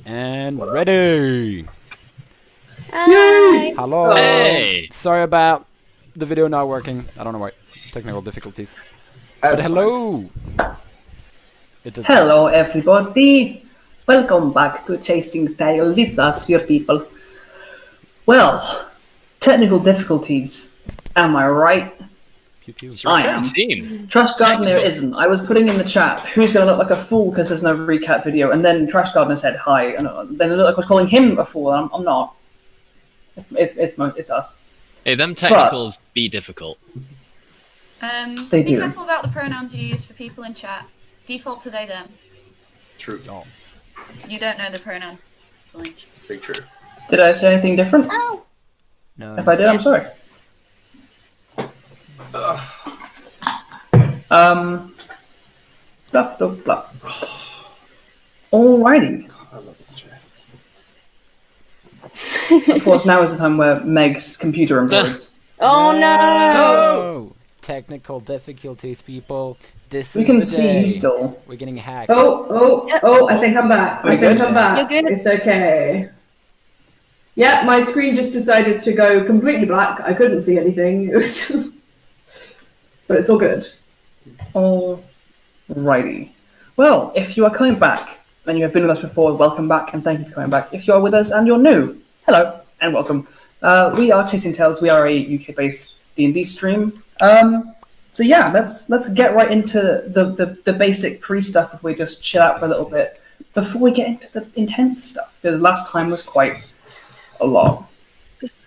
And ready! Hi. Hello! Hey! Sorry about the video not working. I don't know why. Technical difficulties. But hello! It is Hello, us. everybody. Welcome back to Chasing Tails. It's us, your people. Well, technical difficulties. Am I right? Pew pew. It's I recurring am. theme. Trash Gardener Technical. isn't. I was putting in the chat who's going to look like a fool because there's no recap video, and then Trash Gardener said hi, and then it looked like I was calling him a fool, and I'm not. It's us. Hey, them technicals be difficult. They Be do. careful about the pronouns you use for people in chat. Default to they, them. True. Oh. You don't know the pronouns. Big true. Did I say anything different? No. If I did, I'm sorry. Yes. Blah, blah, blah. Alrighty. I love this chair. Of course, now is the time where Meg's computer implodes. Oh no! No! Technical difficulties, people. This We is can the see day. you still. We're getting hacked. Oh, I think I'm back. Are you good? I'm back. You're good? It's okay. Yeah, my screen just decided to go completely black. I couldn't see anything. It was but it's all good. Alrighty. Well, if you are coming back and you have been with us before, welcome back and thank you for coming back. If you are with us and you're new, hello and welcome. We are Chasing Tails. We are a UK-based D&D stream. So yeah, let's get right into the basic pre-stuff before we just chill out for a little bit before we get into the intense stuff, because last time was quite a lot.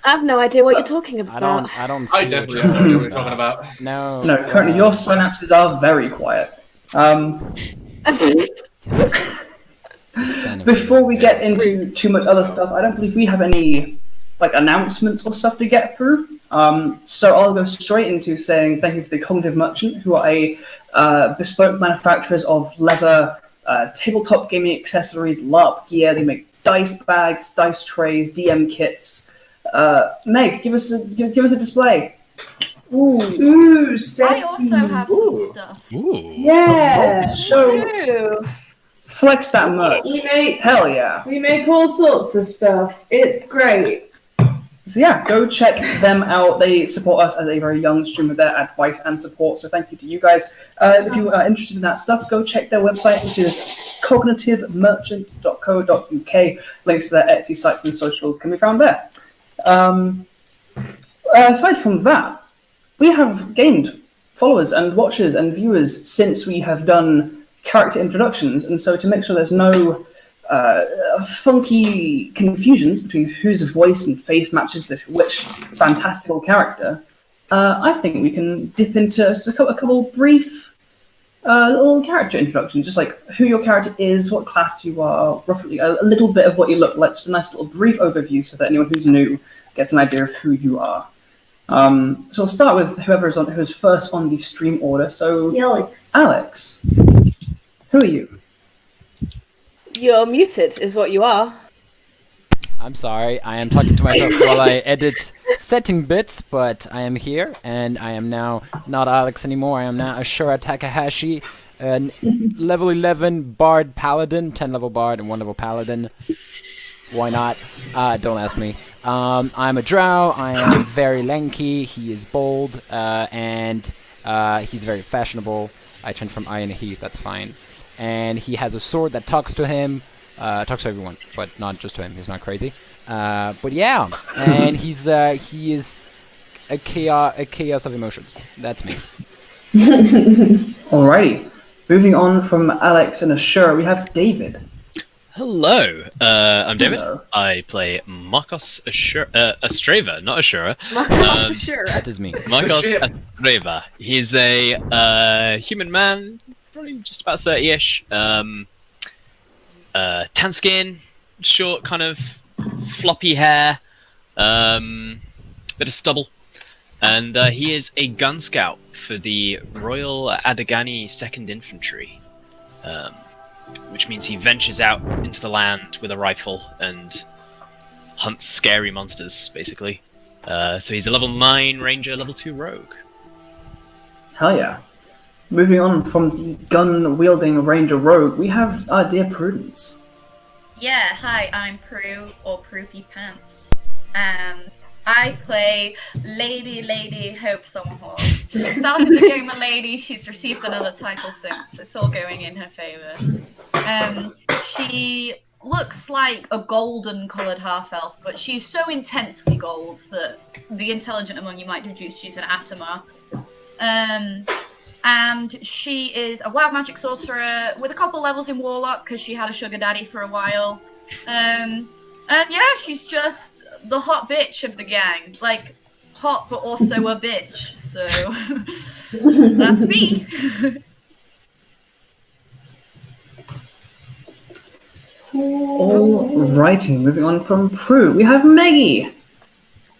I have no idea what you're talking about. I don't see I what definitely you're have no idea what talking you're talking about. No. No, currently your synapses are very quiet. Before we get into too much other stuff, I don't believe we have any announcements or stuff to get through. So I'll go straight into saying thank you to the Cognitive Merchant, who are a bespoke manufacturers of leather, tabletop gaming accessories, LARP gear. They make dice bags, dice trays, DM kits. Meg, give us a display. Ooh, sexy. I also have some stuff. Ooh. Yeah. So Ooh. flex that merch. Hell yeah. We make all sorts of stuff. It's great. So yeah, go check them out. They support us as a very young stream with their advice and support. So thank you to you guys. If you are interested in that stuff, go check their website, which is cognitivemerchant.co.uk. Links to their Etsy sites and socials can be found there. Aside from that, we have gained followers and watchers and viewers since we have done character introductions. And so to make sure there's no funky confusions between whose voice and face matches with which fantastical character, I think we can dip into just a couple brief little character introductions, just like who your character is, what class you are, roughly a little bit of what you look like, just a nice little brief overview so that anyone who's new gets an idea of who you are. So we'll start with who's first on the stream order. So Alex, who are you? You're muted, is what you are. I'm sorry, I am talking to myself while I edit setting bits, but I am here, and I am now not Alex anymore. I am now Ashura Takahashi, level 11 Bard Paladin, 10 level Bard and 1 level Paladin. Why not? Don't ask me. I'm a drow, I am very lanky, he is bold, and he's very fashionable. I turned from Iron Heath, that's fine. And he has a sword that talks to him, talks to everyone, but not just to him. He's not crazy. But yeah, and he is a chaos of emotions. That's me. Alrighty. Moving on from Alex and Ashura, we have David. Hello, I'm David. Hello. I play Markos Astreva, not Ashura. Sure. That is me. Markos Astreva. He's a human man, probably just about 30-ish. Tan skin, short kind of floppy hair, bit of stubble. And he is a gun scout for the Royal Addagang 2nd Infantry. Which means he ventures out into the land with a rifle and hunts scary monsters, basically. So he's a level 9 ranger, level 2 rogue. Hell yeah. Moving on from the gun-wielding ranger rogue, we have our dear Prudence. Yeah, hi, I'm Prue, or Proopy Pants. I play Lady Hope Summerhall. She started the game a lady, she's received another title since. It's all going in her favour. She looks like a golden coloured half-elf, but she's so intensely gold that the intelligent among you might deduce she's an Asima. And she is a wild magic sorcerer with a couple levels in Warlock because she had a sugar daddy for a while. And yeah, she's just the hot bitch of the gang. Like, hot but also a bitch. So, that's me. Alrighty, moving on from Prue, we have Maggie.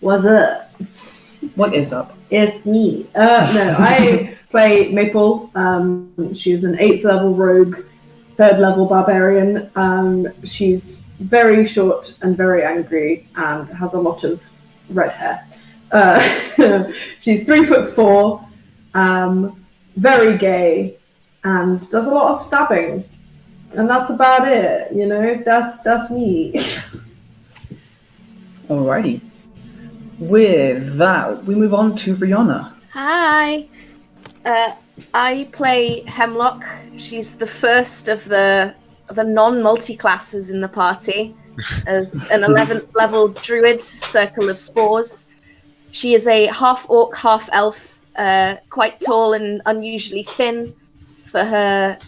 What's up? What is up? It's me. No, I play Maple. She's an 8th level rogue, 3rd level barbarian. She's very short and very angry and has a lot of red hair. She's 3'4", very gay, and does a lot of stabbing. And that's about it, you know? That's me. Alrighty. With that, we move on to Rihanna. Hi. I play Hemlock. She's the first of the non-multi-classes in the party, as an 11th level druid, circle of spores. She is a half-orc, half-elf, quite tall and unusually thin for her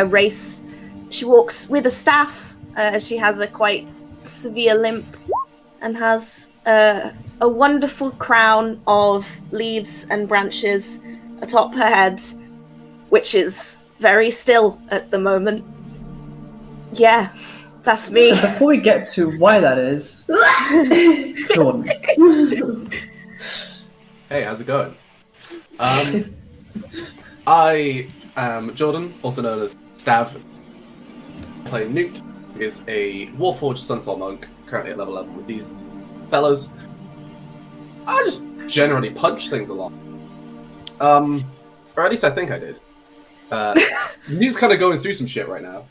race. She walks with a staff. She has a quite severe limp and has a wonderful crown of leaves and branches atop her head, which is very still at the moment. Yeah, that's me. Before we get to why that is, Jordan. Hey, how's it going? I am Jordan, also known as Stav. I play Nute, who is a Warforged Sunsoul monk, currently at level 11 with these fellas. I just generally punch things a lot. Or at least I think I did. Nute's kind of going through some shit right now.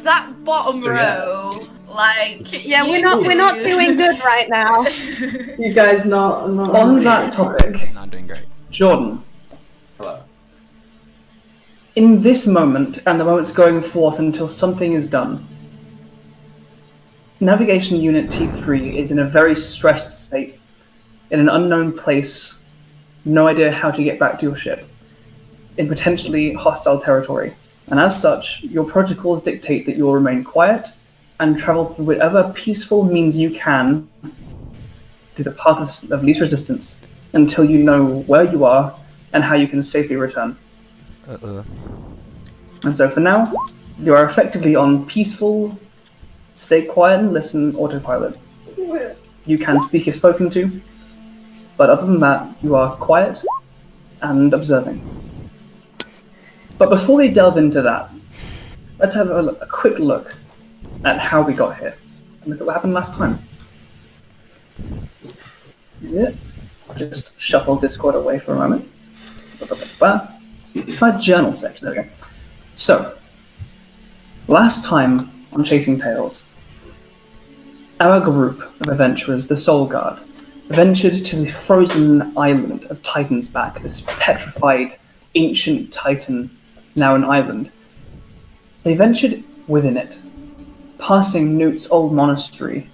That bottom So, yeah. row, like... Yeah, we're not doing good right now. You guys not On that topic, Not doing great. Jordan, Hello. in this moment, and the moment's going forth until something is done, Navigation Unit T3 is in a very stressed state, in an unknown place, no idea how to get back to your ship, in potentially hostile territory. And as such, your protocols dictate that you'll remain quiet and travel through whatever peaceful means you can through the path of least resistance until you know where you are and how you can safely return. And so for now, you are effectively on peaceful, stay quiet and listen autopilot. You can speak if spoken to, but other than that, you are quiet and observing. But before we delve into that, let's have a quick look at how we got here. Look at what happened last time. Yeah. I'll just shuffle Discord away for a moment. My journal section, there we go. So, last time on Chasing Tales, our group of adventurers, the Soulguard, ventured to the frozen island of Titan's Back, this petrified ancient titan, now an island. They ventured within it, passing Nute's old monastery,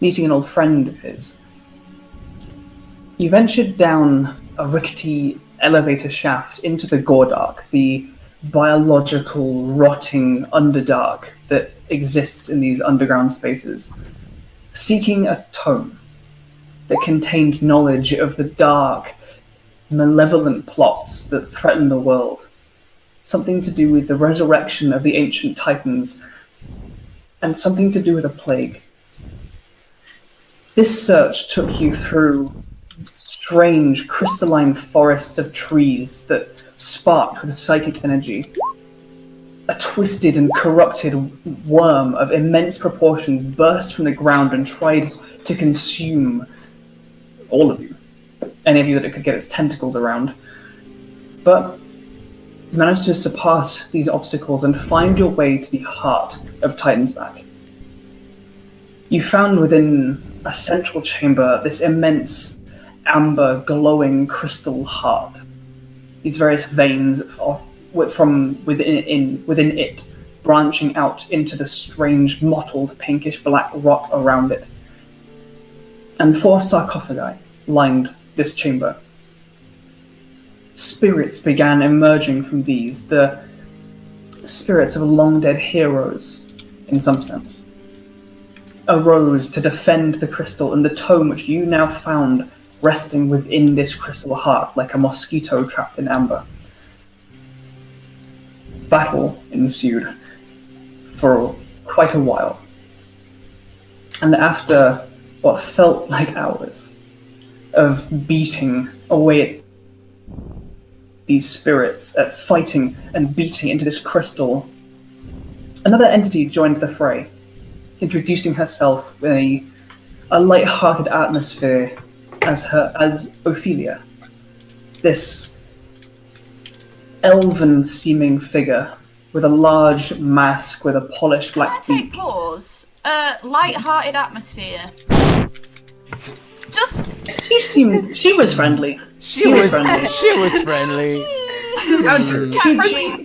meeting an old friend of his. You ventured down a rickety elevator shaft into the Gordark, the biological, rotting Underdark that exists in these underground spaces, seeking a tome that contained knowledge of the dark, malevolent plots that threaten the world. Something to do with the resurrection of the ancient titans, and something to do with a plague. This search took you through strange crystalline forests of trees that sparked with psychic energy. A twisted and corrupted worm of immense proportions burst from the ground and tried to consume all of you. Any of you that it could get its tentacles around. But You manage to surpass these obstacles and find your way to the heart of Titan's Back. You found within a central chamber this immense amber glowing crystal heart. These various veins from within it branching out into the strange mottled pinkish black rock around it. And 4 sarcophagi lined this chamber. Spirits began emerging from these, the spirits of long-dead heroes, in some sense, arose to defend the crystal and the tome which you now found resting within this crystal heart like a mosquito trapped in amber. Battle ensued for quite a while, and after what felt like hours of beating away at these spirits, at fighting and beating into this crystal, another entity joined the fray, introducing herself in a light-hearted atmosphere as Ophelia, this elven-seeming figure with a large mask with a polished black Can I beak. take pause? Light-hearted atmosphere. Just She was friendly. She was friendly. friendly. Andrew,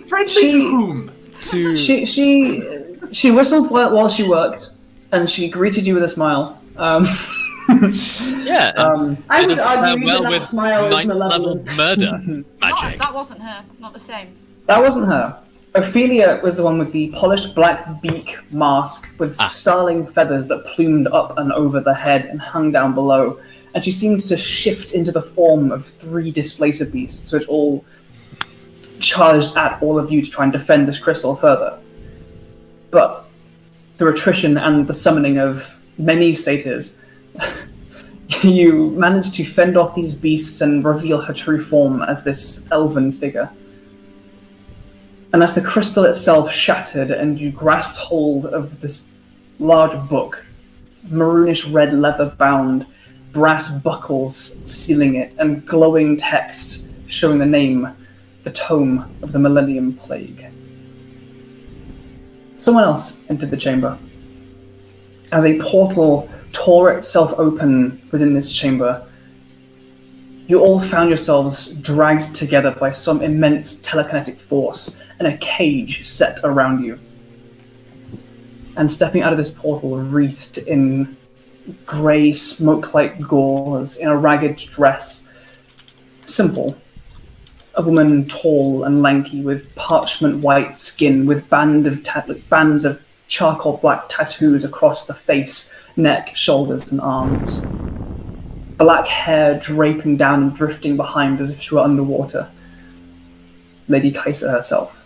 friendly to whom? To She whistled while she worked, and she greeted you with a smile. Yeah. I would Did us argue well that with smile is 9th level malevolent. murder not, magic. that wasn't her. Not the same. That wasn't her. Ophelia was the one with the polished black beak mask with starling feathers that plumed up and over the head and hung down below. And she seemed to shift into the form of 3 displacer beasts, which all charged at all of you to try and defend this crystal further. But through attrition and the summoning of many satyrs, you managed to fend off these beasts and reveal her true form as this elven figure. And as the crystal itself shattered and you grasped hold of this large book, maroonish red leather bound, brass buckles sealing it, and glowing text showing the name, the Tome of the Millennium Plague. Someone else entered the chamber. As a portal tore itself open within this chamber, you all found yourselves dragged together by some immense telekinetic force and a cage set around you. And stepping out of this portal, wreathed in grey smoke-like gauze, in a ragged dress, simple, a woman tall and lanky with parchment white skin, with bands of charcoal black tattoos across the face, neck, shoulders, and arms. Black hair draping down and drifting behind as if she were underwater. Lady Kaiser herself.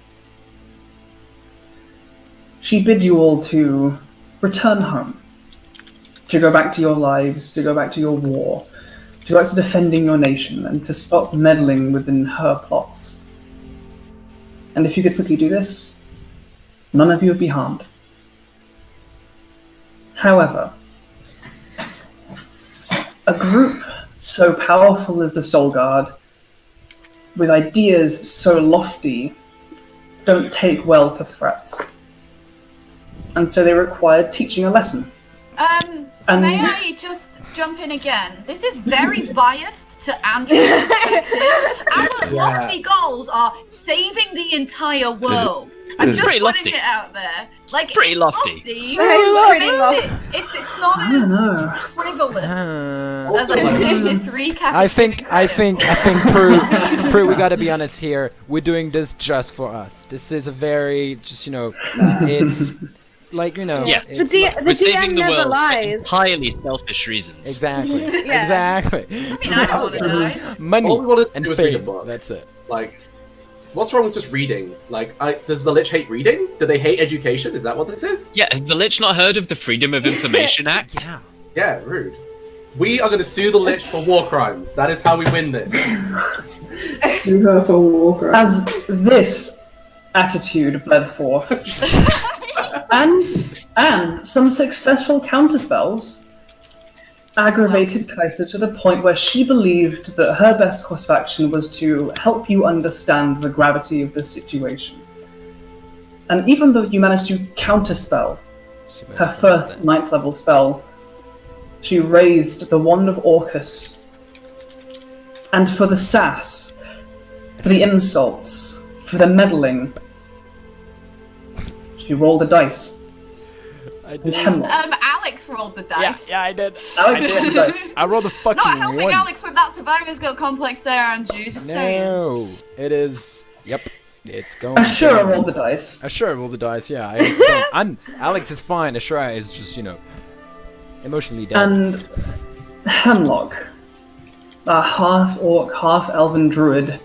She bid you all to return home, to go back to your lives, to go back to your war, to go back to defending your nation, and to stop meddling within her plots. And if you could simply do this, none of you would be harmed. However, a group so powerful as the Soulguard, with ideas so lofty, don't take well to threats. And so they require teaching a lesson. And May I just jump in again? This is very biased to Andrew's perspective. Our lofty goals are saving the entire world. I'm just pretty putting lofty. it out there. Like, Pretty it's lofty. It's not as frivolous as I think in this recap. I think, Prue, we gotta be honest here. We're doing this just for us. This is a very, it's like, Yes. it's The We're DM saving the never world for lies. entirely selfish reasons. exactly, Yeah. exactly. I mean, I don't want to die. Money All we wanted to and do was read a fame. book. That's it. Like, what's wrong with just reading? Like, does the Lich hate reading? Do they hate education? Is that what this is? Yeah, has the Lich not heard of the Freedom of Information Act? Yeah. Yeah, rude. We are going to sue the Lich for war crimes. That is how we win this. Sue her for war crimes. as this attitude bled forth, and some successful counterspells, aggravated Kaiser to the point where she believed that her best course of action was to help you understand the gravity of the situation. And even though you managed to counterspell her first 9th level spell, she raised the Wand of Orcus. And for the sass, for the insults, for the meddling, she rolled a dice. I did. Alex rolled the dice. Yeah, I did. Alex rolled the dice. I rolled a fucking Not helping one. Alex with that survivor's guilt complex there, Andrew. Just saying. No, it is. Yep, it's going. Ashura down. rolled the dice. Ashura rolled the dice. Yeah, Alex is fine. Ashura is just emotionally dead. And Hemlock, a half-orc, half-elven druid,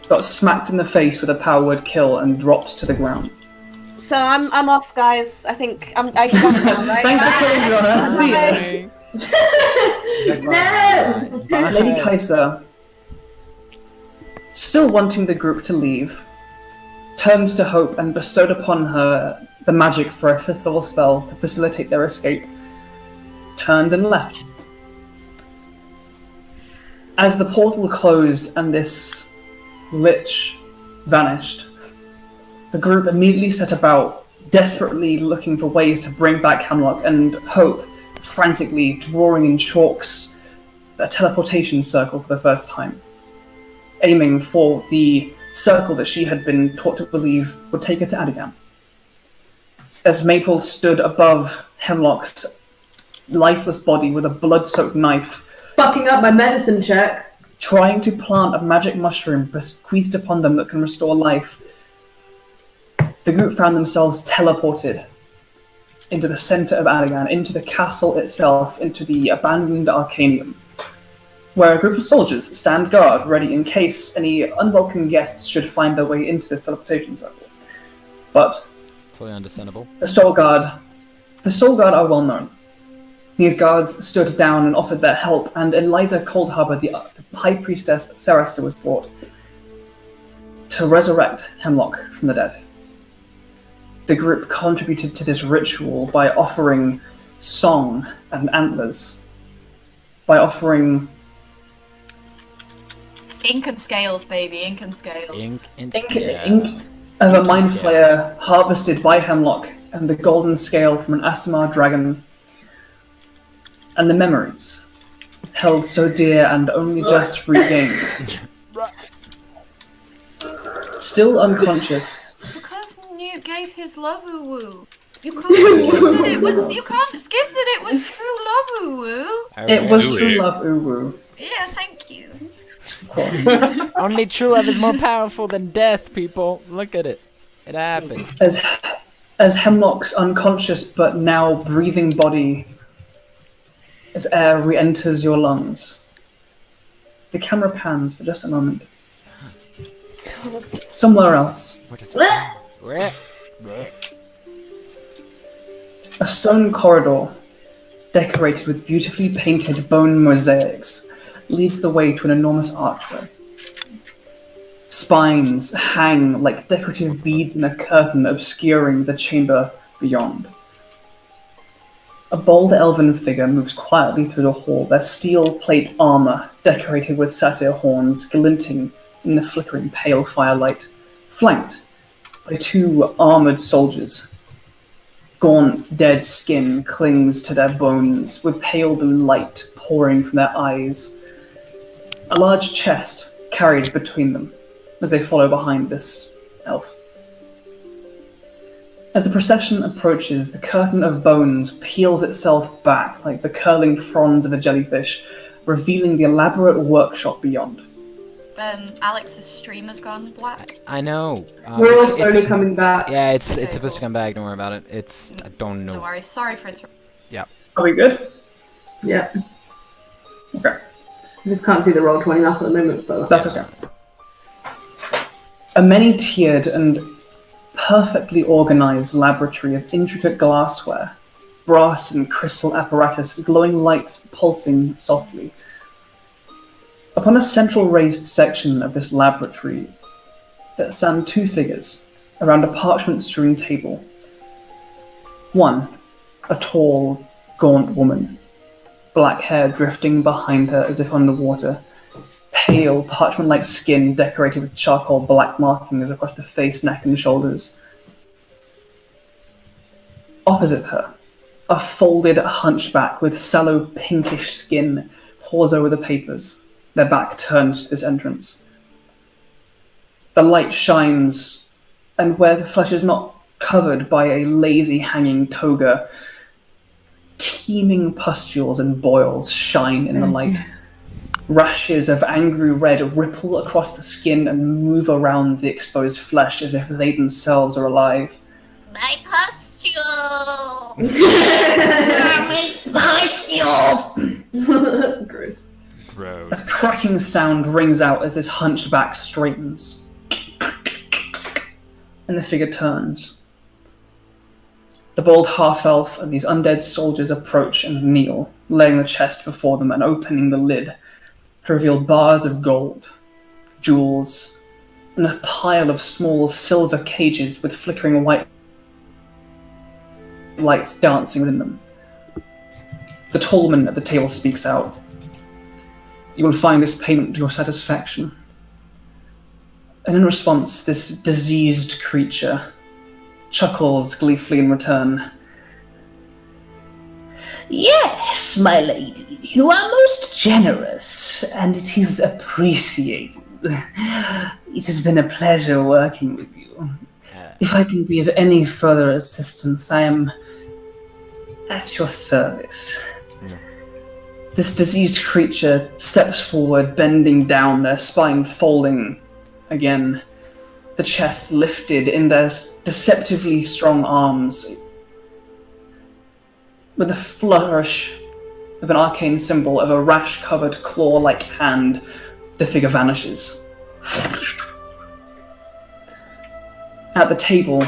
got smacked in the face with a power word kill and dropped to the ground. So I'm off, guys. I think I got it now, right? Thanks for killing me, Honor. See you. No! Bye. Lady Kaiser, still wanting the group to leave, turns to Hope and bestowed upon her the magic for a 5th level spell to facilitate their escape, turned and left. As the portal closed and this lich vanished, the group immediately set about, desperately looking for ways to bring back Hemlock, and Hope frantically drawing in chalks a teleportation circle for the first time, aiming for the circle that she had been taught to believe would take her to Addagang. As Maple stood above Hemlock's lifeless body with a blood-soaked knife, Fucking up my medicine check. trying to plant a magic mushroom bequeathed upon them that can restore life, the group found themselves teleported into the center of Addagang, into the castle itself, into the abandoned Arcanium, where a group of soldiers stand guard, ready in case any unwelcome guests should find their way into this teleportation circle. But Totally understandable. the Soulguard are well known. These guards stood down and offered their help, and Eliza Coldharbour, the High Priestess of Sarasta, was brought to resurrect Hemlock from the dead. The group contributed to this ritual by offering song and antlers, by offering Ink and scales, baby. Ink and scales. Ink ink of a mind flayer harvested by Hemlock, and the golden scale from an Asimar dragon, and the memories held so dear and only just regained. Still unconscious, Because Nute gave his love woo. You can't skip that it was. You can't skip that it was true love woo. it was true love, uwu. Yeah, thank you. Of course. Only true love is more powerful than death, people. Look at it. It happened. As Hemlock's unconscious but now breathing body, as air re-enters your lungs, the camera pans for just a moment. Somewhere else, What is it? a stone corridor decorated with beautifully painted bone mosaics leads the way to an enormous archway. Spines hang like decorative beads in a curtain obscuring the chamber beyond. A bold elven figure moves quietly through the hall, their steel plate armor decorated with satyr horns glinting in the flickering pale firelight, flanked by 2 armored soldiers. Gaunt, dead skin clings to their bones, with pale blue light pouring from their eyes. A large chest carried between them as they follow behind this elf. As the procession approaches, the curtain of bones peels itself back like the curling fronds of a jellyfish, revealing the elaborate workshop beyond. Alex's stream has gone black. I know. We're all slowly it's- coming back. Yeah, it's Okay, supposed to cool. come back. Don't worry about it. I don't No know. worries. Sorry for interrupting. Are we good? Yeah. Okay. I just can't see the roll 20 up at the moment, but That's okay. A many-tiered and perfectly organized laboratory of intricate glassware, brass and crystal apparatus, glowing lights pulsing softly. Upon a central raised section of this laboratory, there stand 2 figures around a parchment-strewn table. One, a tall, gaunt woman. black hair drifting behind her as if underwater. Pale, parchment-like skin decorated with charcoal black markings across the face, neck, and shoulders. Opposite her, a folded hunchback with sallow pinkish skin pores over the papers, their back turned to this entrance. The light shines, and where the flesh is not covered by a lazy hanging toga, teeming pustules and boils shine in the light. Rashes of angry red ripple across the skin and move around the exposed flesh as if they themselves are alive. My pustule! Gross. A Gross. cracking sound rings out as this hunchback straightens. And the figure turns. The bald half-elf and these undead soldiers approach and kneel, laying the chest before them and opening the lid to reveal bars of gold, jewels, and a pile of small silver cages with flickering white lights dancing within them. The tall woman at the table speaks out. You will find this payment to your satisfaction. And in response, this diseased creature chuckles gleefully in return. Yes, my lady, you are most generous, and it is appreciated. It has been a pleasure working with you. If I can be of any further assistance, I am at your service. This diseased creature steps forward, bending down, their spine folding again, the chest lifted in their deceptively strong arms. With a flourish of an arcane symbol of a rash-covered claw-like hand, the figure vanishes. At the table,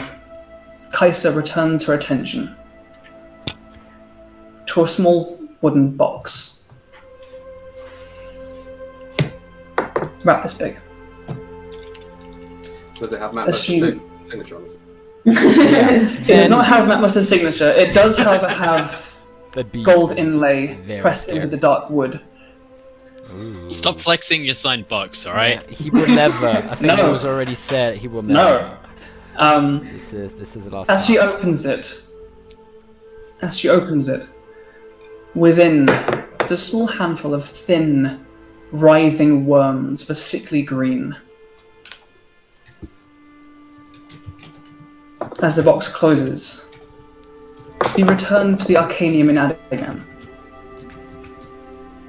Kaisa returns her attention to a small wooden box. It's about this big. Does it have Matt Buster's signature on it? It does not have Matt Buster's signature. It does, however, have That'd be gold inlay very pressed fair. into the dark wood. Ooh. Stop flexing your signed box, alright? Yeah, he will never. I think No. it was already said. He will never. No. This is the last. As she part. opens it, within is a small handful of thin, writhing worms of a sickly green. As the box closes, we return to the Arcanium in Addagang.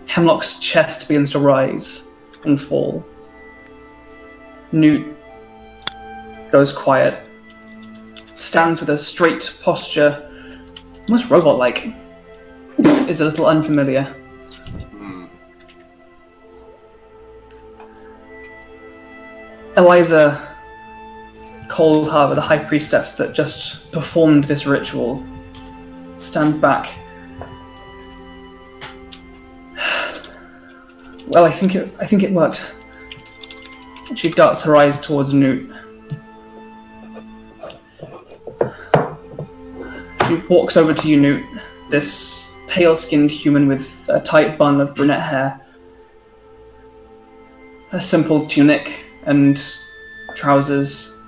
Hemlock's chest begins to rise and fall. Nute goes quiet, stands with a straight posture, almost robot-like. Is a little unfamiliar. Eliza Coldharbour, the High Priestess that just performed this ritual, stands back. Well, I think it worked. She darts her eyes towards Nute. She walks over to you, Nute, this pale-skinned human with a tight bun of brunette hair, a simple tunic and trousers.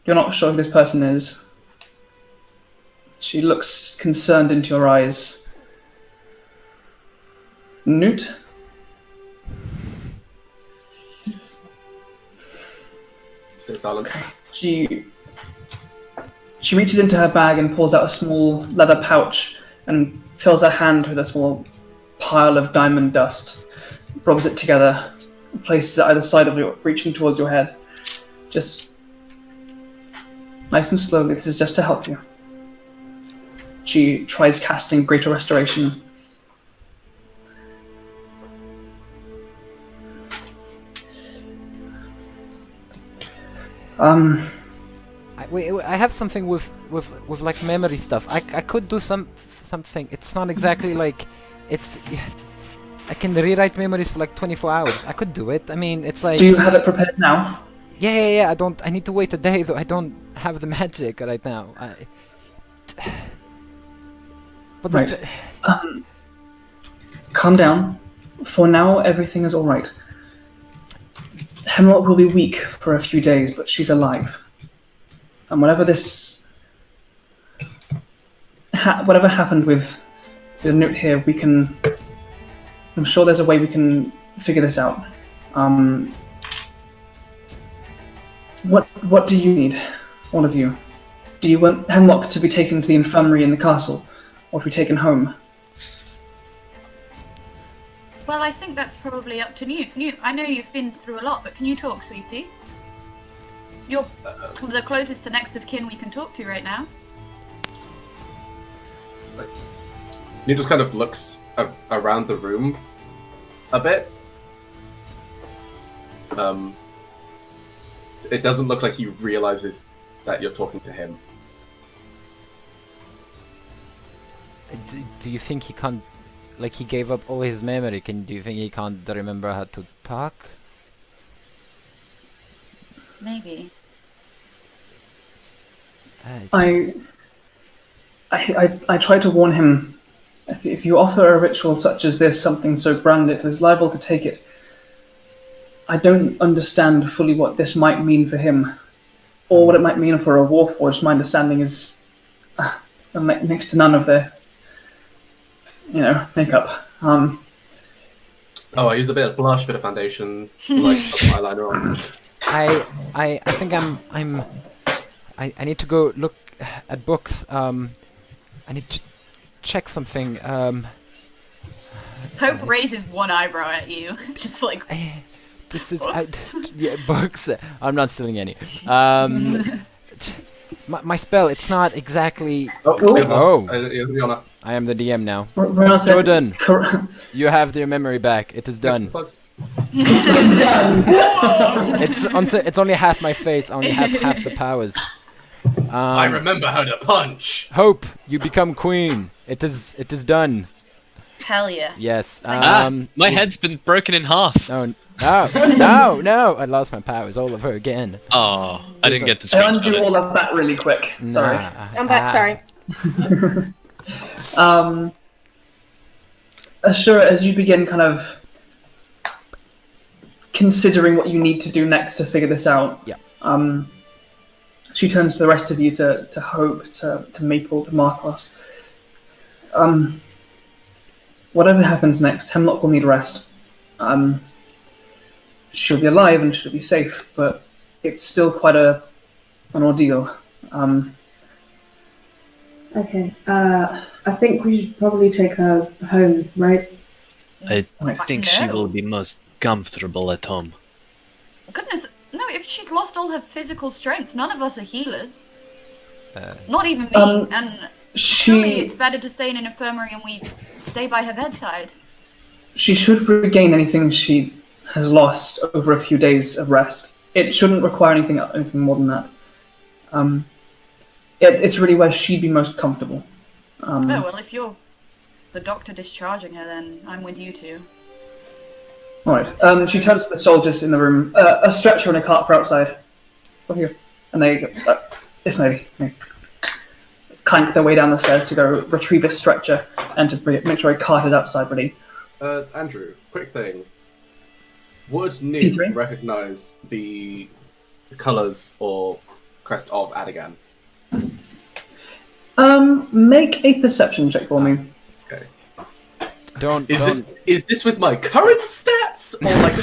You're not sure who this person is. She looks concerned into your eyes. Nute? Stay silent. She reaches into her bag and pulls out a small leather pouch and fills her hand with a small pile of diamond dust, rubs it together, places it either side of you, reaching towards your head. Just nice and slowly, this is just to help you. She tries casting Greater Restoration. I have something with like memory stuff. I could do something. It's not exactly like it's. I can rewrite memories for like 24 hours. I could do it. I mean, it's like. Do you have it prepared now? Yeah. I don't. I need to wait a day though. I don't have the magic right now. But Right. Calm down. For now, everything is all right. Hemlock will be weak for a few days, but she's alive. And whatever whatever happened with the Nute here, I'm sure there's a way we can figure this out. What do you need, all of you? Do you want Hemlock to be taken to the infirmary in the castle, or to be taken home? Well, I think that's probably up to Nute. Nute, I know you've been through a lot, but can you talk, sweetie? You're the closest to next of kin we can talk to right now. Nute just kind of looks around the room a bit. It doesn't look like he realizes that you're talking to him. Do you think he can't? Like, he gave up all his memory. Do you think he can't remember how to talk? Maybe. I try to warn him. If you offer a ritual such as this, something so grand, it is liable to take it. I don't understand fully what this might mean for him, or what it might mean for a Warforged. My understanding is next to none of the, makeup. Oh, I use a bit of blush, bit of foundation, like eyeliner on. I think I need to go look at books. I need to check something. Hope raises one eyebrow at you, just like. This is books. I'm not stealing any. My spell. It's not exactly. Oh. I am the DM now. Jordan, Jordan, you have your memory back. It is done. It's only half my face. I only have half the powers. I remember how to punch. Hope, you become queen. It is done. Hell yeah. Yes. My head's been broken in half. No! I lost my powers all over again. Oh, I didn't get to speak I on undo it. all of that really quick. Sorry. I'm back, sorry. Ashura, as you begin kind of considering what you need to do next to figure this out, she turns to the rest of you, to Hope, to Maple, to Markos. Whatever happens next, Hemlock will need rest. She'll be alive and she'll be safe, but it's still quite an ordeal. Okay. I think we should probably take her home, right? I think she will be most comfortable at home. Goodness, no, if she's lost all her physical strength, none of us are healers. Not even me, and surely it's better to stay in an infirmary and we stay by her bedside. She should regain anything she has lost over a few days of rest. It shouldn't require anything more than that. It's really where she'd be most comfortable. Oh, well, if you're the doctor discharging her, then I'm with you too. Alright, she turns to the soldiers in the room. A stretcher and a cart for outside. Over here. And they go, this maybe. Clank their way down the stairs to go retrieve a stretcher and to make sure I cart it outside ready. Andrew, quick thing. Would Nute recognize the colours or crest of Addagang? Make a perception check for me. Okay. Is this with my current stats? Or like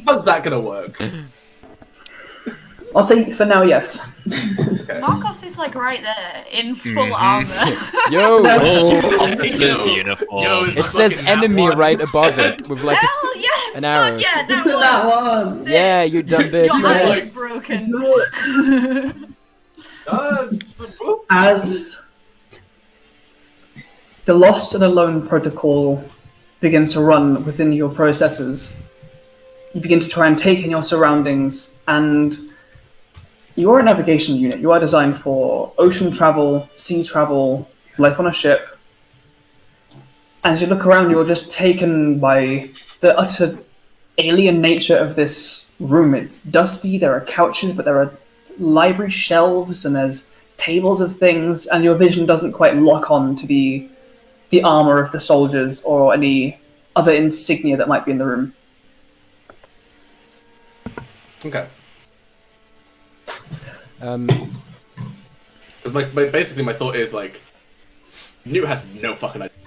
how's that gonna work? I'll say for now, yes. Okay. Markos is like right there, in full armor. Yo! Officer's uniform. It says enemy right above it with like Hell yes! an arrow. Yeah, This is that one. Sick. Yeah, you dumb bitch. Your eye Yes. is broken. As the Lost and Alone protocol begins to run within your processes, you begin to try and take in your surroundings, and you are a navigation unit. You are designed for ocean travel, sea travel, life on a ship. And as you look around, you're just taken by the utter alien nature of this room. It's dusty, there are couches, but there are library shelves, and there's tables of things, and your vision doesn't quite lock on to the the armor of the soldiers or any other insignia that might be in the room. Okay. Because basically my thought is like, Nute has no fucking idea.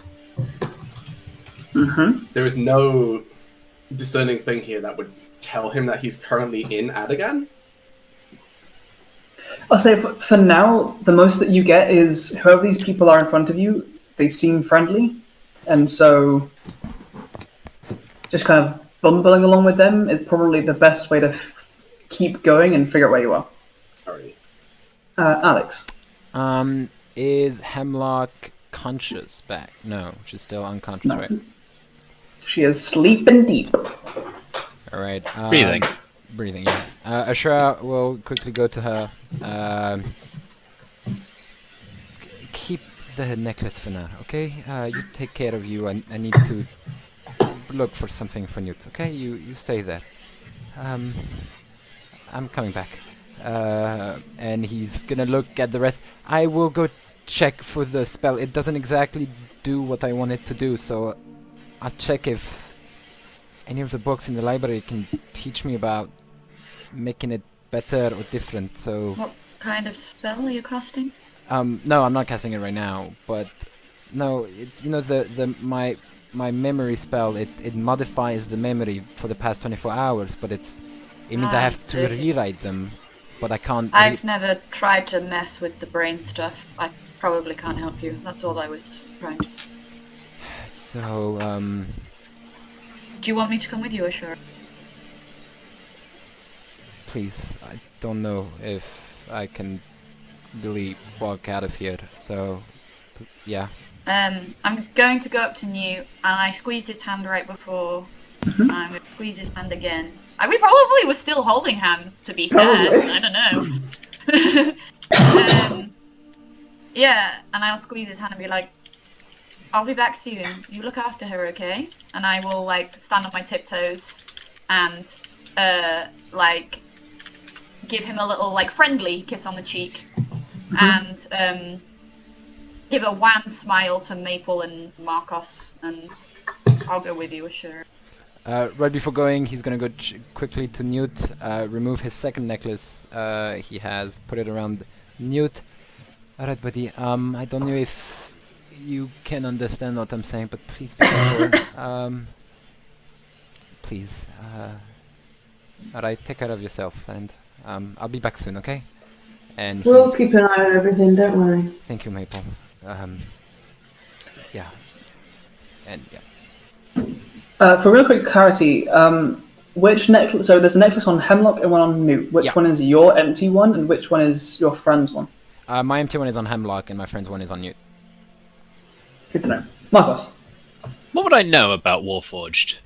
Mm-hmm. There is no discerning thing here that would tell him that he's currently in Addagang. I'll say for now, the most that you get is whoever these people are in front of you, they seem friendly, and so just kind of bumbling along with them is probably the best way to keep going and figure out where you are. Sorry. Alex. Is Hemlock conscious back? No, she's still unconscious, No. right? She is sleeping deep. All right. Breathing. Breathing, yeah. Ashura will quickly go to her. Keep the necklace for now, okay? You take care of you. I need to look for something for Nute, okay? You stay there. I'm coming back. And he's gonna look at the rest. I will go check for the spell. It doesn't exactly do what I want it to do, so I'll check if any of the books in the library can teach me about making it better or different. So What kind of spell are you casting? no, I'm not casting it right now, but no, it's, you know, my memory spell, it modifies the memory for the past 24 hours, but it means I have to rewrite them, but I can't. I've never tried to mess with the brain stuff. I probably can't help you. That's all I was trying to. So Do you want me to come with you, Ashura? please, I don't know if I can really walk out of here. So yeah. I'm going to go up to Nute, and I squeezed his hand right before. I'm going to squeeze his hand again. We probably were still holding hands, to be fair. Probably. I don't know. Yeah, and I'll squeeze his hand and be like, I'll be back soon. You look after her, okay? And I will, like, stand on my tiptoes and, like, give him a little, like, friendly kiss on the cheek. And, give a wan smile to Maple and Markos, and I'll go with you, Ashura. Right before going, he's gonna go quickly to Nute, remove his second necklace he has, put it around Nute. Alright, buddy, I don't know if you can understand what I'm saying, but please be careful. Please. Alright, take care of yourself, and I'll be back soon, okay? And We'll keep an eye on everything, don't worry. thank you, Maple. Yeah. And yeah. For real quick clarity, which necklace? So there's a necklace on Hemlock and one on Nute. Which Yeah. one is your empty one, and which one is your friend's one? My empty one is on Hemlock, and my friend's one is on Nute. Good to know. Markos, What would I know about Warforged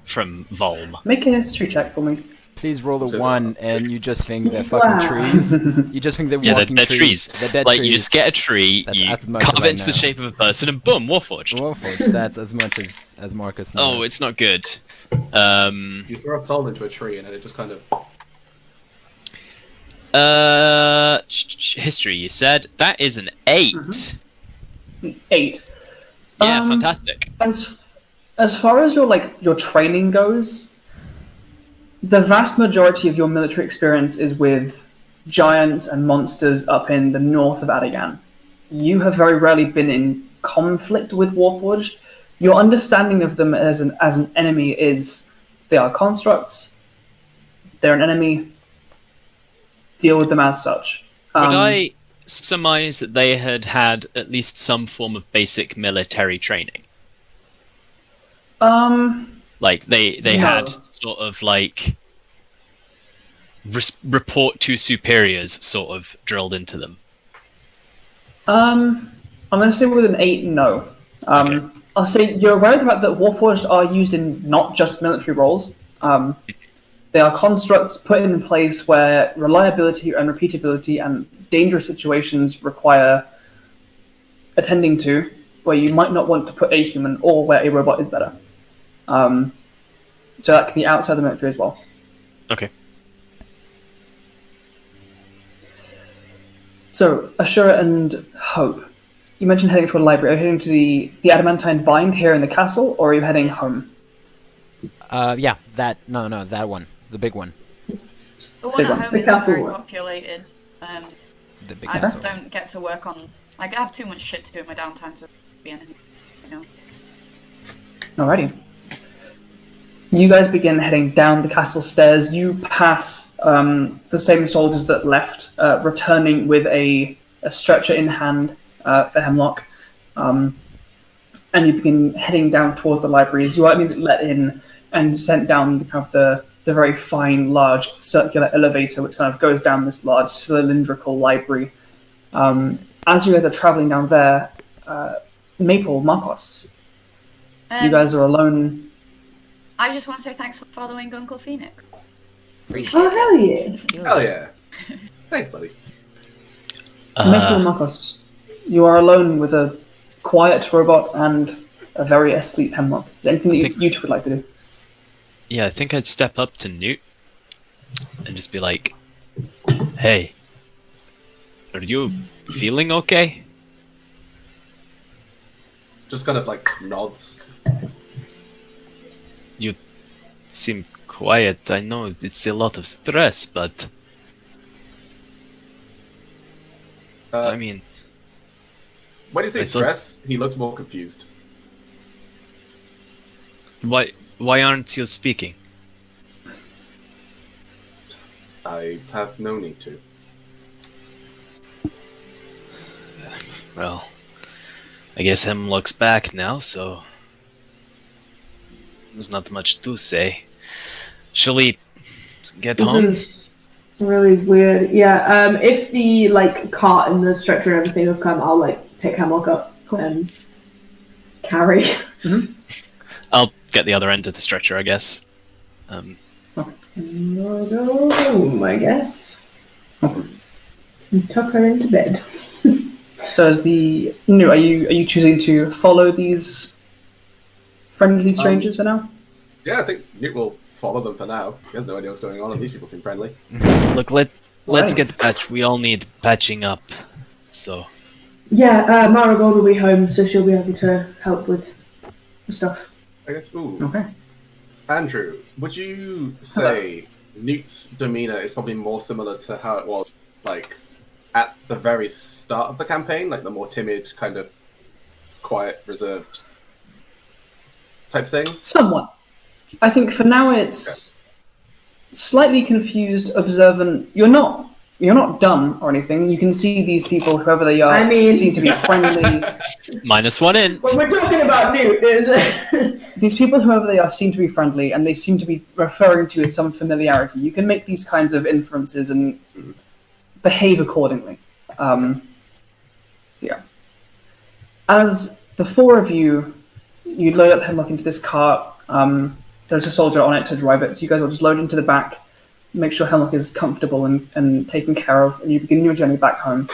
from Volm? make a history check for me. Please roll a So 1, and you just think they're Wow. fucking trees. You just think they're Yeah, walking they're trees. They're dead Like, trees. you just get a tree, That's you as much carve as I it into the know. shape of a person, and boom, Warforged. Warforged, that's as much as Marcus knows. Oh, it's not good. You throw a soul into a tree and then it just kind of... History, you said? That is an 8. 8. Yeah, fantastic. As far as your training goes, the vast majority of your military experience is with giants and monsters up in the north of Addagang. You have very rarely been in conflict with Warforged. Your understanding of them as an enemy is they are constructs. They're an enemy. Deal with them as such. Would I surmise that they had had at least some form of basic military training? Like, they No. had sort of, like, report to superiors sort of drilled into them. I'm going to say with an 8, no. Okay. I'll say you're aware of the fact that Warforged are used in not just military roles. They are constructs put in place where reliability and repeatability and dangerous situations require attending to, where you might not want to put a human or where a robot is better. So that can be outside the military as well. Okay. So, Ashura and Hope. you mentioned heading to a library. Are you heading to the Adamantine Bind here in the castle, or are you heading home? Yeah, that that one, the big one, The one Big at one. home The isn't castle very one. populated. the big I castle. don't get to work on. Like, I have too much shit to do in my downtime to be anything. You know. Alrighty. You guys begin heading down the castle stairs. You pass the same soldiers that left, returning with a stretcher in hand for Hemlock. And you begin heading down towards the libraries. You are immediately let in and sent down the very fine, large circular elevator, which kind of goes down this large cylindrical library. As you guys are traveling down there, Maple, Markos, you guys are alone. I just want to say thanks for following Uncle Phoenix. Appreciate Oh, hell yeah. Hell yeah. Thanks, buddy. Maple and Markos, you are alone with a quiet robot and a very asleep Hemlock. Is there anything that you two would like to do? Yeah, I think I'd step up to Nute and just be like, "Hey, are you feeling okay?" Just kind of like nods. You seem quiet. I know it's a lot of stress, but I mean, When you say I thought- stress, he looks more confused. why aren't you speaking? I have no need to. Well, I guess Hemlock's back now, so there's not much to say. Shall we get home? This is really weird. Yeah, if the cart and the stretcher and everything have come, I'll pick Hemlock up and carry. I'll get the other end of the stretcher, I guess. Go home, I guess. And tuck her into bed. So, are you choosing to follow these friendly strangers for now? Yeah, I think Nute will follow them for now. He has no idea what's going on, and these people seem friendly. Look, let's Right. get patched. We all need patching up. So Yeah, Marigold will be home, so she'll be able to help with stuff. I guess. Ooh, Okay. Andrew, would you say Nute's demeanor is probably more similar to how it was, at the very start of the campaign, like the more timid, kind of quiet, reserved type thing? Somewhat. I think for now it's slightly confused, observant. You're not dumb or anything. You can see these people, whoever they are, I mean- seem to be friendly. -1 int. When we're talking about Nute, These people, whoever they are, seem to be friendly, and they seem to be referring to you with some familiarity. You can make these kinds of inferences and behave accordingly. So yeah. As the four of you load up Hemlock into this cart, there's a soldier on it to drive it, so you guys will just load into the back, make sure Hemlock is comfortable and taken care of, and you begin your journey back home.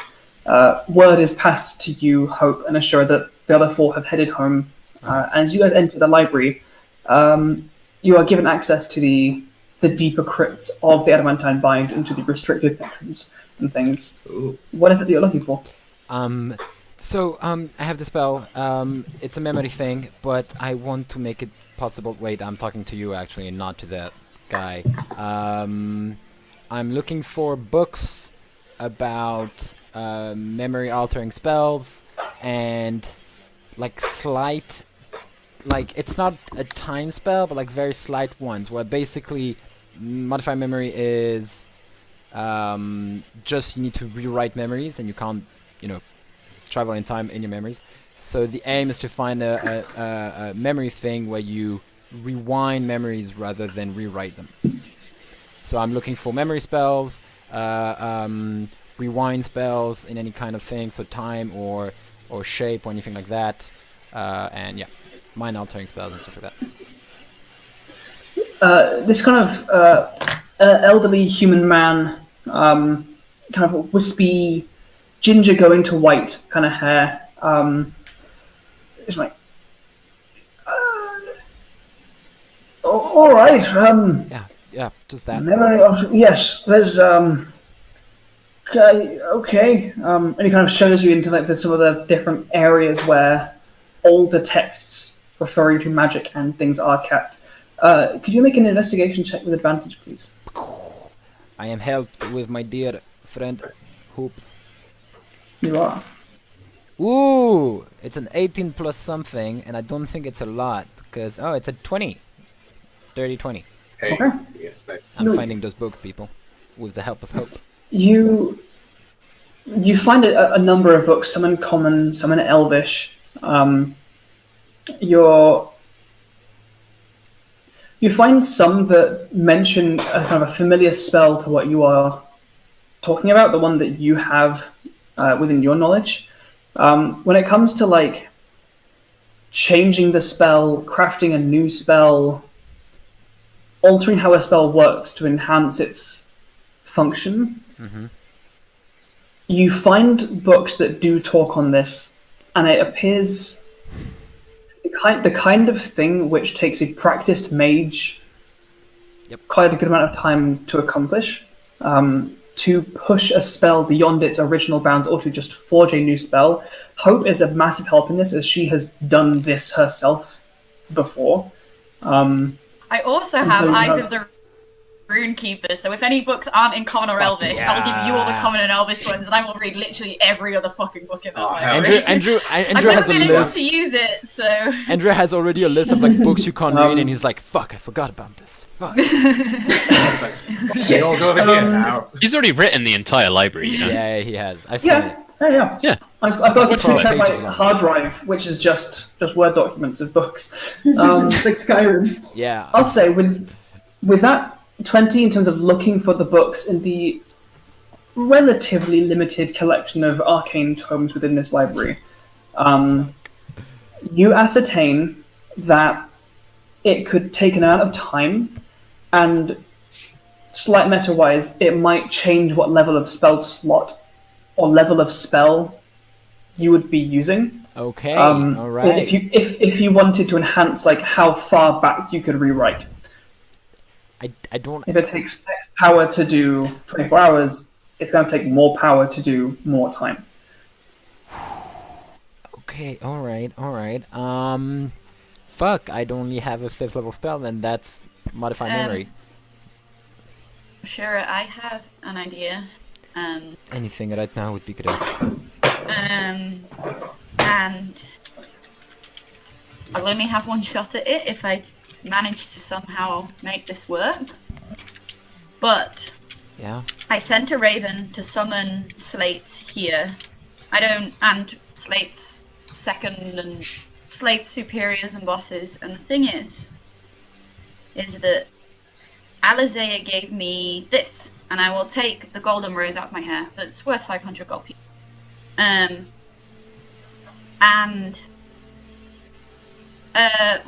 Word is passed to you, Hope, and Ashura that the other four have headed home. As you guys enter the library, you are given access to the deeper crypts of the Adamantine Bind into the restricted sections and things. Ooh. What is it that you're looking for? I have the spell. It's a memory thing, but I want to make it possible. Wait, I'm talking to you actually, and not to that guy. I'm looking for books about memory-altering spells and slight. It's not a time spell, but very slight ones, where basically modify memory is just you need to rewrite memories, and you can't, travel in time in your memories. So the aim is to find a memory thing where you rewind memories rather than rewrite them. So I'm looking for memory spells, rewind spells in any kind of thing, so time or shape or anything like that, and yeah, mind altering spells and stuff like that. This kind of elderly human man, kind of wispy, ginger going to white kind of hair. It's like, all right. Yeah, just that. Memory of, yes, there's Okay. And he kind of shows you into like some of the different areas where all the texts referring to magic and things are kept. Could you make an investigation check with advantage, please? I am helped with my dear friend Hoop. You are. Ooh, it's an 18 plus something, and I don't think it's a lot, because, oh, it's a 20. 30, 20. Hey. Okay. Yeah, nice. I'm Nice. finding those books, people, with the help of Hope. You find a number of books, some in common, some in Elvish. You find some that mention a kind of a familiar spell to what you are talking about, the one that you have within your knowledge. When it comes to like changing the spell, crafting a new spell, altering how a spell works to enhance its function, you find books that do talk on this, and it appears the kind of thing which takes a practiced mage quite a good amount of time to accomplish. To push a spell beyond its original bounds or to just forge a new spell. Hope is a massive help in this, as she has done this herself before. I also And have so you Eyes have- of the Runekeeper, so if any books aren't in Common or Elvish, I will give you all the yeah. Common and Elvish ones, and I will read literally every other fucking book in that Oh, hell library. Andrew I've has never a been able list. to use it, so... Andrew has already a list of like books you can't read, and he's like, "Fuck, I forgot about this. Fuck." They all go over here now. He's already written the entire library, you know. Yeah, he has. I've seen it. Yeah. I've got like a 2 12 pages terabyte long. hard drive, which is just Word documents of books. It's like Skyrim. Yeah. I'll say with that 20 in terms of looking for the books in the relatively limited collection of arcane tomes within this library, you ascertain that it could take an amount of time, and slight meta-wise, it might change what level of spell slot or level of spell you would be using. Okay. All right. If you wanted to enhance like how far back you could rewrite. I don't. If it takes X power to do 24 hours, it's going to take more power to do more time. Okay. All right. Fuck. I'd only have a 5th level spell, and that's modify memory. Sure, I have an idea. Anything right now would be great. And I'll only have one shot at it if I manage to somehow make this work. But Yeah. I sent a raven to summon Slate here. And Slate's second and Slate's superiors and bosses. And the thing is that Alizea gave me this, and I will take the golden rose out of my hair. That's worth 500 gold pieces. And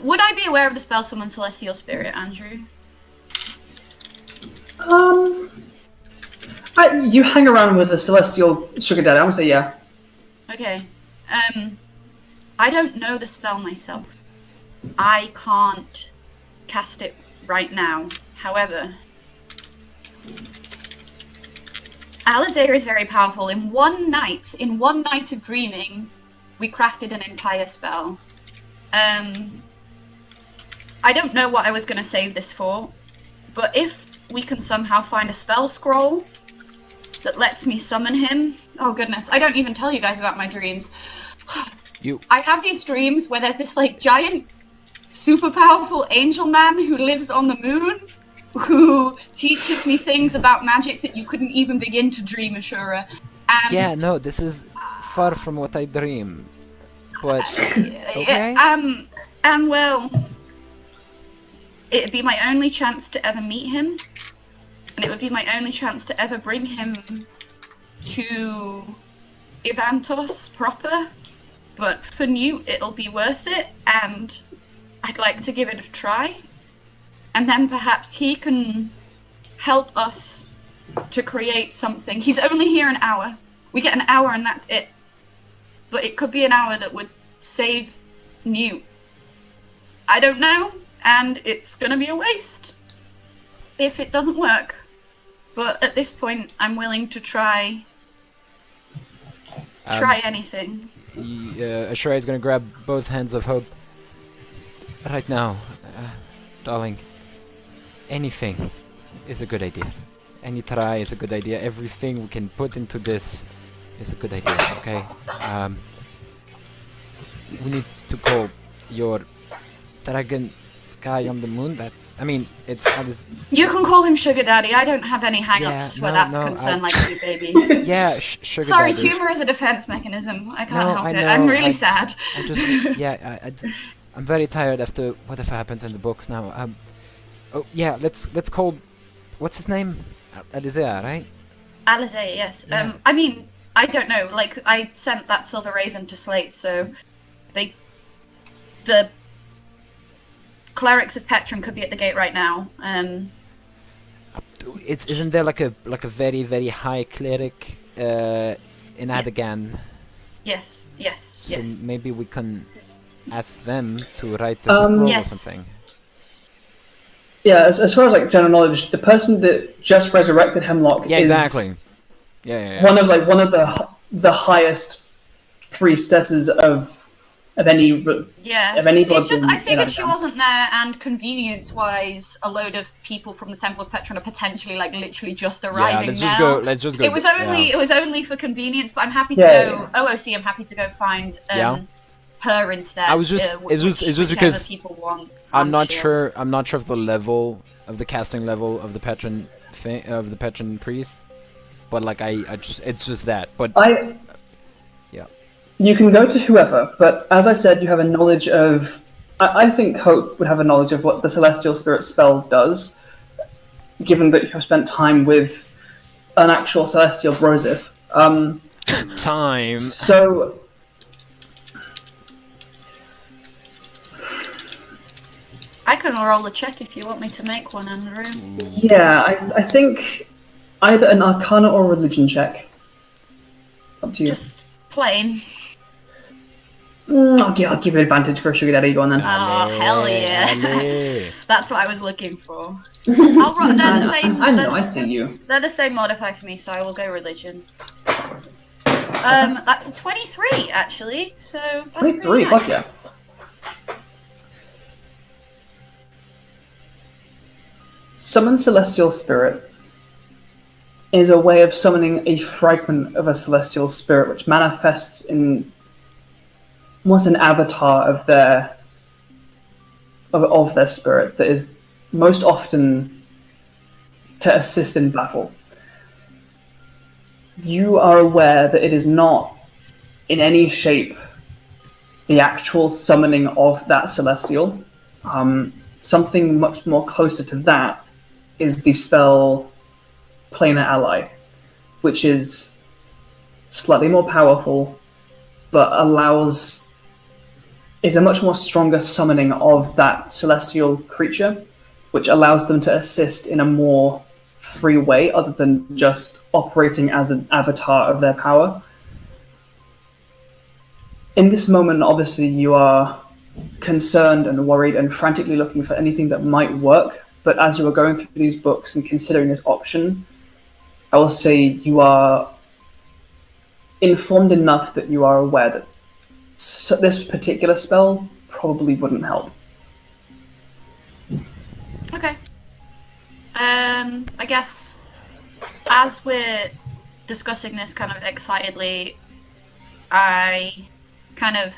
would I be aware of the spell Summon Celestial Spirit, Andrew? You hang around with a celestial sugar daddy. I would say yeah. Okay. I don't know the spell myself. I can't cast it right now. However, Alizea is very powerful. In one night of dreaming, we crafted an entire spell. I don't know what I was going to save this for, but if we can somehow find a spell scroll that lets me summon him... Oh goodness, I don't even tell you guys about my dreams. I have these dreams where there's this like giant, super powerful angel man who lives on the moon, who teaches me things about magic that you couldn't even begin to dream, Ashura. Yeah. No, this is far from what I dream. But okay. And well, it'd be my only chance to ever meet him, and it would be my only chance to ever bring him to Ivantos proper. But for Nute, it'll be worth it, and I'd like to give it a try. And then perhaps he can help us to create something. He's only here an hour. We get an hour and that's it. But it could be an hour that would save Nute. I don't know, and it's gonna be a waste if it doesn't work. But at this point, I'm willing to try Try anything. Ashura is gonna grab both hands of Hope. Right now, darling. Anything is a good idea. Any try is a good idea. Everything we can put into this is a good idea. Okay. We need to call your dragon guy on the moon. That's. I mean, it's. You can call him Sugar Daddy. I don't have any hang-ups Yeah, where no, that's no, concerned, like you, baby. Yeah, sugar Sorry, daddy. humor is a defense mechanism. I can't No, help I it. know, I'm really sad. I'm just. Yeah, I'm very tired after whatever happens in the books now. Oh yeah, let's call. What's his name? Alizea, right? Alizé, yes. Yeah. I mean, I don't know. Like, I sent that Silver Raven to Slate, so the clerics of Petron could be at the gate right now. Isn't there like a very very high cleric in Addagang? Yes. So Yes. maybe we can ask them to write a scroll Yes. or something. Yeah, as far as like general knowledge, the person that just resurrected Hemlock Yeah, is exactly. Yeah. one of the highest priestesses of any. Yeah. Of any It's just, blood I in figured she Addagang. wasn't there, and convenience-wise, a load of people from the Temple of Petron are potentially, like, literally just arriving let's now. just go. Let's just go. It was only for convenience, but I'm happy to Yeah, go. OOC, I'm happy to go find Yeah. her instead. I was just- it's just whichever because people want. I'm not chill. sure. I'm not sure of the level of the casting level of the patron priest, but like it's just that. But yeah. You can go to whoever, but as I said, you have a knowledge of. I think Hope would have a knowledge of what the Celestial Spirit spell does, given that you have spent time with an actual Celestial Brosif. Time. So. I can roll a check if you want me to make one in the room. Yeah, I think either an Arcana or Religion check. Up to you. Just plain. I'll give you advantage for a Sugar Daddy. Go on then. Oh, hell yeah. Ale. That's what I was looking for. I'll roll. They're the same. I know, they're the I s- see you. They're the same modifier for me, so I will go religion. That's a 23 actually. So that's 23, pretty fuck nice. Summon Celestial Spirit is a way of summoning a fragment of a Celestial Spirit which manifests in what's an avatar of their spirit that is most often to assist in battle. You are aware that it is not in any shape the actual summoning of that Celestial. Something much more closer to that is the spell Planar Ally, which is slightly more powerful, but is a much more stronger summoning of that celestial creature, which allows them to assist in a more free way other than just operating as an avatar of their power. In this moment, obviously, you are concerned and worried and frantically looking for anything that might work, but as you are going through these books and considering this option, I will say you are informed enough that you are aware that this particular spell probably wouldn't help. Okay. I guess as we're discussing this kind of excitedly, I kind of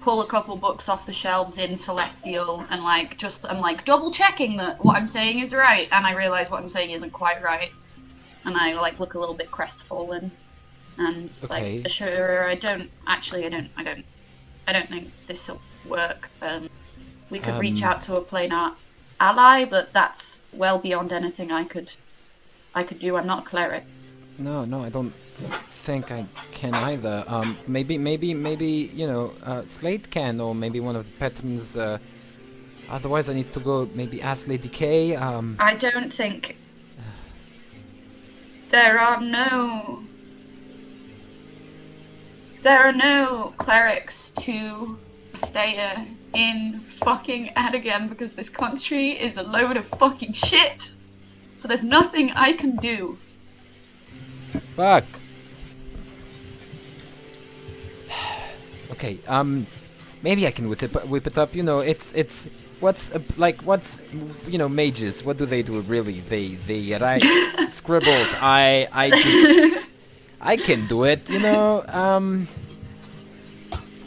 pull a couple books off the shelves in Celestial and I'm double checking that what I'm saying is right, and I realize what I'm saying isn't quite right, and I look a little bit crestfallen and Okay. Ashura, I don't think this will work. We could reach out to a planar ally, but that's well beyond anything I could do. I'm not a cleric. No, I don't think I can either. Maybe Slate can, or maybe one of the patrons. Otherwise, I need to go. Maybe ask Lady K. I don't think there are no clerics to stay in fucking Addagang because this country is a load of fucking shit. So there's nothing I can do. Fuck. Okay. Maybe I can whip it up. You know, it's what's mages. What do they do really? They write scribbles. I just I can do it.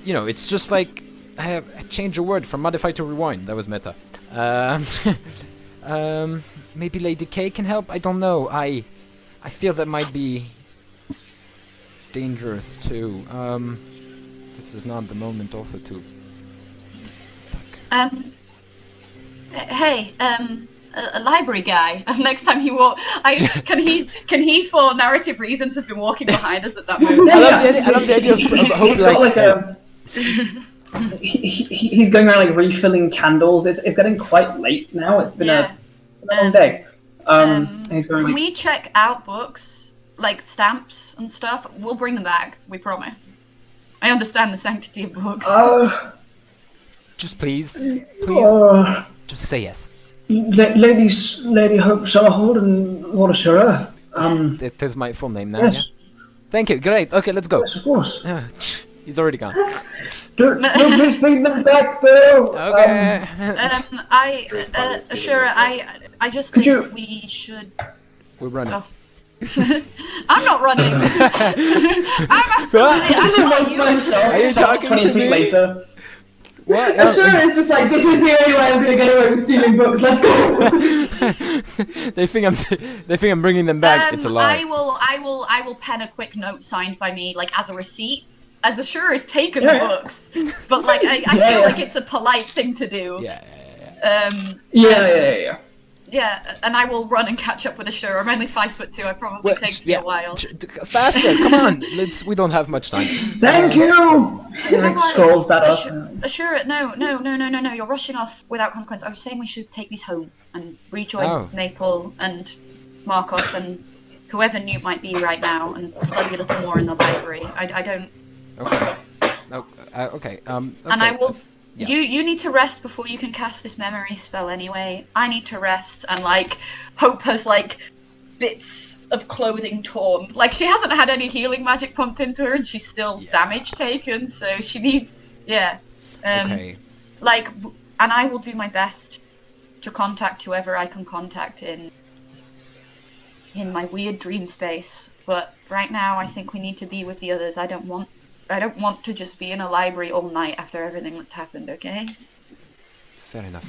It's just like I change a word from modify to rewind. That was meta. Maybe Lady K can help. I don't know. I feel that might be dangerous too. This is not the moment also to. Fuck. Hey, a library guy. Next time he can he for narrative reasons have been walking behind us at that moment. I love the idea of He's got like a. He's going around like refilling candles. It's getting quite late now. It's been a long day. And he's going. Can we check out books like stamps and stuff? We'll bring them back. We promise. I understand the sanctity of books. Just please, just say yes. Lady Hope Summerhold and Lord Ashura. It is my full name now. Yes. Yeah. Thank you. Great. Okay, let's go. Yes, of course. He's already gone. Don't please bring them back, though. Okay. Ashura, I just think we should. We're running. Oh. I'm not running. I'm absolutely. Are you talking to me? Later. What? Ashura is just like, this is the only way I'm going to get away with stealing books. Let's go. They think I'm bringing them back. It's a lie. I will pen a quick note signed by me, like as a receipt. As Ashura has taken the books, but like I feel like it's a polite thing to do. Yeah, and I will run and catch up with Ashura. I'm only 5'2". It probably takes me a while. Faster, come on. We don't have much time. Thank you. Scrolls that up. Ashura, no. You're rushing off without consequence. I was saying we should take these home and rejoin Maple and Markos and whoever Nute might be right now and study a little more in the library. I don't. Okay. Okay. And I will. Yeah. You need to rest before you can cast this memory spell anyway. I need to rest, and like Hope has like bits of clothing torn. Like she hasn't had any healing magic pumped into her, and she's still damage taken. So she needs okay. Like, and I will do my best to contact whoever I can contact in my weird dream space. But right now, I think we need to be with the others. I don't want to just be in a library all night after everything that's happened, okay? Fair enough.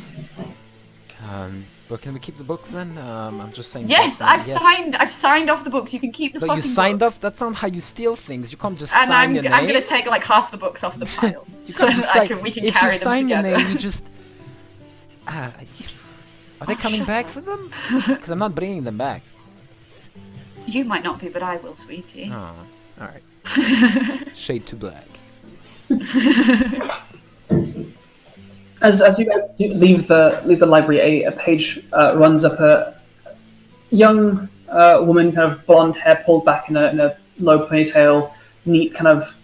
But can we keep the books then? I'm just saying. Yes, I've signed off the books. You can keep the fucking books. But you signed off? That's not how you steal things. You can't just sign your name. I'm going to take like half the books off the pile. You can't just we can carry them together. If you sign your name, you just... are they coming back for them? Because I'm not bringing them back. You might not be, but I will, sweetie. Oh, alright. Shade to black. As you guys leave the library, a page runs up. A young woman, kind of blonde hair pulled back in a low ponytail, neat kind of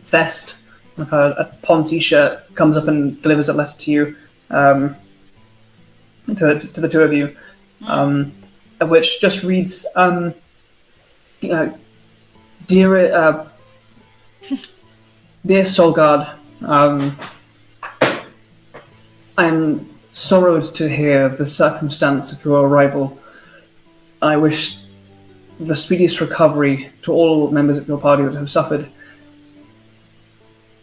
vest, like a Ponzi shirt, comes up and delivers a letter to you, to the two of you, which just reads, Dear Soulguard, I am sorrowed to hear the circumstance of your arrival. I wish the speediest recovery to all members of your party that have suffered.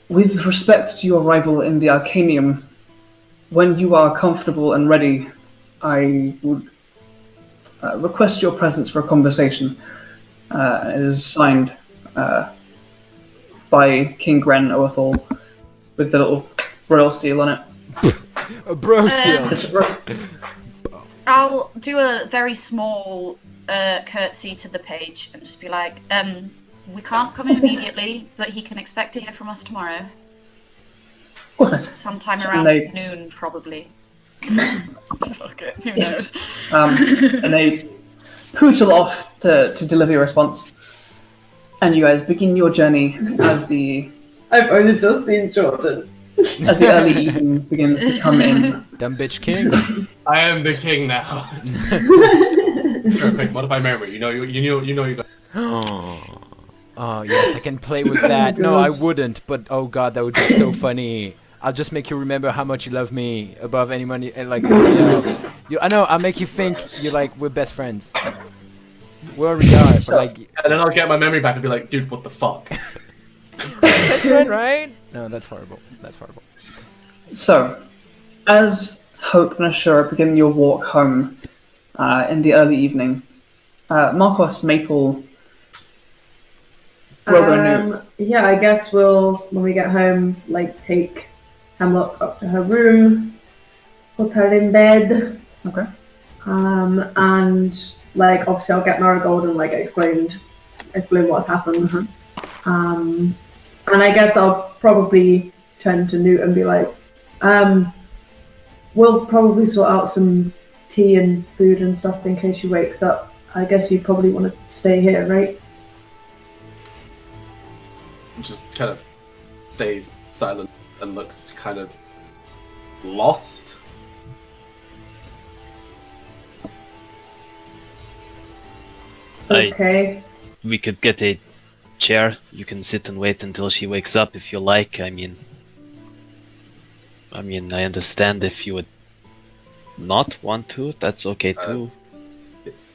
With respect to your arrival in the Arcanium, when you are comfortable and ready, I would request your presence for a conversation. It is signed by King Gren Oathall with the little royal seal on it. A bro seal. I'll do a very small curtsy to the page and just be like, we can't come in immediately, but he can expect to hear from us tomorrow. Sometime around noon, probably. Fuck it, who knows? And they pootle off to deliver your response. And you guys begin your journey as the... I've only just seen Jordan. As the early evening begins to come in. Dumb bitch king. I am the king now. Perfect. Modify memory. You know you got. Oh Oh yes, I can play with that. No, I God. wouldn't. But oh god, that would be so funny. I'll just make you remember how much you love me above any money and like anybody else. I know. I'll make you think you're like we're best friends. We already are, but like And then I'll get my memory back and be like, dude, what the fuck? best friend, right? No, that's horrible. That's horrible. So, as Hope and Ashura begin your walk home in the early evening, Markos, Maple, Yeah, I guess we'll, when we get home, like take Hemlock up to her room, put her in bed. Okay. And like obviously I'll get Marigold and like explain what's happened. And I guess I'll probably turn to Nute and be like, we'll probably sort out some tea and food and stuff in case she wakes up. I guess you probably want to stay here, right? Just kind of stays silent and looks kind of lost. Okay. We could get a chair. You can sit and wait until she wakes up if you like. I mean, I understand if you would not want to. That's okay too.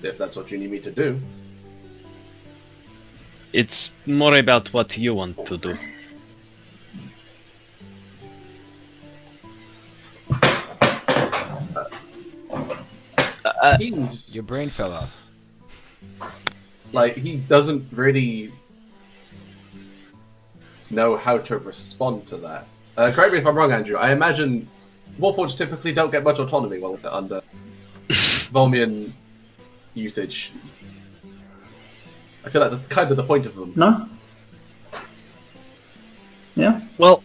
If that's what you need me to do. It's more about what you want to do. He's Your brain fell off. like he doesn't really know how to respond to that. Correct me if I'm wrong, Andrew. I imagine Warforged typically don't get much autonomy while they're under Volmian usage. I feel like that's kind of the point of them. No? Yeah? Well,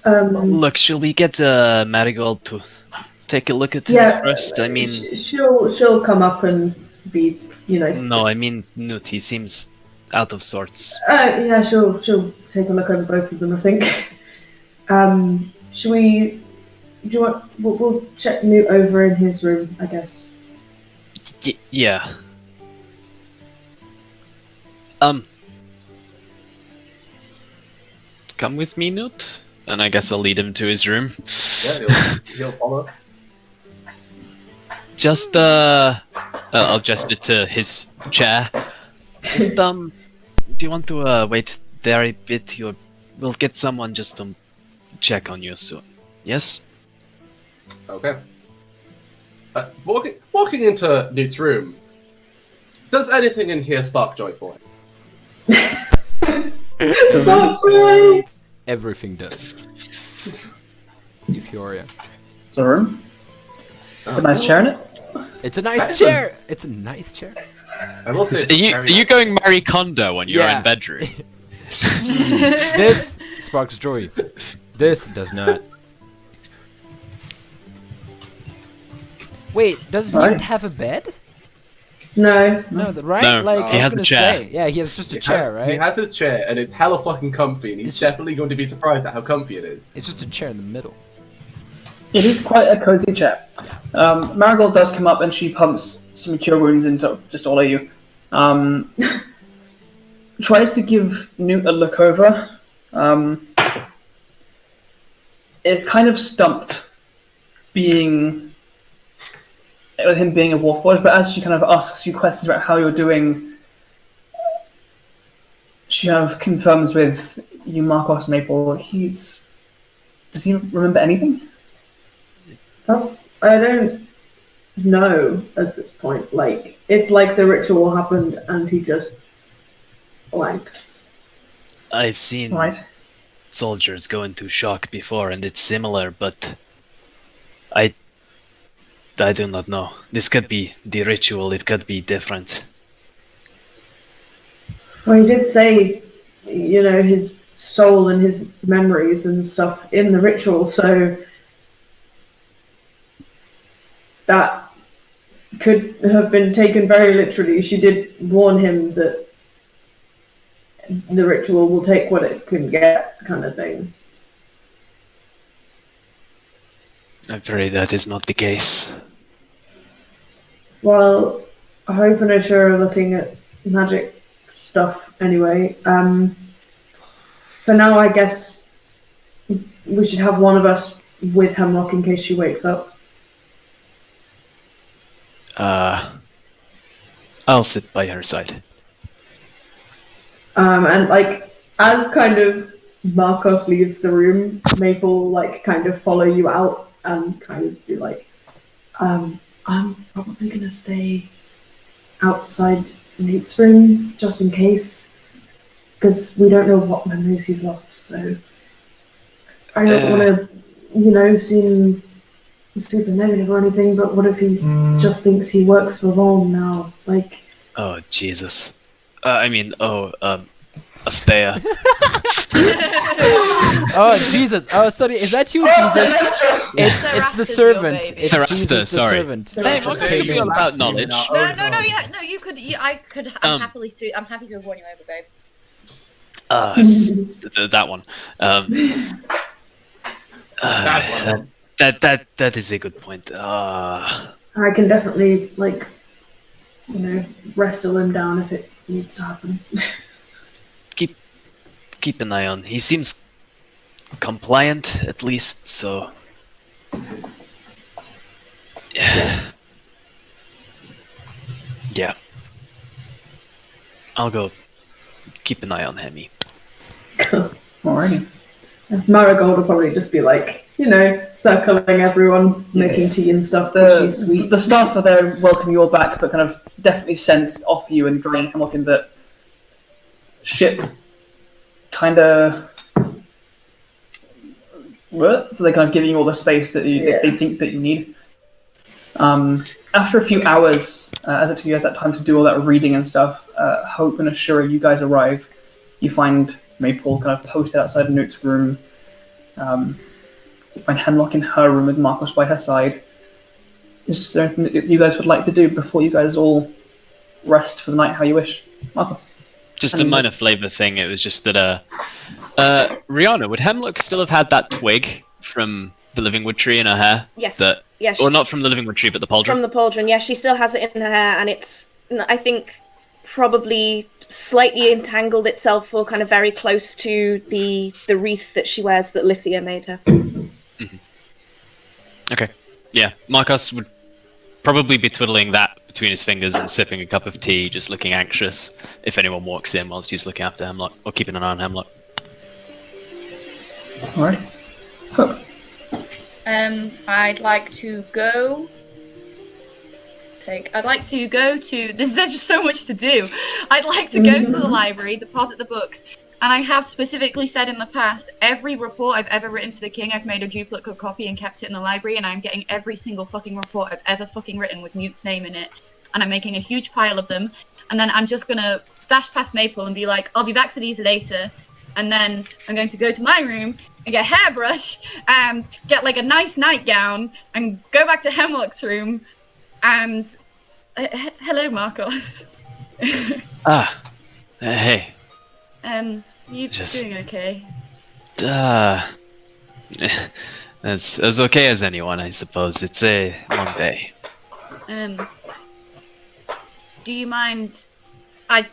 Um, look, shall we get Marigold to take a look at him yeah, first? I mean, she'll come up and be, you know. no, I mean Nute. He seems out of sorts. Yeah, she'll take a look over both of them, I think. Should we? Do you want? We'll check Nute over in his room, I guess. Yeah. Come with me, Nute, and I guess I'll lead him to his room. Yeah, he'll follow. Just I'll gesture to his chair. Just do you want to wait there a bit? We'll get someone just to check on you soon. Yes. Okay. Walking into Nute's room, does anything in here spark joy for him? Everything does. Euphoria. It's a room. A nice chair in it. It's a nice chair. It's a nice chair. I will say, Are you going Marie Kondo on your Yeah. own bedroom? This sparks joy. This does not. Wait, does Right. Nute have a bed? No. No, right? No, Like he I was has a gonna chair. say, yeah, he has just a chair, right? He has his chair, and it's hella fucking comfy, and he's It's just- definitely going to be surprised at how comfy it is. It's just a chair in the middle. It is quite a cozy chair. Marigold does come up and she pumps some cure wounds into just all of you. Tries to give Nute a look over. It's kind of stumped with him being a Warforged, but as she kind of asks you questions about how you're doing, she kind of confirms with you, Markos, Maple, does he remember anything? I don't know at this point. Like, it's like the ritual happened and he just blanked. I've seen Right. soldiers go into shock before, and it's similar, but I do not know. This could be the ritual. It could be different. Well, he did say, you know, his soul and his memories and stuff in the ritual, so that could have been taken very literally. She did warn him that the ritual will take what it can get, kind of thing. I'm afraid that is not the case. Well, Hope and Ashura are looking at magics stuff anyway. For now, I guess we should have one of us with Hemlock in case she wakes up. I'll sit by her side. And like as kind of Markos leaves the room, Maple like kind of follow you out and kind of be like, I'm probably gonna stay outside Nute's room just in case, because we don't know what memories he's lost. So I don't want to, seem super negative or anything. But what if he just thinks he works for Ron now? Like, oh Jesus. Astea. Oh Jesus! Oh, sorry. Is that you, Jesus? It's the servant. It's Sarasta, Jesus, the sorry. servant. Hey, that just came in. About knowledge. No. You could. I could. I'm happy to have won you over, babe. That one. That is a good point. I can definitely wrestle him down if it needs to happen. Keep an eye on. He seems compliant, at least. So, yeah. I'll go keep an eye on Hemi. Alrighty. Marigold will probably just be circling everyone, making tea and stuff. She's sweet. The staff are there welcoming you all back, but kind of definitely sense off you and drawing Hemlock in that shit's kind of. So they're kind of giving you all the space that they think that you need. After a few hours, as it took you guys that time to do all that reading and stuff, Hope and Ashura, you guys arrive. You find Maple kind of posted outside Nute's room. You find Hemlock in her room with Markos by her side. Is there anything that you guys would like to do before you guys all rest for the night how you wish? Markos? Just a minor flavor thing. It was just that Rihanna, would Hemlock still have had that twig from the living wood tree in her hair? Yes. Yes. Or not from the living wood tree, but the pauldron? From the pauldron, yeah. She still has it in her hair, and it's, I think, probably slightly entangled itself or kind of very close to the wreath that she wears that Lithia made her. Mm-hmm. Okay. Yeah, Markos would probably be twiddling that between his fingers and sipping a cup of tea, just looking anxious if anyone walks in whilst he's looking after Hemlock, or keeping an eye on Hemlock. Alright. Hope. I'd like to go. I'd like to go to. There's just so much to do. I'd like to go to the library, deposit the books, and I have specifically said in the past, every report I've ever written to the king, I've made a duplicate copy and kept it in the library, and I'm getting every single fucking report I've ever fucking written with Nute's name in it, and I'm making a huge pile of them, and then I'm just gonna dash past Maple and be like, I'll be back for these later, and then I'm going to go to my room and get a hairbrush and get a nice nightgown and go back to Hemlock's room and hello, Markos. Hey. You doing okay? As okay as anyone, I suppose. It's a long day. Do you mind? I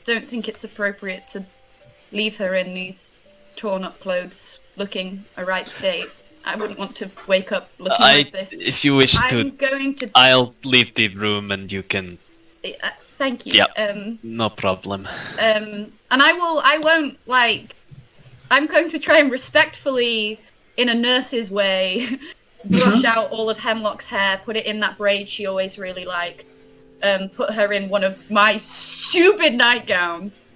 don't think it's appropriate to leave her in these torn up clothes, looking a right state. I wouldn't want to wake up looking like this. If you wish I'm going to. I'll leave the room and you can. Thank you. Yep. No problem. And I won't I'm going to try and respectfully, in a nurse's way, brush out all of Hemlock's hair, put it in that braid she always really liked, put her in one of my stupid nightgowns.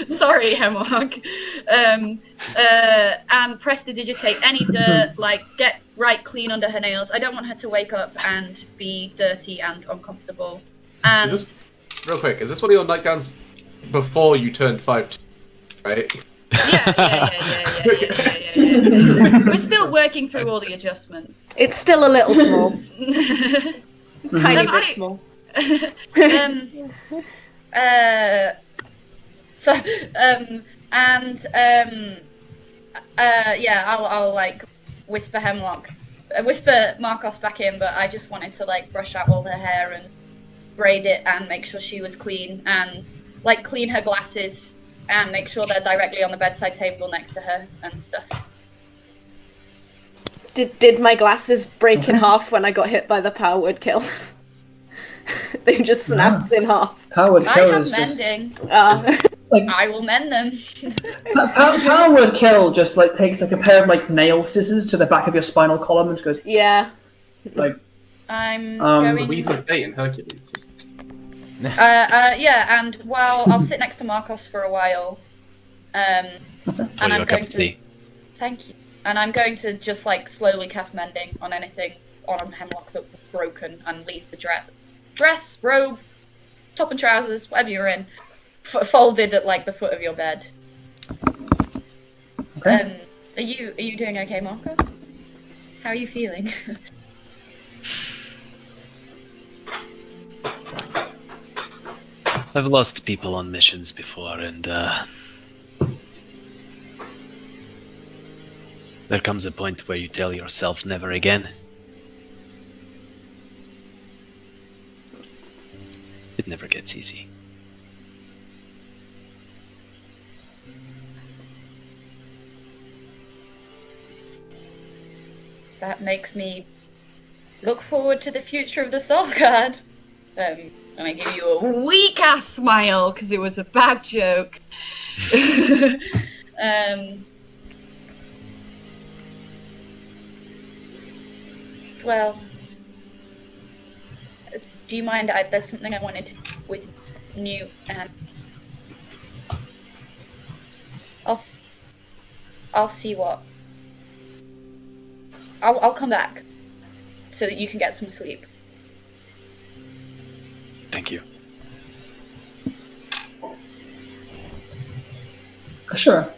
Sorry, Hemlock. And prestidigitate any dirt, get right clean under her nails. I don't want her to wake up and be dirty and uncomfortable. And real quick, is this one of your nightgowns before you turned 5, right? Yeah. We're still working through all the adjustments. It's still a little small. Tiny bit small. I'll whisper whisper Markos back in, but I just wanted to brush out all her hair and braid it and make sure she was clean and like clean her glasses and make sure they're directly on the bedside table next to her and stuff. Did my glasses break in half when I got hit by the power word kill? They just snapped in half. Power word I kill have is just mending. like I will mend them. power word kill just like takes like a pair of like nail scissors to the back of your spinal column and just goes Yeah. like I'm The going. Weave of Fate in Hercules. Just... Yeah, and while I'll sit next to Markos for a while, and Pour I'm your cup going of to. tea. Thank you. And I'm going to just like slowly cast mending on anything on Hemlock that was broken and leave the dress, robe, top and trousers, whatever you're in, folded at like the foot of your bed. okay. Are you doing okay, Marco? How are you feeling? I've lost people on missions before, and there comes a point where you tell yourself never again. It never gets easy. That makes me look forward to the future of the Soulguard. And I give you a weak ass smile because it was a bad joke. Well, do you mind? There's something I wanted to with Nute, and I'll see what. I'll come back so that you can get some sleep. Thank you. Sure.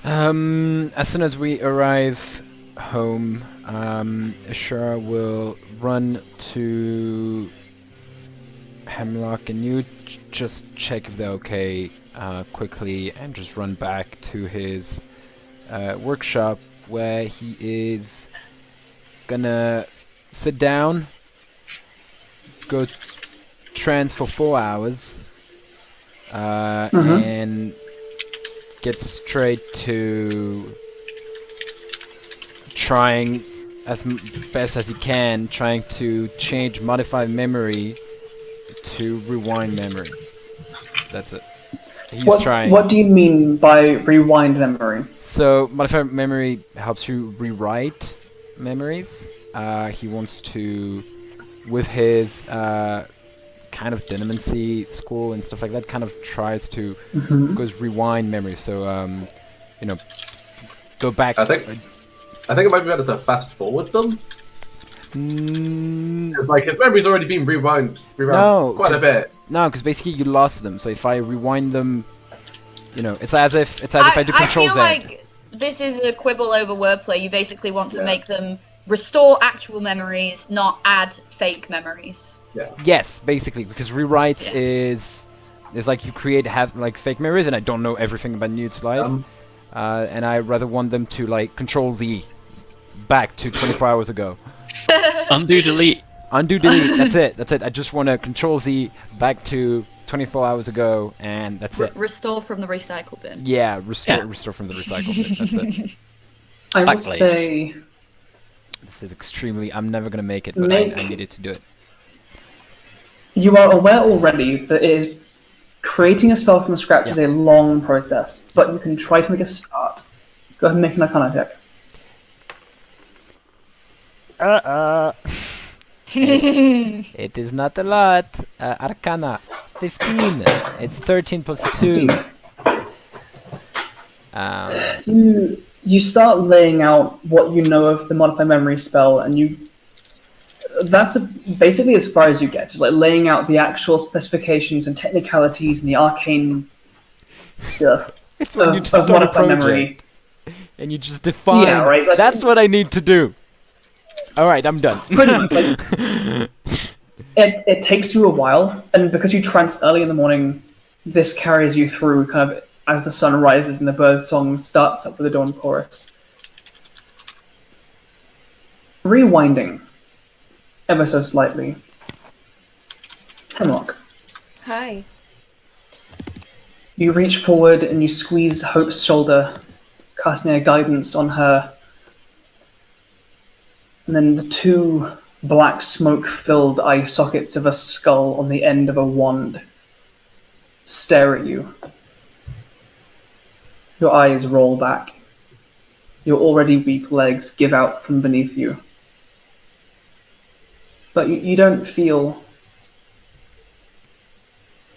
As soon as we arrive home, Ashura will run to Hemlock and Nute, just check if they're okay quickly, and just run back to his workshop where he is gonna sit down, go trance for 4 hours, and get straight to trying as best as he can, trying to change modify memory to rewind memory. That's it. He's trying. What do you mean by rewind memory? So modify memory helps you rewrite memories. He wants to, with his kind of dynamancy school and stuff like that, kind of tries to goes rewind memory. So go back. I think it might be better to fast forward them. 'Cause, like, his memory's already been rewound quite a bit. No, because basically you lost them. So if I rewind them, it's as if I do Control Z. I feel like this is a quibble over wordplay. You basically want to make them restore actual memories, not add fake memories. Yeah. Yes, basically, because rewrites is like you create fake memories, and I don't know everything about Nute's life, and I rather want them to like Control Z back to 24 hours ago. Undo, delete. Undo, delete. That's it. I just want to Control Z back to 24 hours ago, and that's it. Restore from the recycle bin. Yeah, restore from the recycle bin. That's it. I would Backblaze. say This is extremely. I'm never gonna make it, but I needed to do it. you are aware already that creating a spell from scratch is a long process, but you can try to make a start. Go ahead and make an Arcana check. It is not a lot. Arcana, 15. It's 13 plus 2. You start laying out what you know of the Modify Memory spell, and that's basically as far as you get. Just like laying out the actual specifications and technicalities and the arcane stuff. It's when you just start a Modify project, Memory. and you just define. Yeah, right, like- that's what I need to do. All right, I'm done. Pretty much, it takes you a while, and because you trance early in the morning, this carries you through kind of as the sun rises and the bird song starts up with the dawn chorus. Rewinding ever so slightly. Hemlock. Hi. You reach forward and you squeeze Hope's shoulder, casting a guidance on her. And then the two black smoke-filled eye sockets of a skull on the end of a wand stare at you. Your eyes roll back. Your already weak legs give out from beneath you. But you don't feel...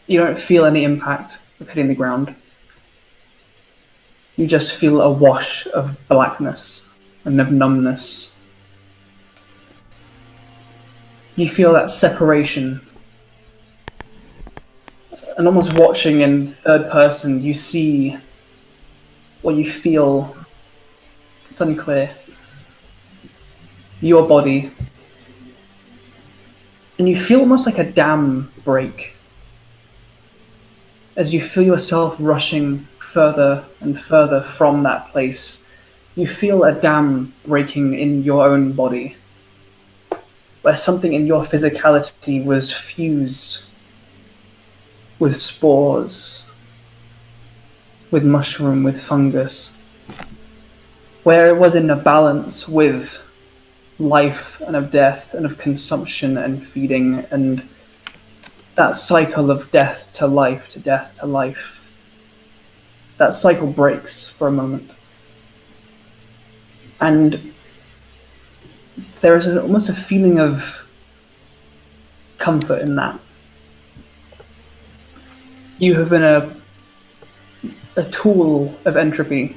You don't feel any impact of hitting the ground. You just feel a wash of blackness and of numbness. You feel that separation. And almost watching in third person, you see what you feel. It's unclear. Your body. And you feel almost like a dam break. As you feel yourself rushing further and further from that place, you feel a dam breaking in your own body, where something in your physicality was fused with spores, with mushroom, with fungus, where it was in a balance with life and of death and of consumption and feeding and that cycle of death to life, to death to life. That cycle breaks for a moment. And there is almost a feeling of comfort in that. You have been a tool of entropy,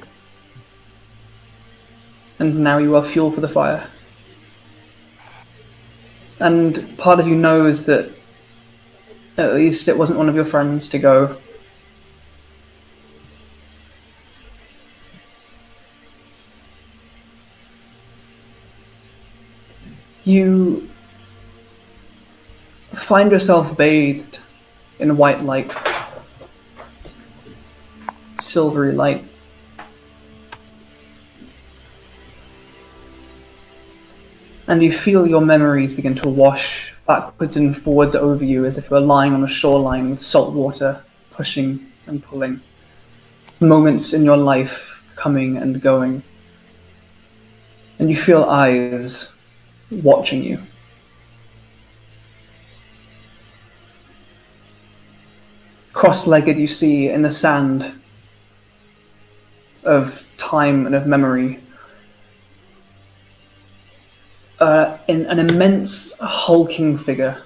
and now you are fuel for the fire. And part of you knows that at least it wasn't one of your friends to go. You find yourself bathed in white light, silvery light. And you feel your memories begin to wash backwards and forwards over you as if you were lying on a shoreline with salt water pushing and pulling. Moments in your life coming and going. And you feel eyes watching you. Cross-legged, you see in the sand of time and of memory in an immense hulking figure.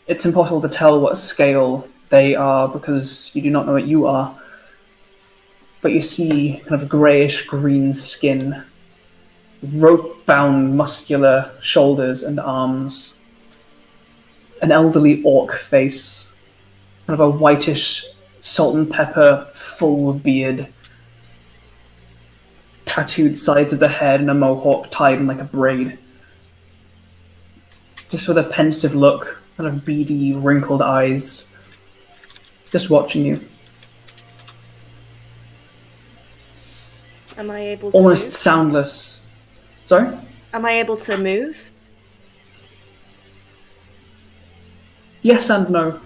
It's impossible to tell what scale they are because you do not know what you are. But you see kind of greyish green skin, rope-bound muscular shoulders and arms, an elderly orc face, kind of a whitish salt and pepper full beard, tattooed sides of the head and a mohawk tied in like a braid. Just with a pensive look, kind of beady, wrinkled eyes, just watching you. Am I able to almost move? Soundless. Sorry? Am I able to move? Yes and no.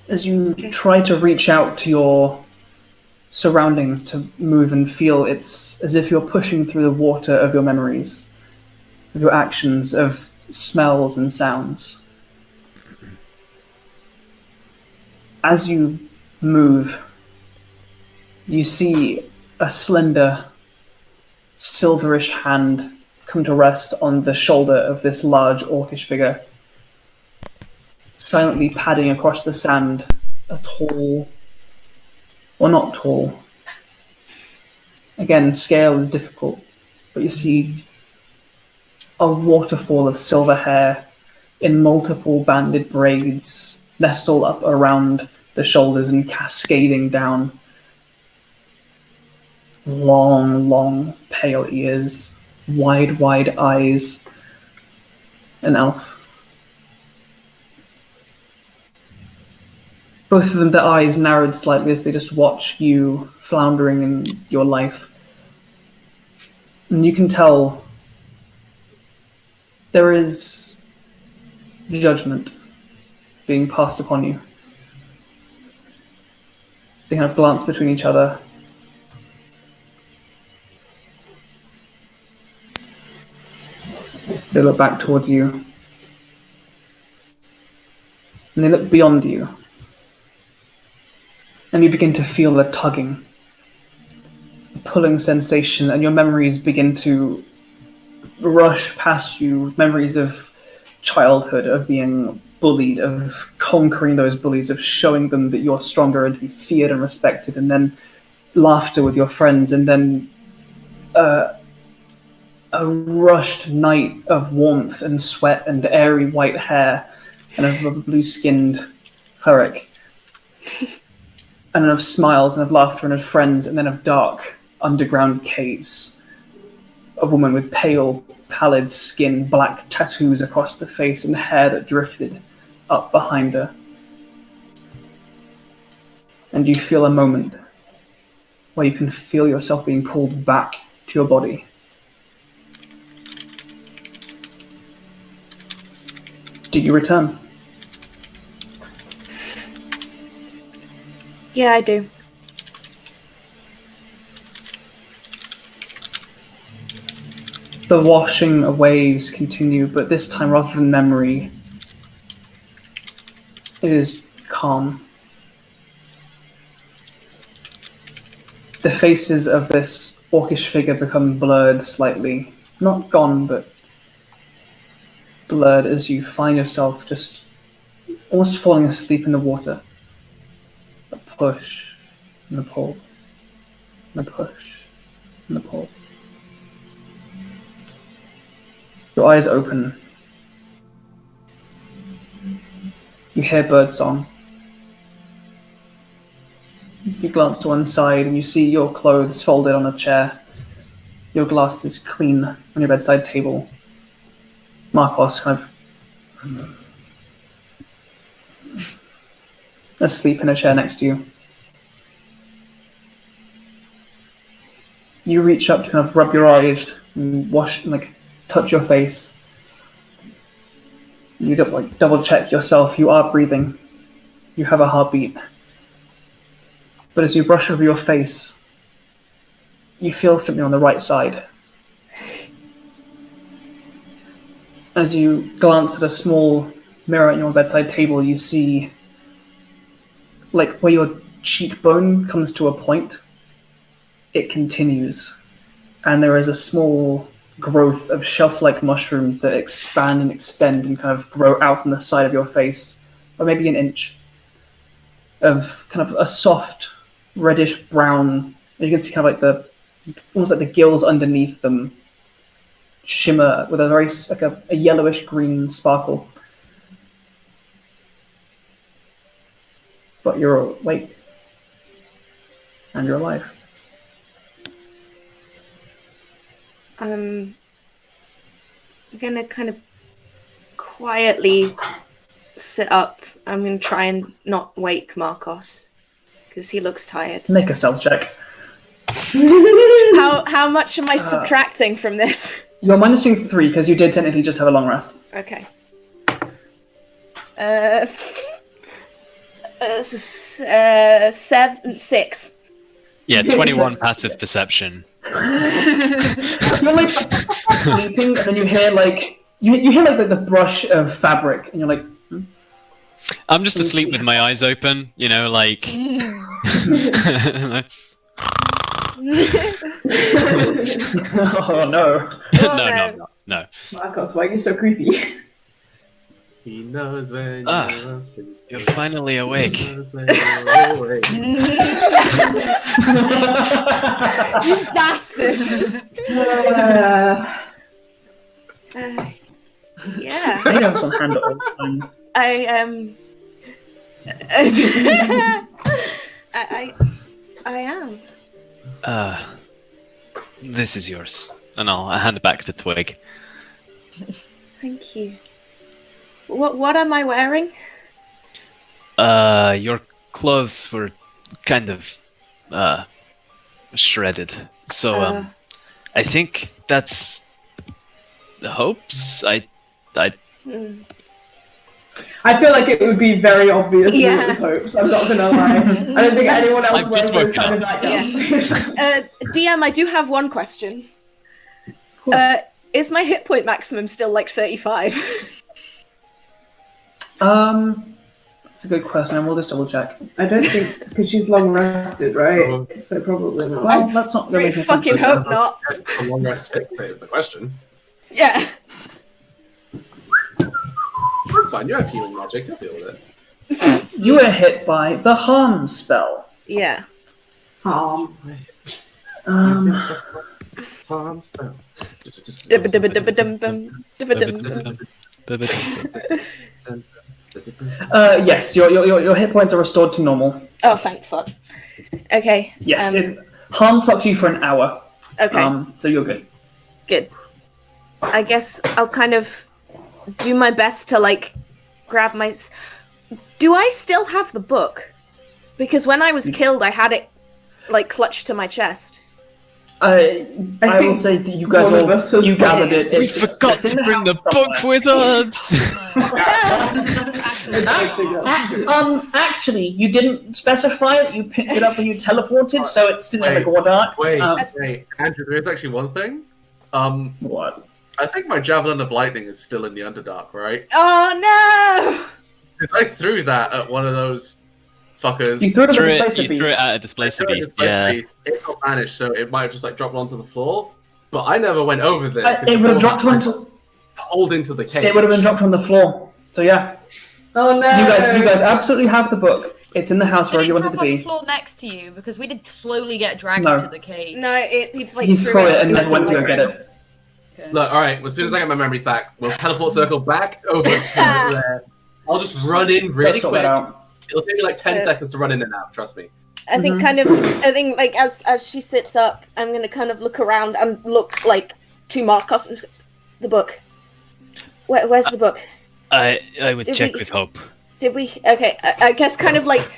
As you try to reach out to your surroundings to move and feel, it's as if you're pushing through the water of your memories, of your actions, of smells and sounds. As you move, you see a slender, silverish hand come to rest on the shoulder of this large orcish figure, silently padding across the sand, a tall, or not tall. Again, scale is difficult, but you see a waterfall of silver hair in multiple banded braids nestled up around the shoulders and cascading down. Long, long, pale ears, wide, wide eyes. An elf. Both of them, their eyes narrowed slightly as they just watch you floundering in your life. And you can tell there is judgment being passed upon you. They kind of glance between each other. They look back towards you. And they look beyond you. And you begin to feel a tugging, a pulling sensation, and your memories begin to rush past you. Memories of childhood, of being bullied, of conquering those bullies, of showing them that you're stronger and to be feared and respected, and then laughter with your friends, and then a rushed night of warmth and sweat and airy white hair and of a blue-skinned Hurrick. And then of smiles and of laughter and of friends, and then of dark underground caves. A woman with pale, pallid skin, black tattoos across the face, and hair that drifted up behind her. And you feel a moment where you can feel yourself being pulled back to your body. Do you return? Yeah, I do. The washing of waves continue, but this time, rather than memory, it is calm. The faces of this orcish figure become blurred slightly. Not gone, but blurred as you find yourself just almost falling asleep in the water. A push and a pull. And a push and a pull. Your eyes open. You hear birdsong. You glance to one side and you see your clothes folded on a chair. Your glasses clean on your bedside table. Markos kind of asleep in a chair next to you. You reach up to kind of rub your eyes and wash and touch your face. You double check yourself. You are breathing. You have a heartbeat. But as you brush over your face, you feel something on the right side. As you glance at a small mirror on your bedside table, you see where your cheekbone comes to a point, it continues. And there is a small growth of shelf-like mushrooms that expand and extend and kind of grow out from the side of your face, or maybe an inch, of kind of a soft reddish brown. You can see kind of almost like the gills underneath them shimmer with a very a yellowish green sparkle. But you're awake and you're alive. I'm gonna kind of quietly sit up. I'm gonna try and not wake Markos because he looks tired. Make a stealth check. How much am I subtracting from this? You're minusing 3 because you did technically just have a long rest. Okay. 6. Yeah, 21 passive perception. You're sleeping, and then you hear you hear the brush of fabric, and you're like. I'm just asleep with my eyes open, Oh no. No. Markos, why are you so creepy? He knows when you're asleep. You're finally awake. You bastard! Yeah. I have some hand at all times. I am. This is yours. And I'll hand it back to Twig. Thank you. What am I wearing? Your clothes were kind of shredded. So I think that's the hopes. I feel like it would be very obvious who Yeah. it was Hope's. I'm not gonna lie. I don't think anyone else I've wears just those woken kind of up. nightgowns. DM, I do have one question. Is my hit point maximum still like 35? That's a good question, and we'll just double check. I don't think because she's long rested, right? So probably not. Well, that's not I really. fucking hope not. A long rest fit is the question. Yeah. That's fine. You have healing magic. You'll deal with it. You were hit by the harm spell. Yeah. Harm. Harm spell. Yes, your hit points are restored to normal. Oh, thank fuck. Okay. Yes, harm fucks you for an hour. Okay. So you're good. Good. I guess I'll kind of do my best to like grab my. Do I still have the book? Because when I was killed, I had it like clutched to my chest. I will say that you guys you gathered it. We forgot to bring the book with us. Actually, you didn't specify it. You picked it up when you teleported, so it's still in the Gordark. Wait, Andrew, there's actually one thing. What? I think my Javelin of Lightning is still in the Underdark, right? Oh no! Because I threw that at one of those fuckers. You threw it at You a displacer threw it beast. at a displacer beast, It yeah. got vanished, so it might have just like dropped onto the floor. But I never went over there. It would have dropped onto. Pulled into the cage. It would have been dropped on the floor. So yeah, Oh no! you guys absolutely have the book. It's in the house where Did you it wanted drop to on the be. floor next to you? Because we did slowly get dragged No. to the cage. No, he like He threw it and then went to go get it. Okay. Look, alright, as soon as I get my memories back, we'll teleport circle back over to there. I'll just run in really Let's sort that quick. out. It'll take me like 10 seconds to run in and out, trust me. I think kind of. I think like as she sits up, I'm gonna kind of look around and look like to Markos and the book. Where's the book? I would Did check we- with Hope. Did we? Okay, I guess kind of like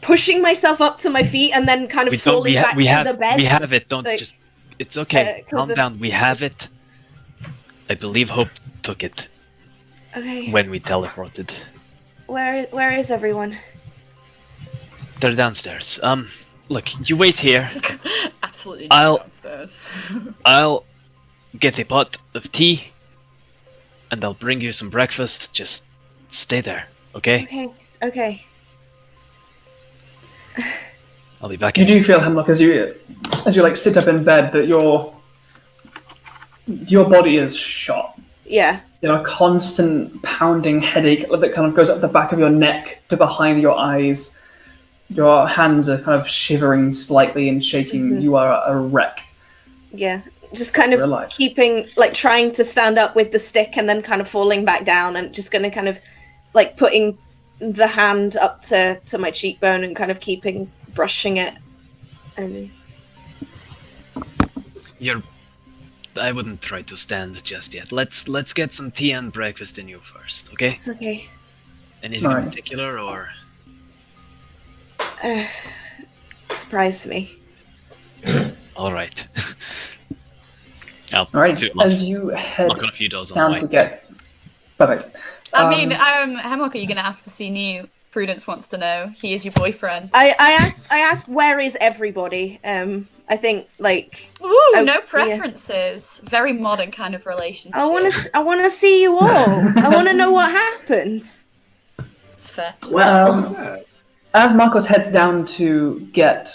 pushing myself up to my feet and then kind of falling back in the bed. We have it. Don't like, just. It's okay. 'cause Calm of- down. We have it. I believe Hope took it Okay. when we teleported. Where is everyone? They're downstairs. Look, you wait here. Absolutely I'll- not downstairs. I'll get a pot of tea, and I'll bring you some breakfast. Just stay there, okay? Okay. I'll be back You in. do feel, Hemlock, as you like sit up in bed, that your body is shot. Yeah. You know, a constant pounding headache that kind of goes up the back of your neck to behind your eyes. Your hands are kind of shivering slightly and shaking. Mhm. You are a wreck. Yeah. Just kind You're of alive. keeping, like, trying to stand up with the stick and then kind of falling back down and just gonna kind of, like, putting the hand up to my cheekbone and kind of brushing it. And I wouldn't try to stand just yet. Let's get some tea and breakfast in you first, okay? okay. Anything in Alright. particular, or Surprise me. all right? I'll All right, knock as you head on a few doors on the down way. to get. Perfect. I mean, Hemlock, are you going to ask to see Nute? Prudence wants to know. He is your boyfriend. I asked where is everybody? I think like Ooh, yeah. no preferences. Very modern kind of relationship. I want to see you all. I want to know what happened. It's fair. Well, Yeah. as Markos heads down to get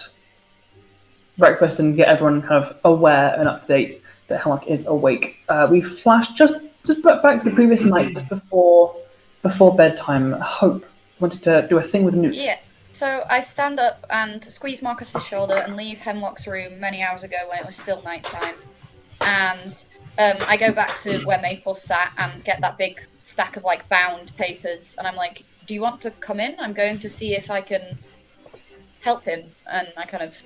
breakfast and get everyone kind of aware and up to date that Hemlock is awake, we flash just back to the previous night before bedtime. Hope wanted to do a thing with Nute. Yeah. So I stand up and squeeze Marcus's shoulder and leave Hemlock's room many hours ago when it was still nighttime. And I go back to where Maple sat and get that big stack of like bound papers. And I'm like, do you want to come in? I'm going to see if I can help him. And I kind of...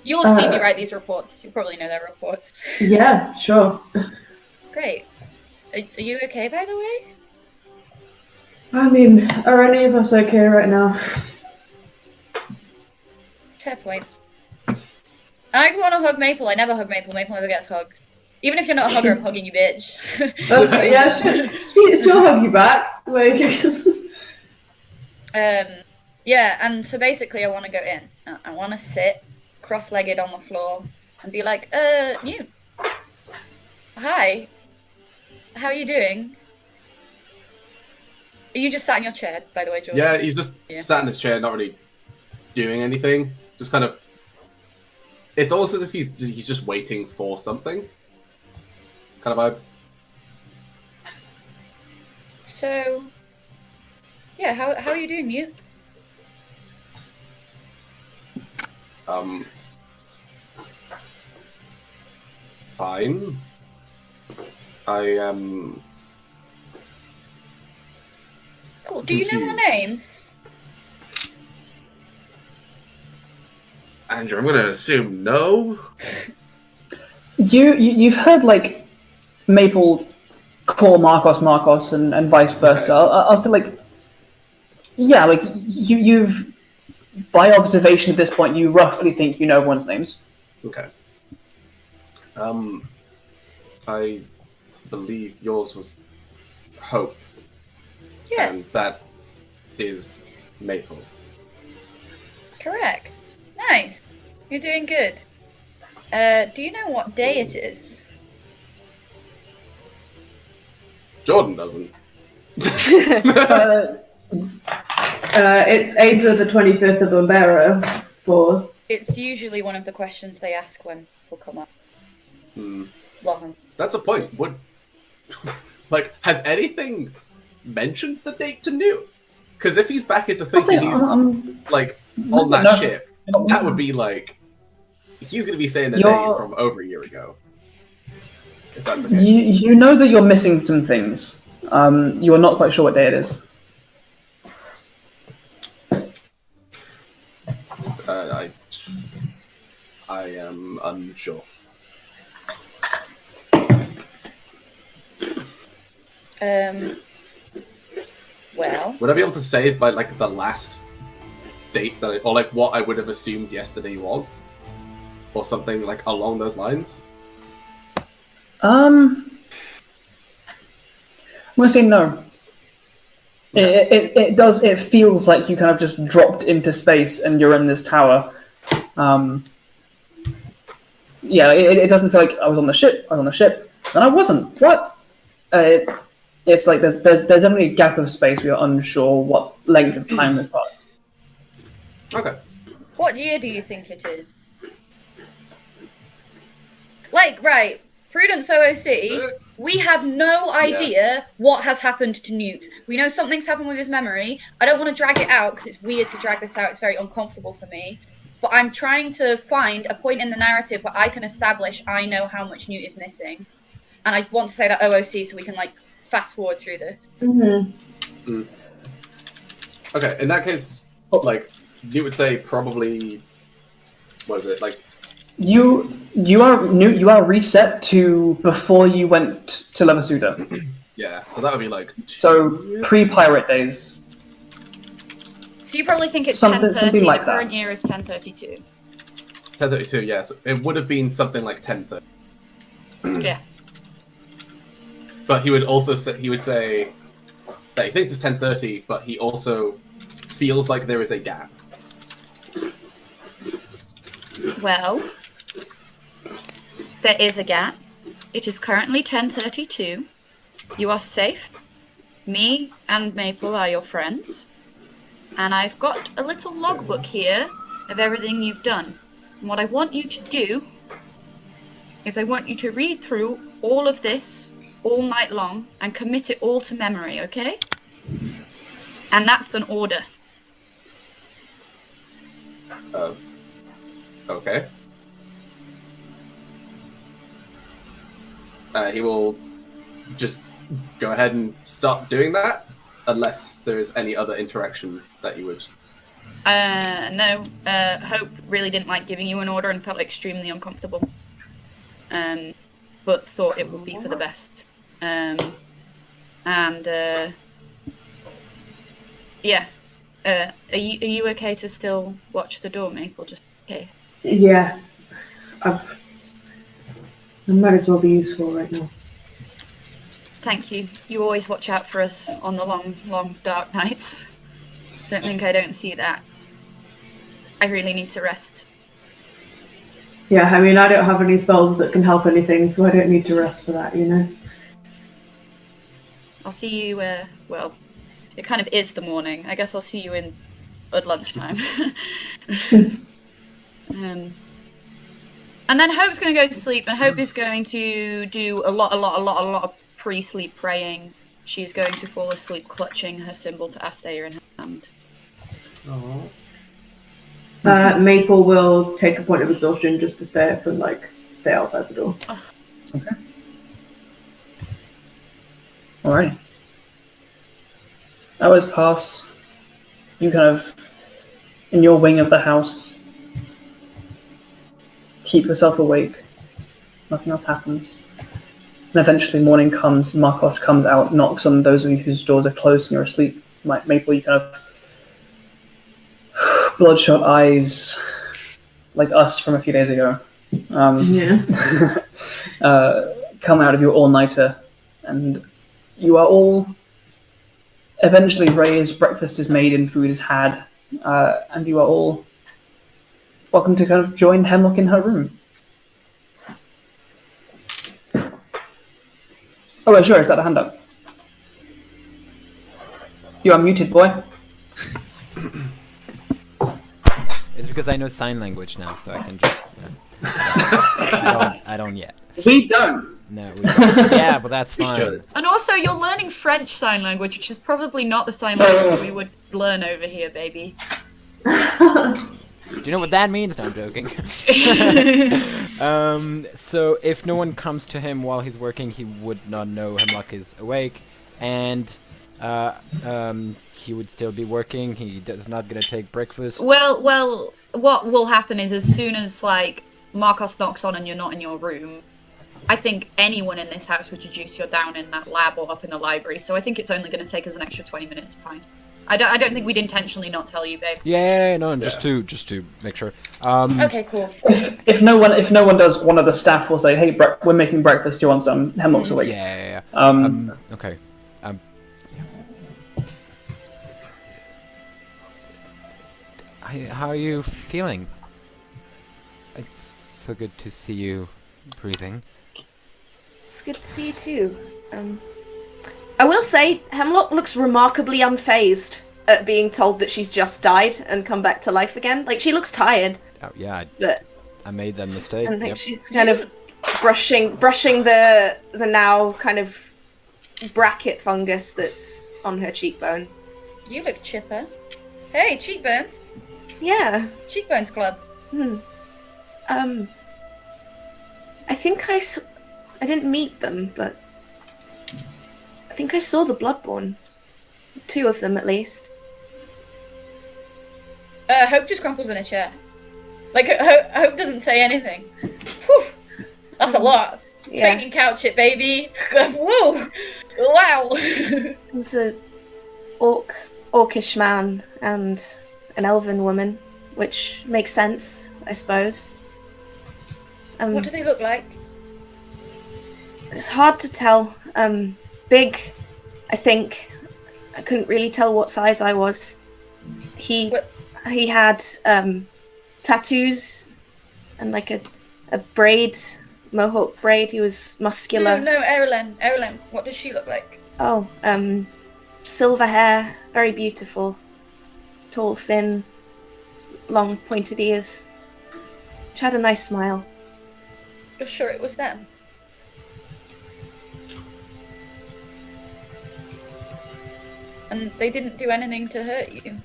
You'll see me write these reports. You probably know their reports. Yeah, sure. Great. Are you okay, by the way? I mean, are any of us okay right now? Fair point. I want to hug Maple. I never hug Maple. Maple never gets hugged. Even if you're not a hugger, I'm hugging you, bitch. That's right, yeah, she'll hug you back. Like, yeah, and so basically I want to go in. I want to sit cross-legged on the floor and be like, Nute. Hi. How are you doing? Are you just sat in your chair, by the way, Jordan? Yeah, he's just sat in his chair, not really doing anything. Just kind of... It's almost as if he's just waiting for something. Kind of vibe. So... Yeah, how are you doing, Nute? Fine. I am... Cool. Do you know our names? Andrew, I'm gonna assume no. You've heard like Maple call Markos and vice versa. Okay. I'll say like, yeah, like you've by observation at this point, you roughly think you know everyone's names. Okay. I believe yours was Hope. Yes. And that is Maple. Correct. Nice. You're doing good. Do you know what day it is? Jordan doesn't. it's Ada the 25th of Umbera for... It's usually one of the questions they ask when people come up. Long. That's a point. What? Like, has anything mentioned the date to Nute? Because if he's back into thinking he's like on that ship, that would be like he's going to be saying the day from over a year ago. If that's the case. You know that you're missing some things. You are not quite sure what day it is. I am unsure. Well, would I be able to say by like the last date that or like what I would have assumed yesterday was, or something like along those lines? I'm gonna say no. It does. It feels like you kind of just dropped into space and you're in this tower. Yeah, it doesn't feel like I was on the ship. I was on the ship, and I wasn't. What? It's like there's definitely a gap of space. We are unsure what length of time has passed. Okay. What year do you think it is? Like, right, Prudence OOC, we have no idea what has happened to Nute. We know something's happened with his memory. I don't want to drag it out because it's weird to drag this out. It's very uncomfortable for me. But I'm trying to find a point in the narrative where I can establish I know how much Nute is missing. And I want to say that OOC so we can, like, fast forward through this. Okay, in that case, like, you would say probably, what is it, like... You are reset to before you went to Lemasuda. Yeah, so that would be like... So, pre-pirate days. So you probably think it's Something 10:30, like the that. current year is 10:32. 10:32, yes. It would have been something like 10:30. Yeah. But he would also say, that he thinks it's 10:30, but he also feels like there is a gap. Well, there is a gap. It is currently 10:32. You are safe. Me and Maple are your friends. And I've got a little logbook here of everything you've done. And what I want you to do is I want you to read through all of this all night long and commit it all to memory, okay? And that's an order. Okay. He will just go ahead and start doing that, unless there is any other interaction that you would... No. Hope really didn't like giving you an order and felt extremely uncomfortable. But thought it would be for the best. Yeah. Are you okay to still watch the door, Maple? Just okay. Yeah. It might as well be useful right now. Thank you. You always watch out for us on the long, long, dark nights. Don't think I don't see that. I really need to rest. Yeah, I mean, I don't have any spells that can help anything, so I don't need to rest for that, you know? I'll see you, well, it kind of is the morning. I guess I'll see you at lunchtime. And then Hope's going to go to sleep, and Hope is going to do a lot of pre-sleep praying. She's going to fall asleep clutching her symbol to Astair in her hand. Oh. Maple will take a point of exhaustion just to stay up and, like, stay outside the door. Okay. Alright. Hours pass. You kind of, in your wing of the house, keep yourself awake. Nothing else happens. And eventually morning comes, Markos comes out, knocks on those of you whose doors are closed and you're asleep. Like Maple, you kind of bloodshot eyes, like us from a few days ago. Come out of your all-nighter, and you are all eventually raised, breakfast is made and food is had, and you are all welcome to kind of join Hemlock in her room. Oh, sure, is that a hand up? You are muted, boy. It's because I know sign language now, so I can just. I don't yet. We don't. No, we don't. Yeah, but that's fine. And also, you're learning French sign language, which is probably not the sign language we would learn over here, baby. Do you know what that means? No, I'm joking. So if no one comes to him while he's working, he would not know Hemlock is awake, and he would still be working. He does not gonna take breakfast. Well, what will happen is as soon as, like, Markos knocks on and you're not in your room, I think anyone in this house would deduce you're down in that lab or up in the library, so I think it's only going to take us an extra 20 minutes to find. I don't think we'd intentionally not tell you, babe. Yeah, no, just to make sure. Okay, cool. If no one does, one of the staff will say, "Hey, we're making breakfast. Do you want some?" Hemlock's awake. Yeah. Okay. How are you feeling? It's so good to see you breathing. It's good to see you too. I will say, Hemlock looks remarkably unfazed at being told that she's just died and come back to life again. Like, she looks tired. Oh yeah, but I made that mistake. I think she's kind of brushing the now kind of bracket fungus that's on her cheekbone. You look chipper. Hey, cheekbones. Yeah. Cheekbones Club. I think I didn't meet them, but I think I saw the Bloodborne. 2 of them, at least. Hope just crumples in a chair. Like, Hope doesn't say anything. Whew. That's a lot. Yeah. Take and couch it, baby. Whoa! Wow! There's a orcish man and an elven woman, which makes sense, I suppose. What do they look like? It's hard to tell. Big, I think. I couldn't really tell what size I was. He had tattoos and like a braid, mohawk braid. He was muscular. No, Erilyn. What does she look like? Oh, silver hair, very beautiful. Tall, thin, long, pointed ears. She had a nice smile. You're sure it was them? And they didn't do anything to hurt you?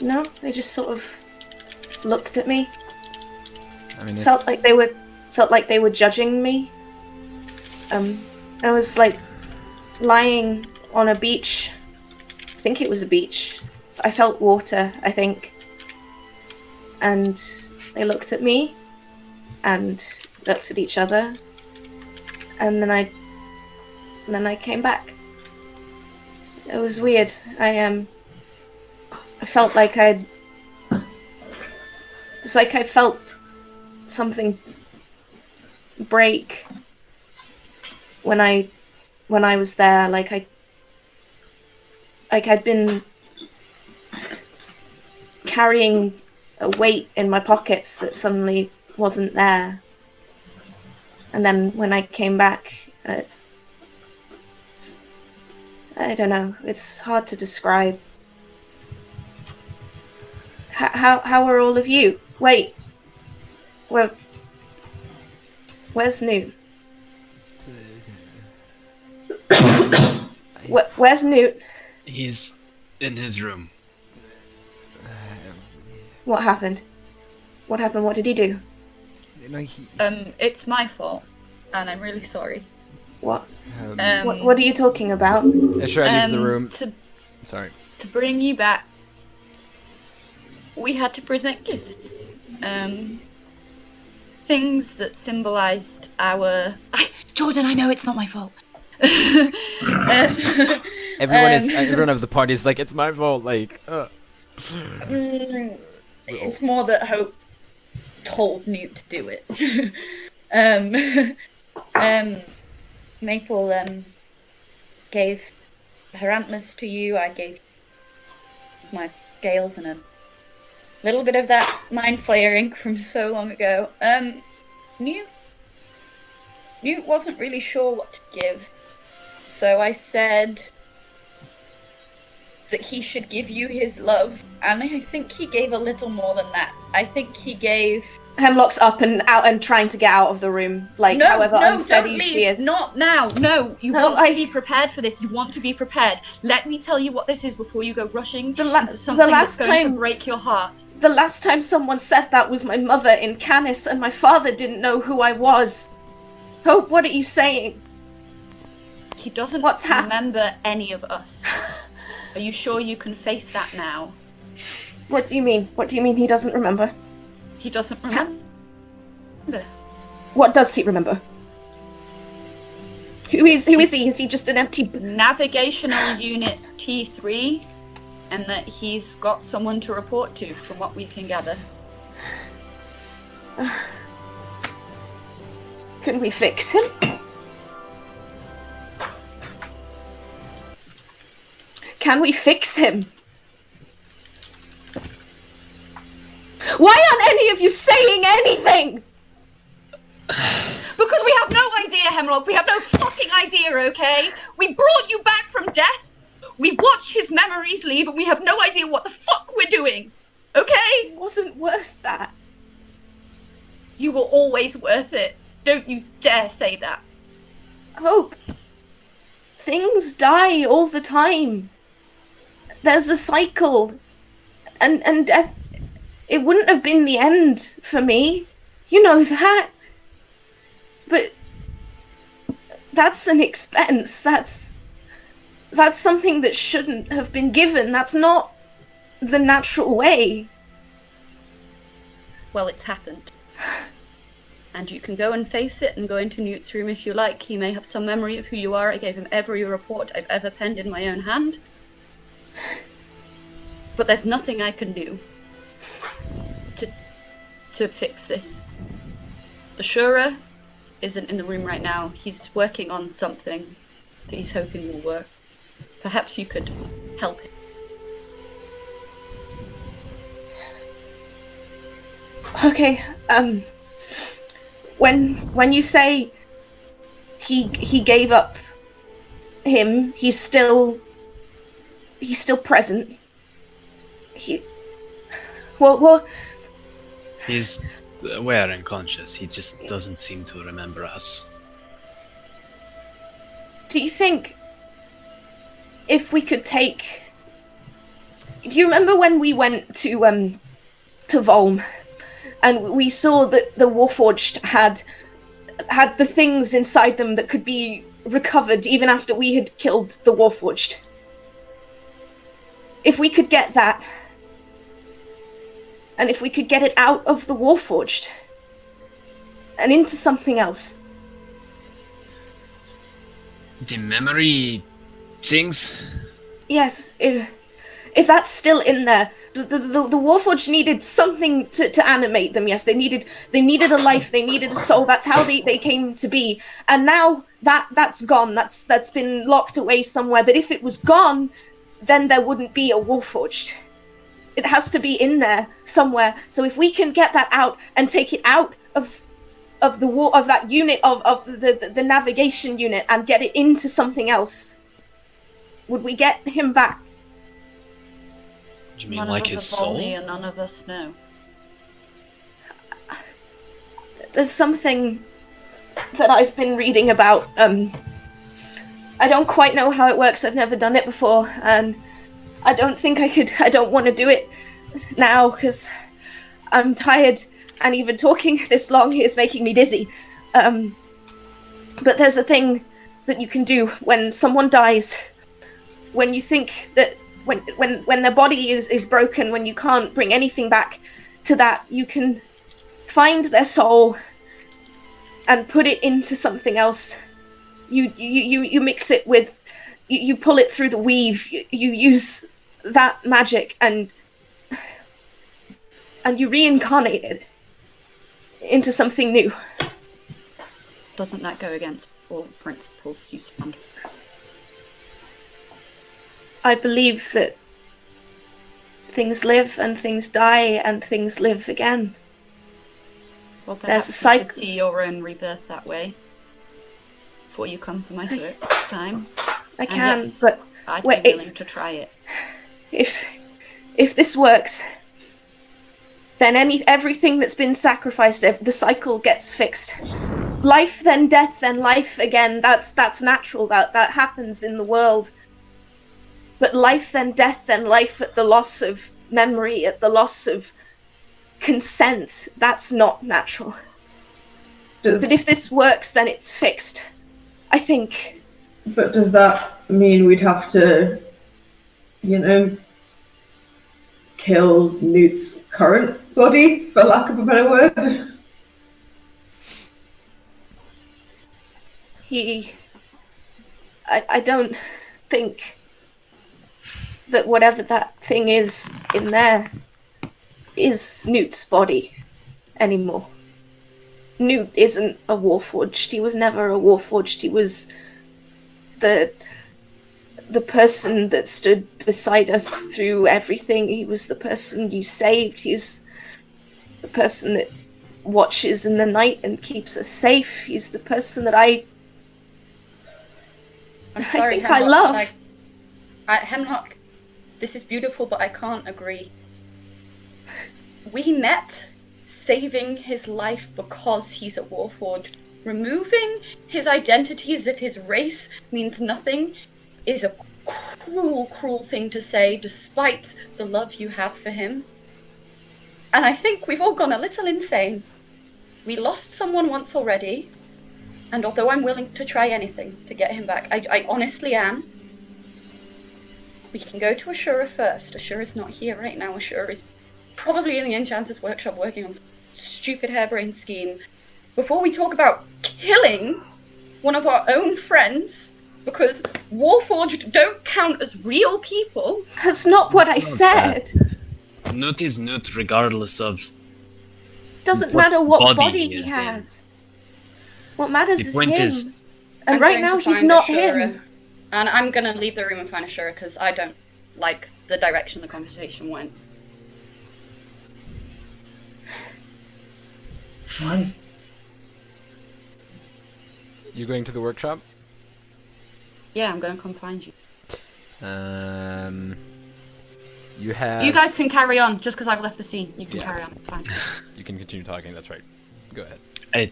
No, they just sort of looked at me. I mean, felt like they were judging me. I was like lying on a beach. I think it was a beach. I felt water, I think. And they looked at me and looked at each other. And then I came back. It was weird. I felt like it was like I felt something break when I was there. I'd been carrying a weight in my pockets that suddenly wasn't there. And then when I came back, I don't know. It's hard to describe. How are all of you? Wait. Where's Nute? Where's Nute? He's in his room. What happened? What happened? What did he do? It's my fault, and I'm really sorry. What? What are you talking about? Ashura leaves the room. Sorry. To bring you back, we had to present gifts. Things that symbolized our... Jordan, I know it's not my fault. Everyone of the party is like, it's my fault, like, It's more that Hope told Nute to do it. Maple gave her antlers to you. I gave my scales and a little bit of that mind flayer ink from so long ago. Nute wasn't really sure what to give, so I said that he should give you his love, and I think he gave a little more than that. I think he gave... Hemlock's up and out and trying to get out of the room, however unsteady she is. Not now. No, you want to be prepared for this. You want to be prepared. Let me tell you what this is before you go rushing into something that's going to break your heart. The last time someone said that was my mother in Canis, and my father didn't know who I was. Hope, what are you saying? He doesn't remember any of us. Are you sure you can face that now? What do you mean? What do you mean he doesn't remember? He doesn't remember. What does he remember? Who is he? Is he just an empty... Navigational Unit T3, and that he's got someone to report to, from what we can gather. Can we fix him? Can we fix him? Why aren't any of you saying anything? Because we have no idea, Hemlock. We have no fucking idea, okay? We brought you back from death. We watched his memories leave, and we have no idea what the fuck we're doing. Okay? It wasn't worth that. You were always worth it. Don't you dare say that. Hope. Things die all the time. There's a cycle. And death... It wouldn't have been the end for me. You know that. But... that's an expense. That's something that shouldn't have been given. That's not the natural way. Well, it's happened. And you can go and face it and go into Nute's room if you like. He may have some memory of who you are. I gave him every report I've ever penned in my own hand. But there's nothing I can do to fix this. Ashura isn't in the room right now. He's working on something that he's hoping will work. Perhaps you could help him. Okay, when you say he gave up him, he's still present. Well, He's aware and conscious. He just doesn't seem to remember us. Do you think if we could take... Do you remember when we went to Volm and we saw that the Warforged had the things inside them that could be recovered even after we had killed the Warforged? If we could get that, and if we could get it out of the Warforged and into something else. The memory things? Yes, if that's still in there, the Warforged needed something to animate them. Yes, they needed a life, they needed a soul. That's how they came to be. And now that's gone. That's been locked away somewhere. But if it was gone, then there wouldn't be a Warforged. It has to be in there somewhere. So if we can get that out and take it out of that unit of the navigation unit and get it into something else, would we get him back? Do you mean None like of his us have soul? Volney and none of us know. There's something that I've been reading about. I don't quite know how it works. I've never done it before, and I don't think I could. I don't want to do it now because I'm tired, and even talking this long is making me dizzy. But there's a thing that you can do when someone dies, when you think that when their body is broken, when you can't bring anything back to that, you can find their soul and put it into something else. You mix it with, you pull it through the weave, you use that magic and you reincarnate it into something new. Doesn't that go against all the principles you stand for? I believe that things live and things die and things live again. Well, There's perhaps a you cycle. could see your own rebirth that way before you come for my throat this time. I And can, yes, but I'd wait, be willing it's- to try it. if this works, then everything that's been sacrificed, the cycle gets fixed. Life, then death, then life again. That's natural. That happens in the world. But life, then death, then life at the loss of memory, at the loss of consent. That's not natural. But if this works, then it's fixed. I think. But does that mean we'd have to, kill Nute's current body, for lack of a better word? I don't think that whatever that thing is in there is Nute's body anymore. Nute isn't a Warforged. He was never a Warforged. He was the person that stood beside us through everything. He was the person you saved. He's the person that watches in the night and keeps us safe. He's the person that I'm sorry, think I Hemlock, love. but Hemlock, this is beautiful, but I can't agree. We met saving his life because he's a Warforged. Removing his identity as if his race means nothing is a cruel, cruel thing to say, despite the love you have for him. And I think we've all gone a little insane. We lost someone once already, and although I'm willing to try anything to get him back, I honestly am. We can go to Ashura first. Ashura's not here right now. Ashura is probably in the Enchanter's workshop working on some stupid harebrained scheme. Before we talk about killing one of our own friends, because Warforged don't count as real people. That's not what I It's not said. Nute is Nute regardless of... Doesn't what matter what body body he he is in. has. What matters The is point him. is... And I'm right going now to he's find not Ashura, him. And I'm gonna leave the room and find Ashura because I don't like the direction the conversation went. Why? You going to the workshop? Yeah, I'm gonna come find you. You have. You guys can carry on, just because I've left the scene. You can Yeah. carry on, it's fine. You can continue talking. That's right. Go ahead. I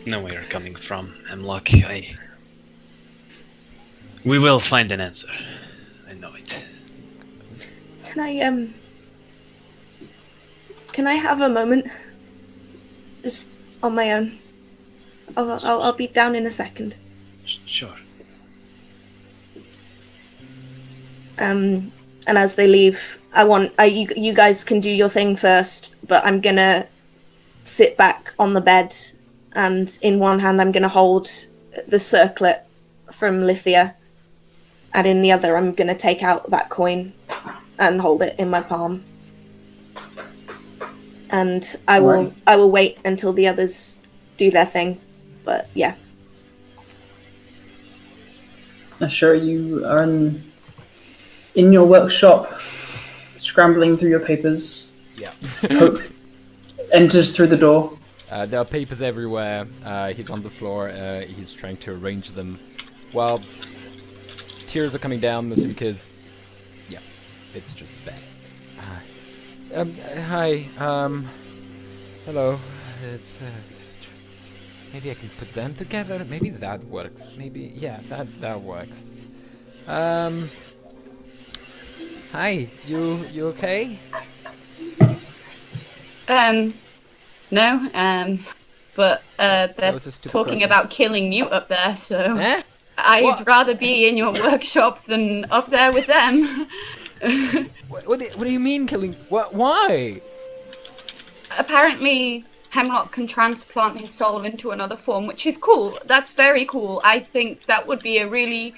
know where you're coming from, Hemlock. We will find an answer. I know it. Can I have a moment? Just on my own. I'll be down in a second. Sure. And as they leave, you guys can do your thing first, but I'm gonna sit back on the bed, and in one hand I'm gonna hold the circlet from Lithia, and in the other, I'm going to take out that coin and hold it in my palm. And I will wait until the others do their thing. But yeah. Ashura, you are in your workshop, scrambling through your papers. Yeah. Hope enters through the door. There are papers everywhere. He's on the floor. He's trying to arrange them. Well, tears are coming down, mostly because, yeah, it's just bad. Hi. Hello. It's maybe I can put them together. Maybe that works. Maybe, yeah, that works. Hi. You okay? No, but they're was a stupid talking question. about killing Nute up there, so Eh? I'd What? rather be in your workshop than up there with them. What do you mean killing? What? Why? Apparently, Hemlock can transplant his soul into another form, which is cool. That's very cool. I think that would be a really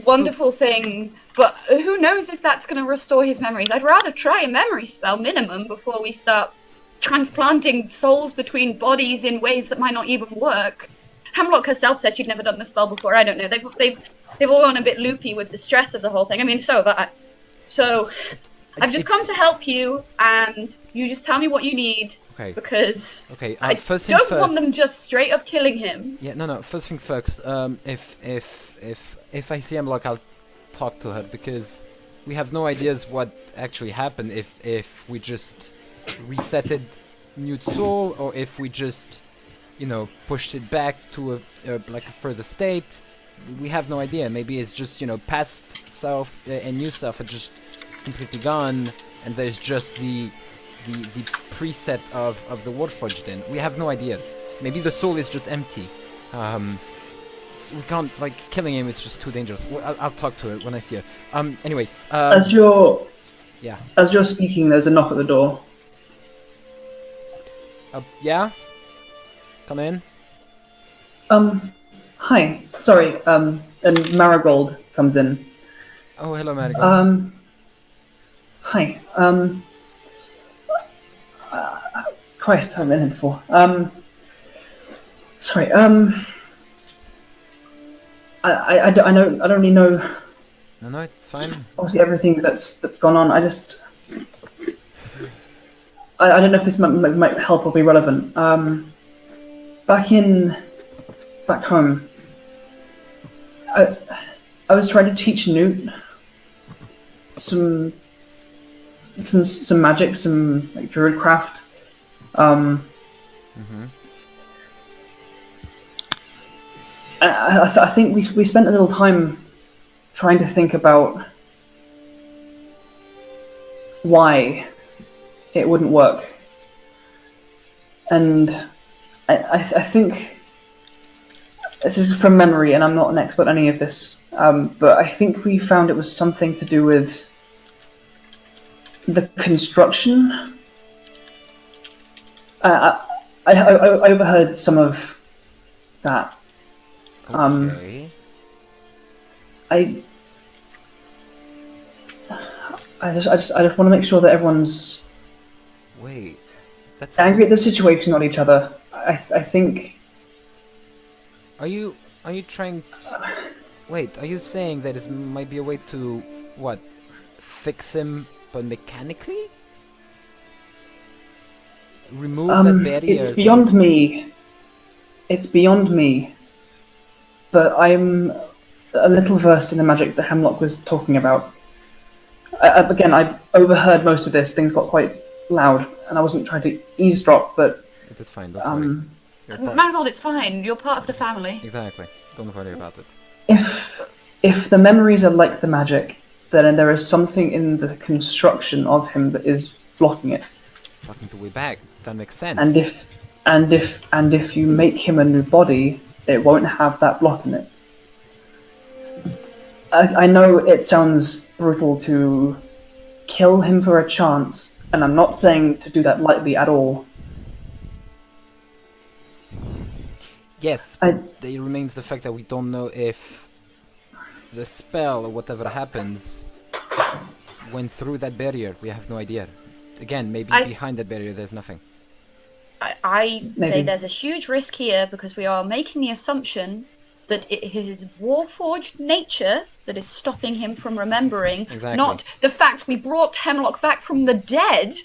wonderful thing, but who knows if that's going to restore his memories. I'd rather try a memory spell minimum before we start transplanting souls between bodies in ways that might not even work. Hemlock herself said she'd never done the spell before. I don't know. They've all gone a bit loopy with the stress of the whole thing. I mean, so have I. So I've just come to help you, and you just tell me what you need. Okay. Because Okay. I First things don't first. want them just straight up killing him. Yeah. No. First things first. If I see Hemlock, I'll talk to her because we have no ideas what actually happened. If we just resetted Nute's soul, or if we just, pushed it back to a further state. We have no idea. Maybe it's just, past self and new self are just completely gone, and there's just the preset of the Warforged in. We have no idea. Maybe the soul is just empty. So we can't, killing him is just too dangerous. I'll talk to her when I see her. Anyway. As you're speaking, there's a knock at the door. Yeah? Come in. Hi. Sorry. And Marigold comes in. Oh, hello, Marigold. Hi. Christ, I haven't been here before. Sorry. I don't really know. No, it's fine. Obviously, everything that's gone on. I don't know if this might help or be relevant. Back home, I was trying to teach Nute some magic, some druid craft. I think we spent a little time trying to think about why it wouldn't work, and I think this is from memory, and I'm not an expert on any of this, but I think we found it was something to do with the construction. I overheard some of that. Okay. I just want to make sure that everyone's Wait. That's angry at the situation, not each other. I think. Are you trying? Wait, are you saying that it might be a way to fix him, but mechanically? Remove that barrier. It's beyond me. It's beyond me. But I'm a little versed in the magic that Hemlock was talking about. Again, I overheard most of this. Things got quite loud, and I wasn't trying to eavesdrop, but. It is fine. Don't worry. Marigold, it's fine. You're part of the family. Exactly. Don't worry about it. If the memories are like the magic, then there is something in the construction of him that is blocking it. Blocking the way back. That makes sense. And if you make him a new body, it won't have that block in it. I know it sounds brutal to kill him for a chance, and I'm not saying to do that lightly at all. Yes, but there remains the fact that we don't know if the spell or whatever happens went through that barrier. We have no idea. Again, maybe behind that barrier there's nothing. I say Maybe. there's a huge risk here because we are making the assumption that it is his warforged nature that is stopping him from remembering, Exactly. not the fact we brought Hemlock back from the dead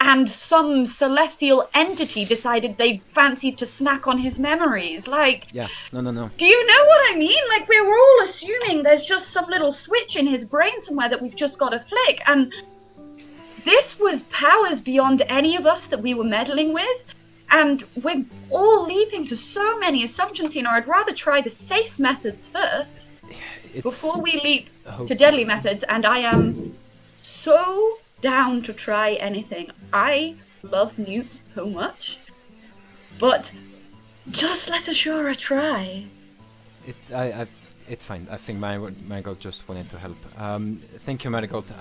and some celestial entity decided they fancied to snack on his memories. Like, Yeah, no. do you know what I mean? Like, we're all assuming there's just some little switch in his brain somewhere that we've just got to flick, and this was powers beyond any of us that we were meddling with. And we're all leaping to so many assumptions here. I'd rather try the safe methods first before we leap to deadly methods. And I am so down to try anything. I love Nute so much, but just let Ashura try. It's fine. I think Marigold just wanted to help. Thank you, Marigold.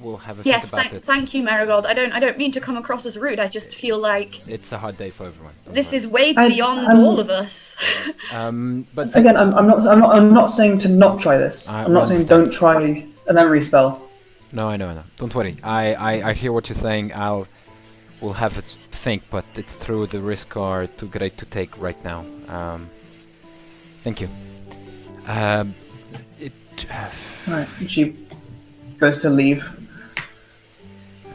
We'll have a think about it. Thank you, Marigold. I don't mean to come across as rude. I just feel like it's a hard day for everyone. This is way beyond all of us. But Again, I'm not saying to not try this. I'm not saying don't try a memory spell. No, I know. Don't worry. I hear what you're saying. We'll have it think, but it's true. The risks are too great to take right now. Thank you. Right. She goes to leave.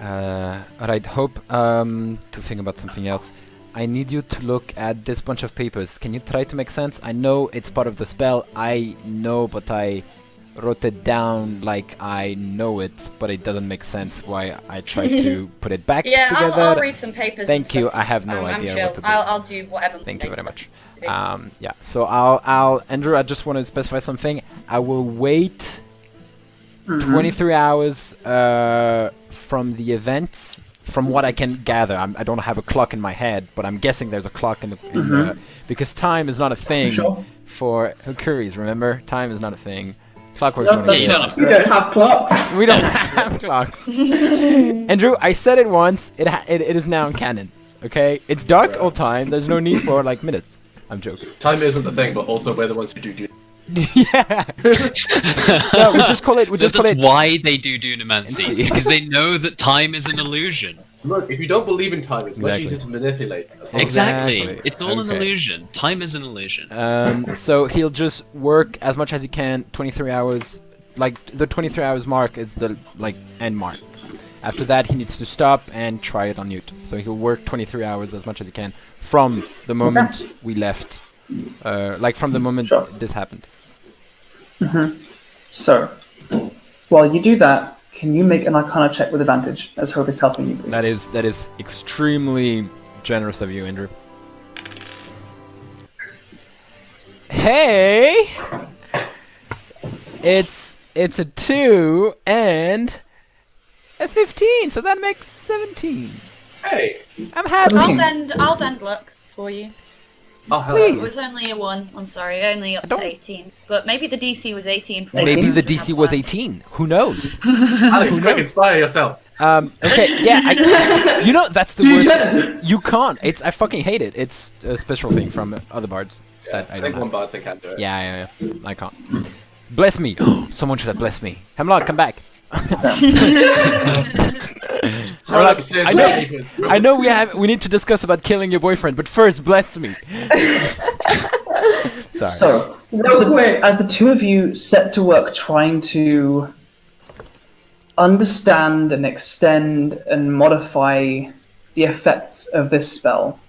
Alright, Hope, to think about something else. I need you to look at this bunch of papers. Can you try to make sense? I know it's part of the spell. I know, but I wrote it down like I know it, but it doesn't make sense why I tried to put it back together. I'll read some papers. Thank you. I have no idea chill. what to do. I'll do whatever. Thank you very much. Yeah. So I'll Andrew, I just want to specify something. I will wait 23 hours from the event. From what I can gather, I don't have a clock in my head, but I'm guessing there's a clock in the because time is not a thing for Hakuris. Remember, time is not a thing. Clockworks don't exist. We don't have clocks. We don't have clocks. Andrew, I said it once. It is now in canon. Okay, it's dark all time. There's no need for like minutes. I'm joking. Time isn't the thing, but also we're the ones who do. Yeah. No, we just call it. That's why they do Dunamancy, because they know that time is an illusion. Look, if you don't believe in time, it's much easier to manipulate. Exactly. It's all an illusion. Time is an illusion. So he'll just work as much as he can. 23 hours. Like the 23 hours mark is the end mark. After that, he needs to stop and try it on Nute. So he'll work 23 hours as much as he can from the moment we left. From the moment this happened. So, while you do that, can you make an Arcana check with advantage, as Hope is helping you? Please? That is extremely generous of you, Andrew. Hey, it's a 2 and a 15, so that makes 17. Hey, I'm happy. I'll bend luck for you. oh hell Please. It was only a 1. I'm sorry, only up to 18. But maybe the DC was 18. For Maybe Maybe the DC was 18. Who knows? Alex, quick, inspire yourself. Okay, yeah. You know that's the worst. You can't. I fucking hate it. It's a special thing from other bards that I I don't think have. one bard thing can do it. Yeah. I can't. Bless me. Someone should have blessed me. Hemlock, come back. I know we need to discuss about killing your boyfriend, but first bless me. Sorry. So, as the two of you set to work trying to understand and extend and modify the effects of this spell,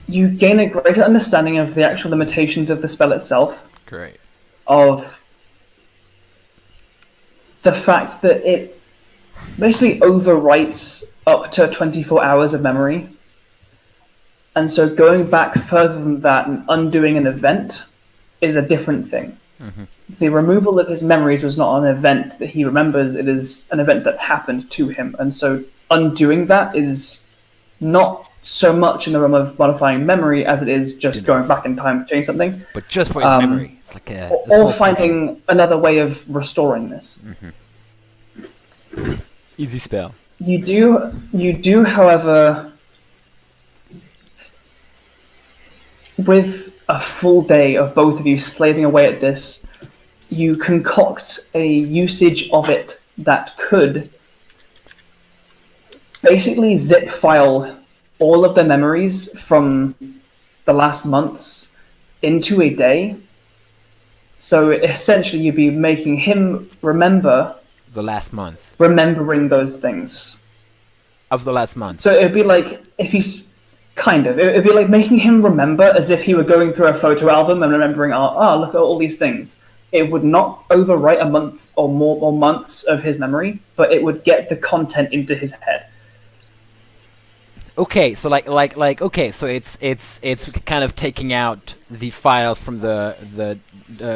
you gain a greater understanding of the actual limitations of the spell itself. Great. Of the fact that it basically overwrites up to 24 hours of memory. And so going back further than that and undoing an event is a different thing. The removal of his memories was not an event that he remembers, it is an event that happened to him. And so undoing that is not so much in the realm of modifying memory as it is just going back in time to change something. But just for his memory. It's like a or finding another way of restoring this. easy spell. You do, however, with a full day of both of you slaving away at this, you concoct a usage of it that could basically zip file all of the memories from the last months into a day. So essentially you'd be making him remember The last month remembering those things. of the last month. So it'd be like if he's it'd be like making him remember as if he were going through a photo album and remembering, look at all these things. It would not overwrite a month or more or months of his memory, but it would get the content into his head. Okay, so okay, so it's kind of taking out the files from the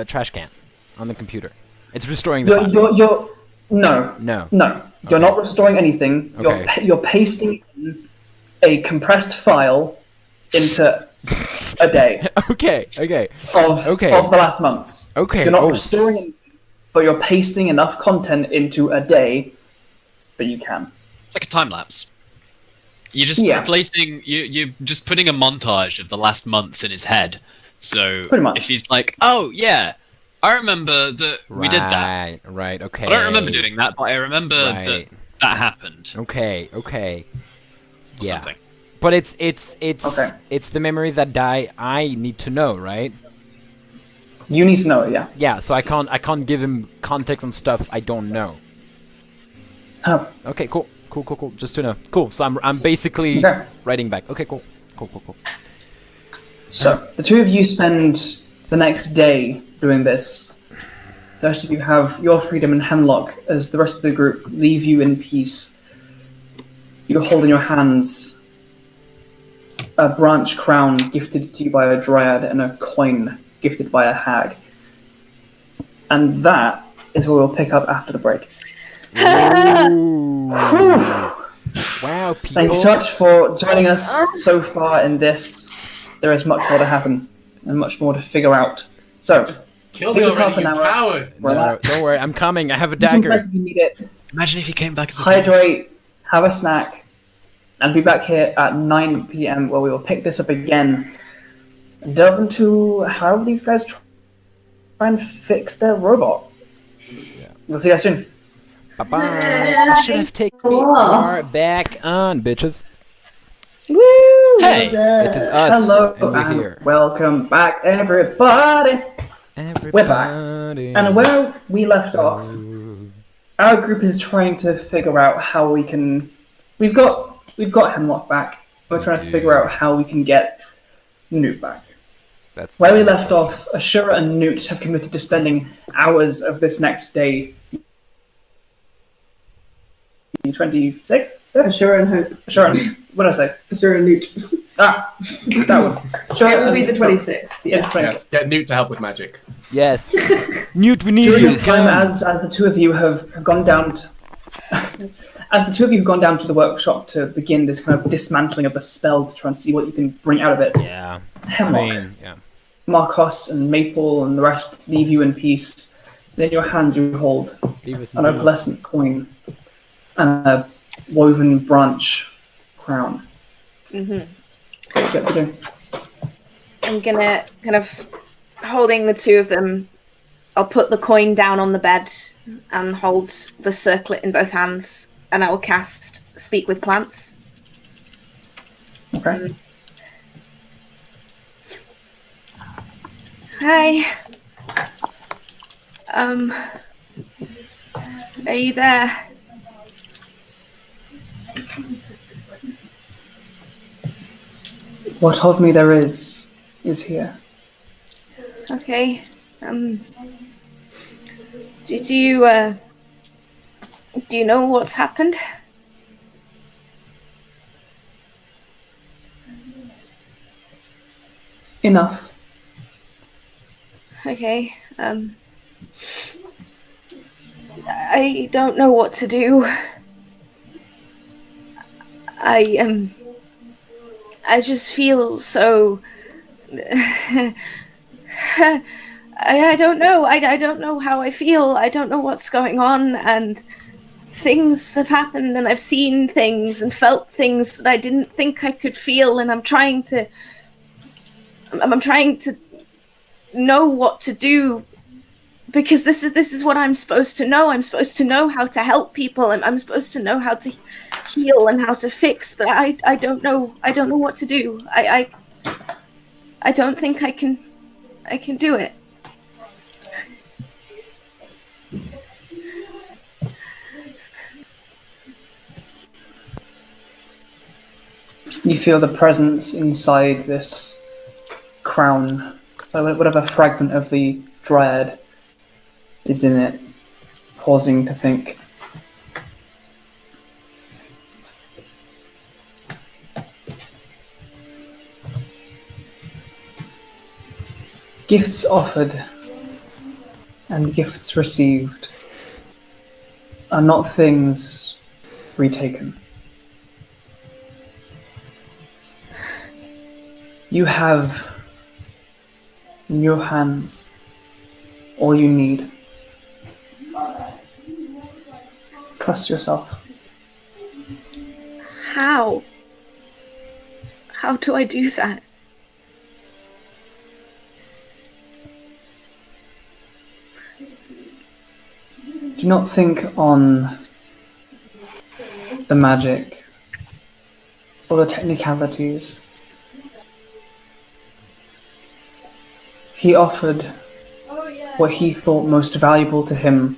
trash can on the computer. It's restoring the files. No. You're not restoring anything. Okay. You're pasting in a compressed file into a day Okay. of the last months. Okay. You're not restoring anything, but you're pasting enough content into a day that you can. It's like a time lapse. You're just replacing. You're just putting a montage of the last month in his head. So Pretty much. if he's like, "Oh yeah, I remember that we did that." Right. Okay. I don't remember doing that, but I remember Right. that happened. Okay. Or Yeah. something. But it's Okay. it's the memories that die. I need to know, right? You need to know it, yeah. Yeah. So I can't give him context on stuff I don't know. Oh, Okay. Cool. Just to know. Cool. So I'm basically Okay. writing back. Okay. Cool. so the two of you spend the next day doing this. The rest of you have your freedom and Hemlock as the rest of the group leave you in peace. You hold in your hands a branch crown gifted to you by a dryad and a coin gifted by a hag. And that is where we'll pick up after the break. Ooh. Whew. Wow, people. Thank you so much for joining us so far in this. There is much more to happen and much more to figure out. So, Kill Give me us half already, an you hour. coward! No, don't worry. I'm coming. I have a you can dagger. press if you need it. Imagine if he came back as a Hydrate, have a snack, and be back here at 9 p.m. where we will pick this up again and delve into how these guys try and fix their robot. We'll see you guys soon. Bye-bye. You should have taken me are back on, bitches. Woo! Hey! It is us, Hello, and we're here. welcome back, everybody. We're back. Everybody. And where we left off, our group is trying to figure out how we can. We've got Hemlock back. We're trying to figure out how we can get Nute back. That's Where we left off, Ashura and Nute have committed to spending hours of this next day. 26th? Ashura and Hope. Ashura, what did I say? Ashura and Nute. That one. Ashura It will be and- the 26th. Yeah, Yeah. 26th. Yes, get Nute to help with magic. Yes. Nute, we need During you. this time, Come. as the two of you have gone down to, as the two of you have gone down to the workshop to begin this kind of dismantling of the spell to try and see what you can bring out of it, Yeah. Hemlock, Yeah. Markos and Maple and the rest leave you in peace. Then in your hands you hold Leave us an in peace. opalescent coin and a woven branch crown. Mhm. What do you have to do? I'm gonna kind of holding the two of them. I'll put the coin down on the bed and hold the circlet in both hands, and I will cast Speak with Plants. Okay. Hi. Are you there? What of me there is here. Okay. Did you do you know what's happened? Enough. Okay. I don't know what to do. I just feel so. I don't know. I don't know how I feel. I don't know what's going on, and things have happened, and I've seen things and felt things that I didn't think I could feel, and I'm trying to I'm trying to know what to do, because this is what I'm supposed to know. I'm supposed to know how to help people, and I'm supposed to know how to heal and how to fix, but I don't know what to do. I don't think I can do it. You feel the presence inside this crown, whatever fragment of the dryad is in it, pausing to think. Gifts offered and gifts received are not things retaken. You have in your hands all you need. Trust yourself. How? How do I do that? Do not think on the magic or the technicalities. He offered what he thought most valuable to him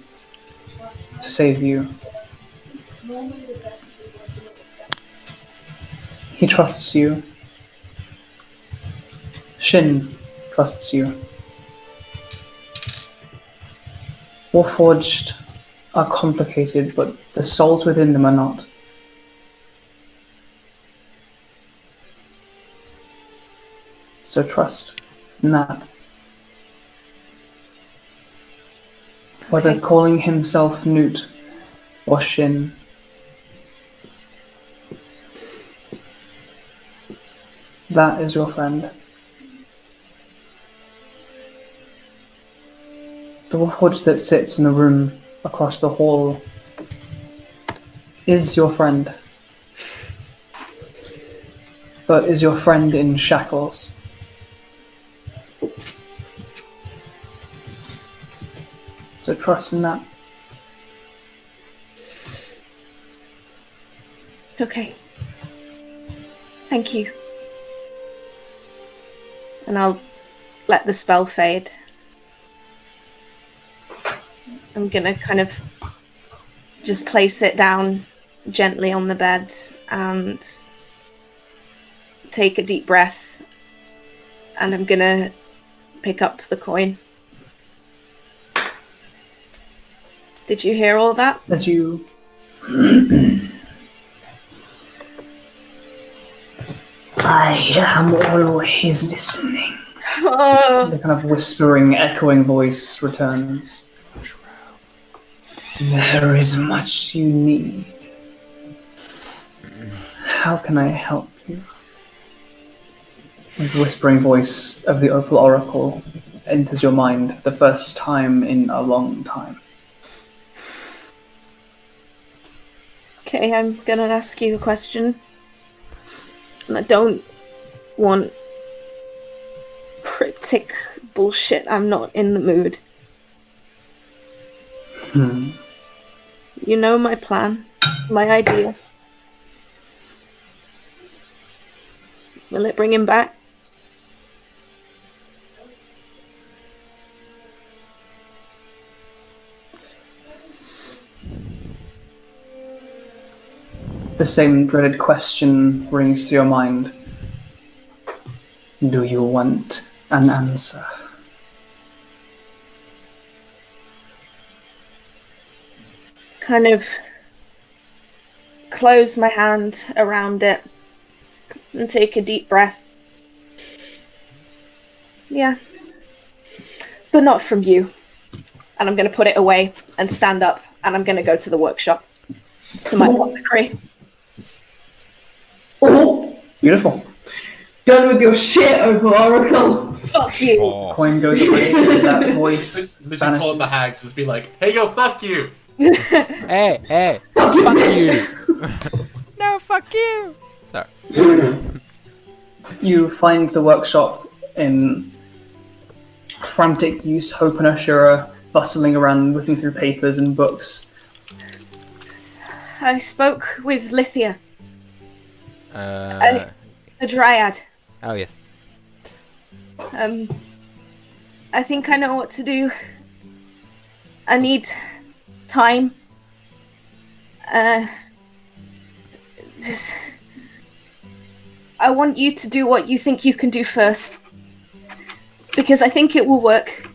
to save you. He trusts you. Shin trusts you. Warforged are complicated, but the souls within them are not. So trust in that. Whether Okay. calling himself Nute or Shin, that is your friend. The Warforged that sits in the room across the hall is your friend, but is your friend in shackles. So trust in that. Okay. Thank you. And I'll let the spell fade. I'm gonna kind of just place it down gently on the bed and take a deep breath. And I'm gonna pick up the coin. Did you hear all that? As you I am always listening. Oh, The kind of whispering, echoing voice returns. There is much you need. How can I help you? As the whispering voice of the Opal Oracle enters your mind for the first time in a long time. okay, I'm gonna ask you a question. And I don't want cryptic bullshit. I'm not in the mood. You know my plan, my idea. Will it bring him back? The same dreaded question rings through your mind. Do you want an answer? Kind of close my hand around it and take a deep breath. Yeah. But not from you. And I'm going to put it away and stand up, and I'm going to go to the workshop, to my apothecary. Oh, Beautiful. done with your shit, Opal Oracle. Fuck you! Oh. Coin goes away, and that voice Literally call up the vanishes. hag to just be like, hey yo, fuck you! Hey, fuck you! No, fuck you! Sorry. You find the workshop in frantic use, Hope and Ashura bustling around looking through papers and books. I spoke with Lithia, Uh, the Dryad. oh yes. I think I know what to do. I need time. I want you to do what you think you can do first. Because I think it will work.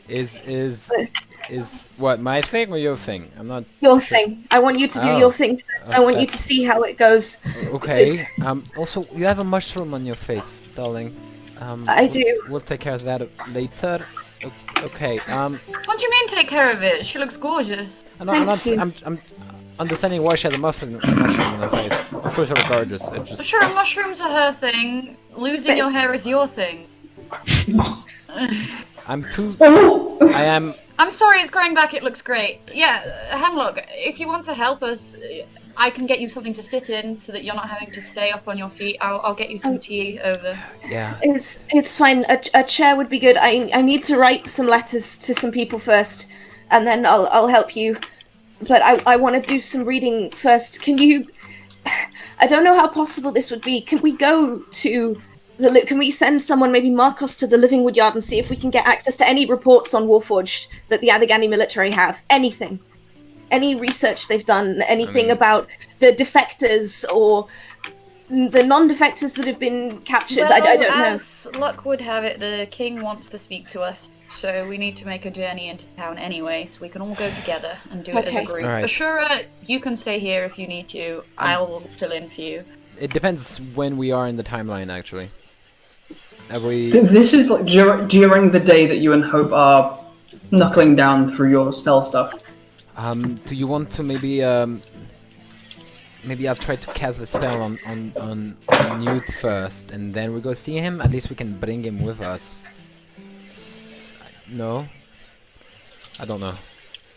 Is what, my thing or your thing? I'm not Your sure. thing. I want you to do Oh. your thing first. I want you to That's- see how it goes. Okay. Because Also, you have a mushroom on your face, darling. I we'll- do. We'll take care of that later. Okay. What do you mean take care of it? She looks gorgeous. Thank you. I'm understanding why she had a mushroom on her face. Of course, regardless. It's I'm just. sure mushrooms are her thing. Losing your hair is your thing. I'm too. Oh! I am. I'm sorry, it's growing back. It looks great. Yeah, Hemlock, if you want to help us, I can get you something to sit in so that you're not having to stay up on your feet. I'll get you some tea over. Yeah. It's fine. A chair would be good. I need to write some letters to some people first, and then I'll help you. But I want to do some reading first. Can you? I don't know how possible this would be. Can we go to the? Can we send someone, maybe Markos, to the Living Wood Yard and see if we can get access to any reports on Warforged that the Addagang military have? Anything. Any research they've done, anything about the defectors or the non-defectors that have been captured. Well, I don't know. as luck would have it, the king wants to speak to us, so we need to make a journey into town anyway, so we can all go together and do it as a Okay. group. Alright. Ashura, you can stay here if you need to. I'll fill in for you. It depends when we are in the timeline, actually. Are we? This is like during the day that you and Hope are knuckling down through your spell stuff. Do you want to maybe maybe I'll try to cast the spell on Nute first, and then we go see him. At least we can bring him with us. No, I don't know.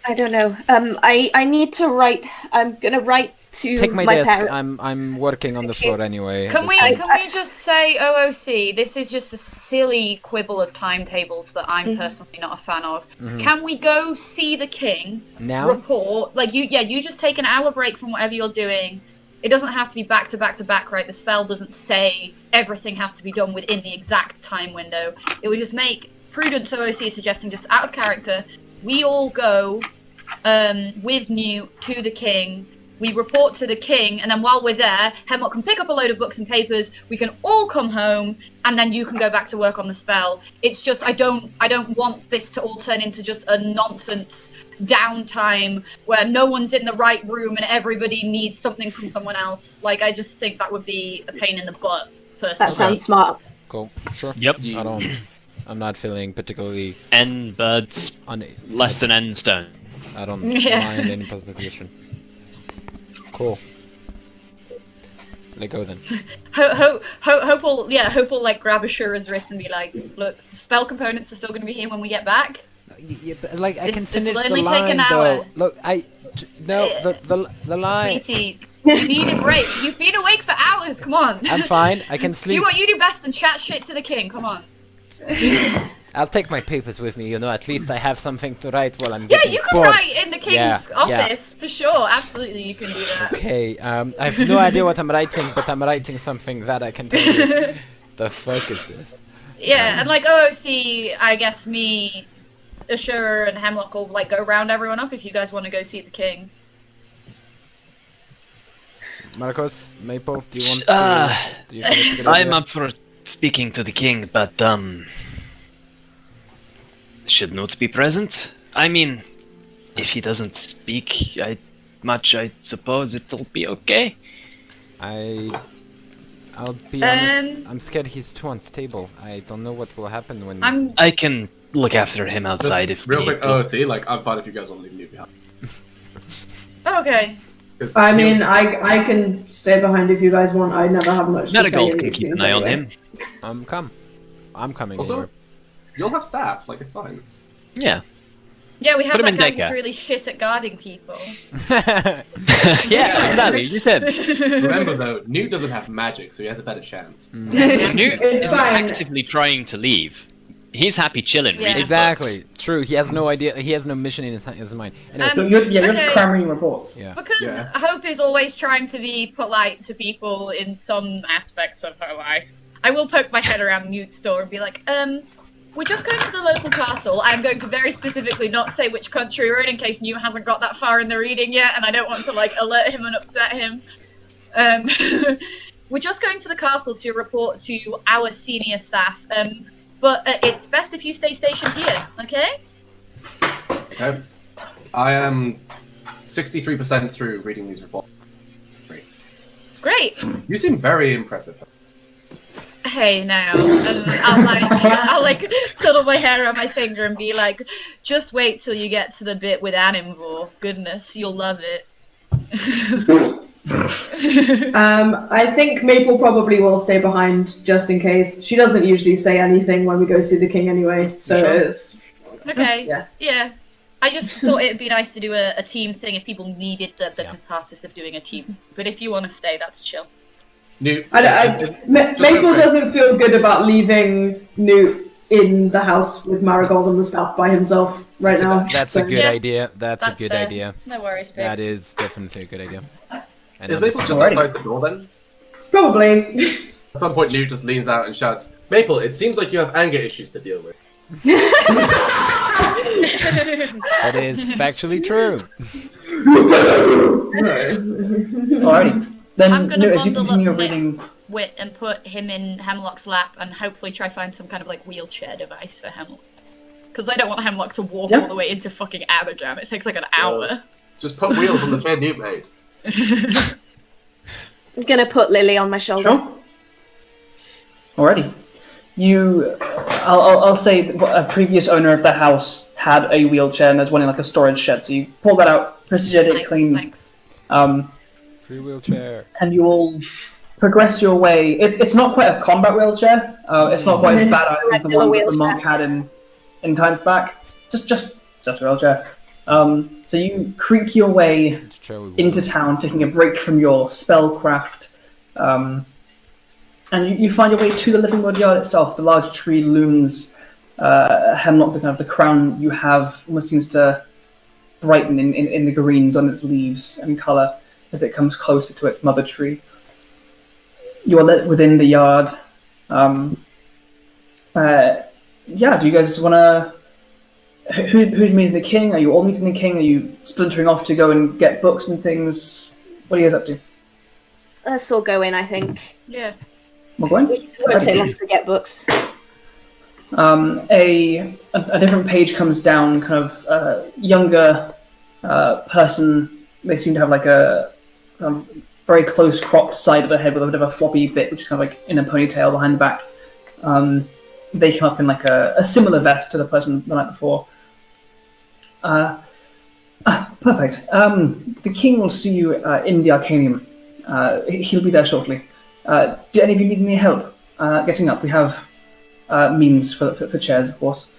I don't know. I need to write. I'm gonna write to Take my my desk. parents. I'm working on the Thank you. floor anyway. at Can this we point. can we just say OOC? This is just a silly quibble of timetables that I'm personally not a fan of. Can we go see the king? Now? Report like you just take an hour break from whatever you're doing. It doesn't have to be back to back to back, right? The spell doesn't say everything has to be done within the exact time window. It would just make Prudence OOC is suggesting just out of character. We all go with Nute to the king. We report to the king, and then while we're there, Hemlock can pick up a load of books and papers. We can all come home, and then you can go back to work on the spell. It's just I don't want this to all turn into just a nonsense downtime where no one's in the right room and everybody needs something from someone else. Like I just think that would be a pain in the butt. Personally. That sounds smart. Cool. Sure. Yep. I don't. I'm not feeling particularly N birds, less than N stone. I don't Yeah. mind any position. Cool. Let go then. Hope will like grab Ashura's wrist and be like, look, the spell components are still going to be here when we get back. Yeah, but like I can This will finish the only take line an though. hour. Look, no, the line. Sweetie, you need a break. You've been awake for hours. Come on. I'm fine. I can Do sleep. what you do best and chat shit to the king. Come on. I'll take my papers with me. You know, at least I have something to write while I'm Yeah, getting you can bored. write in the king's Yeah, yeah. office for sure. Absolutely, you can do that. Okay. I have no idea what I'm writing, but I'm writing something that I can tell you. The fuck is this? Yeah, and like OOC, I guess me, Ashura, and Hemlock will like go round everyone up if you guys want to go see the king. Markos, Maple, do you want to? Do you think it's a good I'm idea? up for speaking to the king, but should Nute be present? I mean, if he doesn't speak much, I suppose it'll be okay. I'll be honest. I'm scared he's too unstable. I don't know what will happen when. I can look after him outside if we Real need quick, to. OOC, like, I'm fine if you guys want to leave Nute behind. Okay. 'Cause I he'll- mean, I can stay behind if you guys want. I never have much to say Marigold in can these keep things an eye on anyway. him. I'm coming Also- anywhere. You'll have staff, like, it's fine. Yeah. Yeah, we have Put him that in guy who's daycare. really shit at guarding people. Yeah, exactly. You said. Remember though, Nute doesn't have magic, so he has a better chance. Nute It's isn't fine. actively trying to leave. He's happy chilling, Yeah. reading Exactly. books. True. He has no idea. He has no mission in his mind. Anyway, You're just Okay. cramming reports. yeah. Because Yeah. Hope is always trying to be polite to people in some aspects of her life, I will poke my head around Nute's door and be like, we're just going to the local castle. I'm going to very specifically not say which country we're in case Nute hasn't got that far in the reading yet, and I don't want to, like, alert him and upset him. We're just going to the castle to report to our senior staff, but it's best if you stay stationed here, okay? Okay. I am 63% through reading these reports. Great. You seem very impressive. Hey now, and I'll like twiddle my hair on my finger and be like, just wait till you get to the bit with Animvor. Goodness, you'll love it. I think Maple probably will stay behind just in case. She doesn't usually say anything when we go see the king anyway, so Sure. it's Okay. Yeah. I just thought it'd be nice to do a team thing if people needed the catharsis of doing a team. But if you want to stay, that's chill. Nute. Maple doesn't feel good about leaving Nute in the house with Marigold and the staff by himself right now. That's so- a good Yeah. idea. That's a good fair. idea. No worries, babe. That is definitely a good idea. And Is Maple just Alrighty. outside the door then? Probably. At some point, Nute just leans out and shouts, "Maple, it seems like you have anger issues to deal with." That is factually true. Alrighty. Then, I'm gonna Nute, as you bundle continue up reading, Wit and put him in Hemlock's lap and hopefully try find some kind of like wheelchair device for Hemlock. Because I don't want Hemlock to walk Yep. all the way into fucking Addagang. It takes like an hour. Just put wheels on the chair Nute made. I'm gonna put Lily on my shoulder. sure. Alrighty. I'll say that a previous owner of the house had a wheelchair and there's one in like a storage shed. So you pull that out, procedure it Nice, clean, thanks. Free wheelchair. and you all progress your way. It's not quite a combat wheelchair. It's not quite as badass as the Regular one that the wheelchair. monk had in times back. Just a wheelchair. So you creak your way into town, taking a break from your spellcraft, and you find your way to the living wood yard itself. The large tree looms. Hemlock, the kind of the crown you have, almost seems to brighten in the greens on its leaves and colour as it comes closer to its mother tree. You are let within the yard. Do you guys want to... Who's meeting the king? Are you all meeting the king? Are you splintering off to go and get books and things? What are you guys up to? Let's all go in, I think. Yeah. We're going? It won't take long to get books. A different page comes down, kind of younger person. They seem to have like a very close cropped side of the head with a bit of a floppy bit, which is kind of like in a ponytail behind the back. They come up in like a similar vest to the person the night before. Perfect. The king will see you in the Arcanium. He'll be there shortly. Do any of you need any help getting up? We have means for chairs, of course.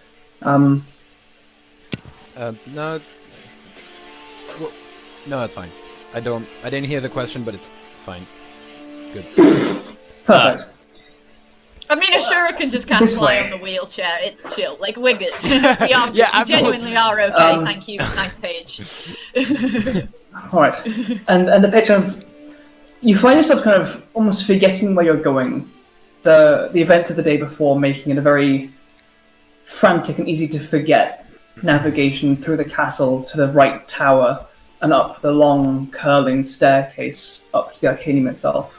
No. No, that's fine. I didn't hear the question, but it's fine. Good. Perfect. I mean, Ashura can just cast This fly way. on the wheelchair. It's chill. Like, we're good. we genuinely are okay. Thank you. Nice page. All right. And the picture of you find yourself kind of almost forgetting where you're going. The events of the day before making it a very frantic and easy to forget navigation through the castle to the right tower and up the long curling staircase up to the Arcanium itself.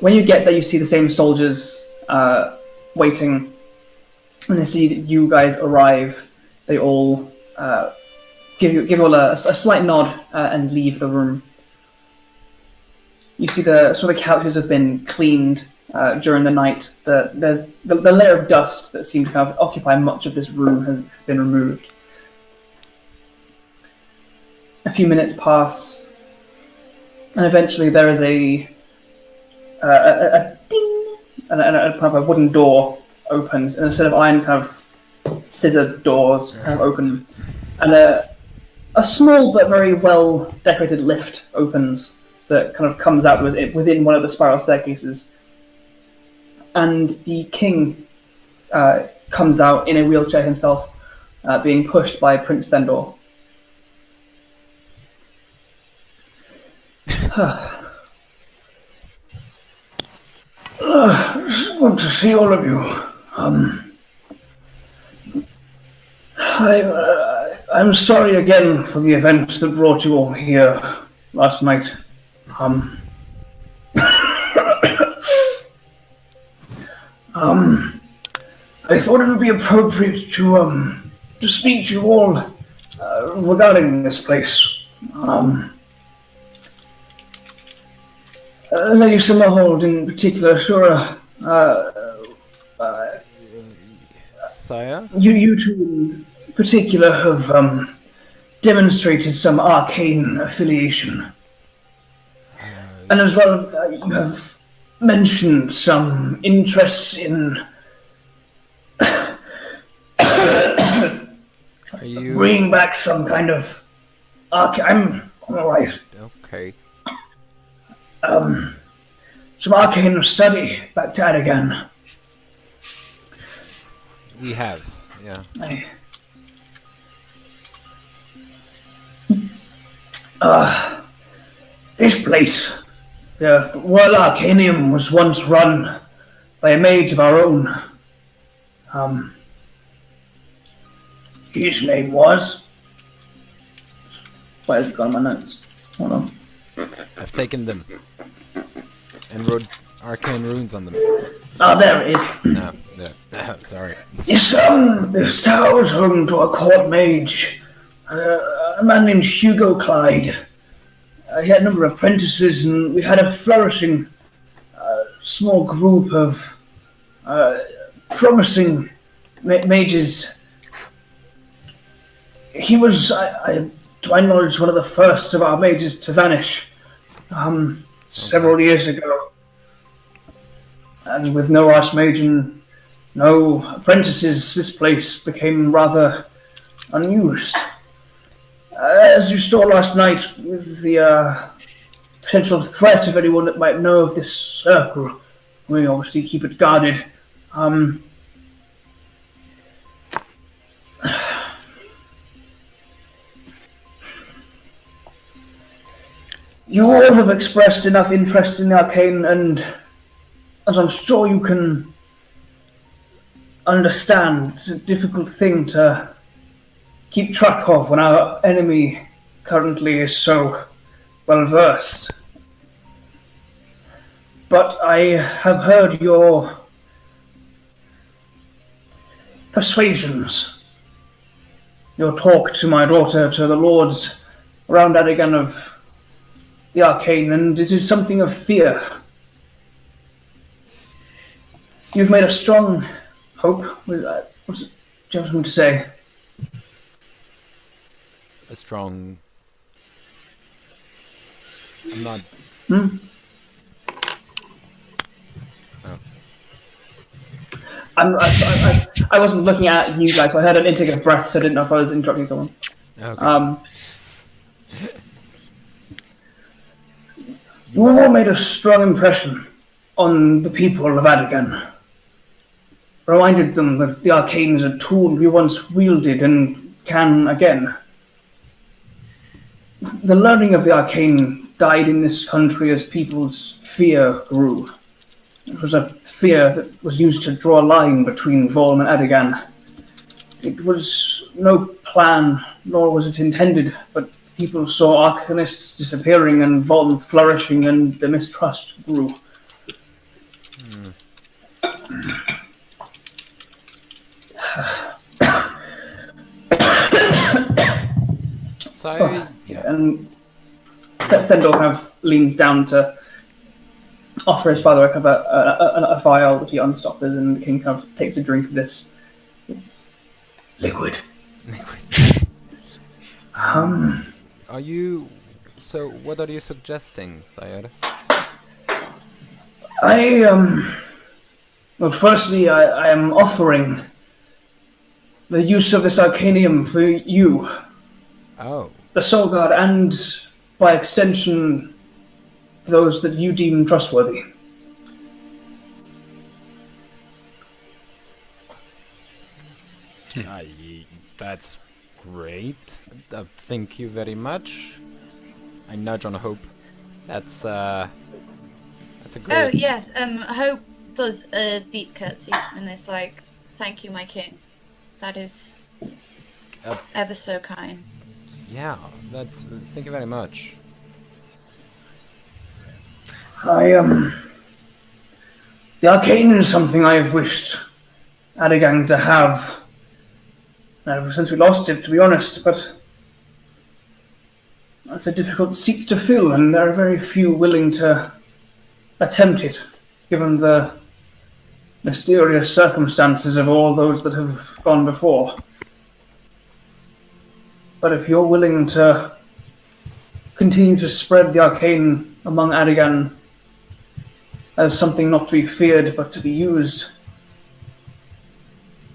When you get there, you see the same soldiers waiting, and they see that you guys arrive. They all give you all a slight nod and leave the room. You see the couches have been cleaned during the night. There's the layer of dust that seemed to kind of occupy much of this room has been removed. A few minutes pass, and eventually there is a ding, and a wooden door opens, and a set of iron kind of scissor doors open, and a small but very well decorated lift opens that kind of comes out within one of the spiral staircases, and the king comes out in a wheelchair himself, being pushed by Prince Thendor. It's good to see all of you. I'm sorry again for the events that brought you all here last night. I thought it would be appropriate to speak to you all regarding this place. Lady Summerhold in particular, Ashura, Sire? you two in particular have demonstrated some arcane affiliation. And as well, you have mentioned some interests in Are you bringing back some kind of I'm alright. okay? Some arcane study back to Addagang. We have, yeah. This place, the World Arcanium, was once run by a mage of our own. His name was... Where's it gone in my notes? Hold on. I've taken them and wrote arcane runes on them. Ah, there it is. No, sorry. This tower was home to a court mage, a man named Hugo Clyde. He had a number of apprentices, and we had a flourishing small group of promising mages. He was, to my knowledge, one of the first of our mages to vanish several years ago. And with no archmage and no apprentices, this place became rather unused. As you saw last night, with the potential threat of anyone that might know of this circle, we obviously keep it guarded. You all have expressed enough interest in the arcane, and as I'm sure you can understand, it's a difficult thing to keep track of when our enemy currently is so well versed. But I have heard your persuasions, your talk to my daughter, to the lords around Addagang of the arcane, and it is something of fear. You've made a strong hope. Do you have something to say? A strong. I'm not. Oh. I wasn't looking at you guys, so I heard an intake of breath, so I didn't know if I was interrupting someone. Okay. You all made a strong impression on the people of Addagang. Reminded them that the arcane is a tool we once wielded and can again. The learning of the arcane died in this country as people's fear grew. It was a fear that was used to draw a line between Volm and Addagang. It was no plan, nor was it intended, but people saw arcanists disappearing and Volm flourishing, and the mistrust grew. So, yeah. And Thendor kind of leans down to offer his father a vial that he unstoppers, and the king kind of takes a drink of this liquid. Are you? So, what are you suggesting, Sire? Well, firstly, I am offering the use of this arcanium for you, Oh. the Soulguard, and by extension, those that you deem trustworthy. That's great. Thank you very much. I nudge on Hope. That's a Oh great. yes, Hope does a deep curtsy and is like, "Thank you, my king. That is ever so kind." Yeah, that's. Thank you very much. The arcane is something I've wished Addagang to have ever since we lost it, to be honest, but it's a difficult seat to fill, and there are very few willing to attempt it, given the mysterious circumstances of all those that have gone before. But if you're willing to continue to spread the arcane among Addagang as something not to be feared, but to be used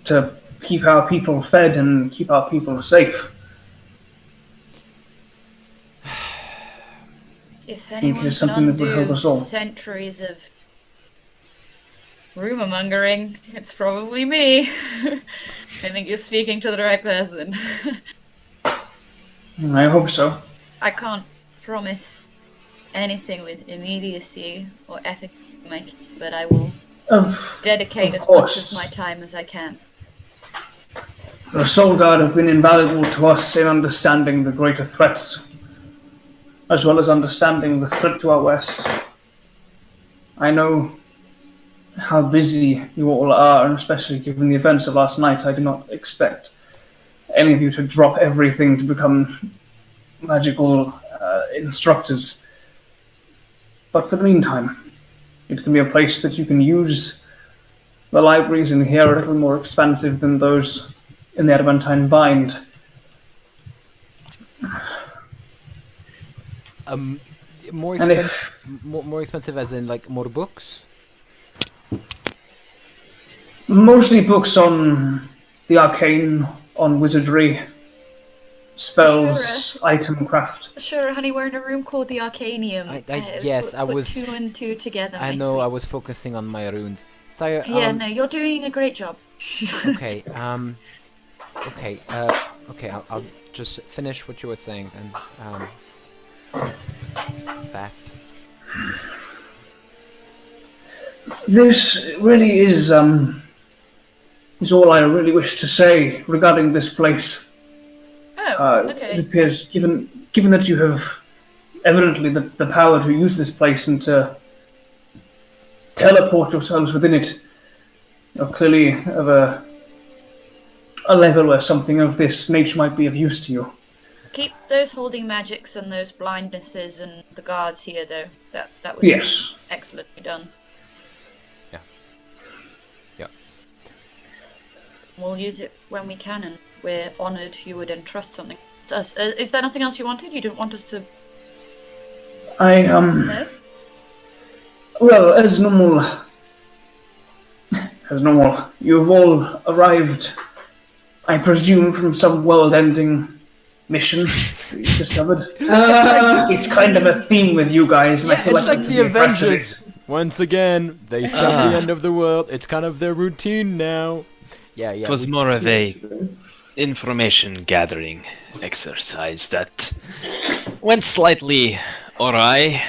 to keep our people fed and keep our people safe. If think anyone it's can something that would help undo us all. centuries of rumor mongering, it's probably me. I think you're speaking to the right person. I hope so. I can't promise anything with immediacy or ethics, Mike, but I will dedicate of as course. much as my time as I can. The Soulguard have been invaluable to us in understanding the greater threats, as well as understanding the threat to our west. I know how busy you all are, and especially given the events of last night, I do not expect any of you to drop everything to become magical instructors. But for the meantime, it can be a place that you can use. The libraries in here are a little more expansive than those in the Adamantine Bind. More And expensive. More expensive, as in like more books. Mostly books on the arcane, on wizardry, spells, item craft. Sure, honey, we're in a room called the Arcanium. Yes, I put was. two and two together. I my know. I sweet. was focusing on my runes. So, Yeah, no, you're doing a great job. Okay. Okay. Okay. I'll just finish what you were saying then. Fast. This really is all I really wish to say regarding this place. Oh, It okay. appears, given that you have evidently the power to use this place and to teleport yourselves within it, you're clearly of a level where something of this nature might be of use to you. Keep those holding magics and those blindnesses and the guards here, though. That was Yes. excellently done. Yeah. Yeah. We'll use it when we can, and we're honoured you would entrust something to us. Is there nothing else you wanted? You didn't want us to... No? Well, as normal, you've all arrived, I presume, from some world-ending mission that you've discovered. It's kind of a theme with you guys, and I feel It's like we the can be abreast of Avengers. it. Once again, they stop the end of the world. It's kind of their routine now. Yeah. It was more of a information gathering exercise that went slightly awry.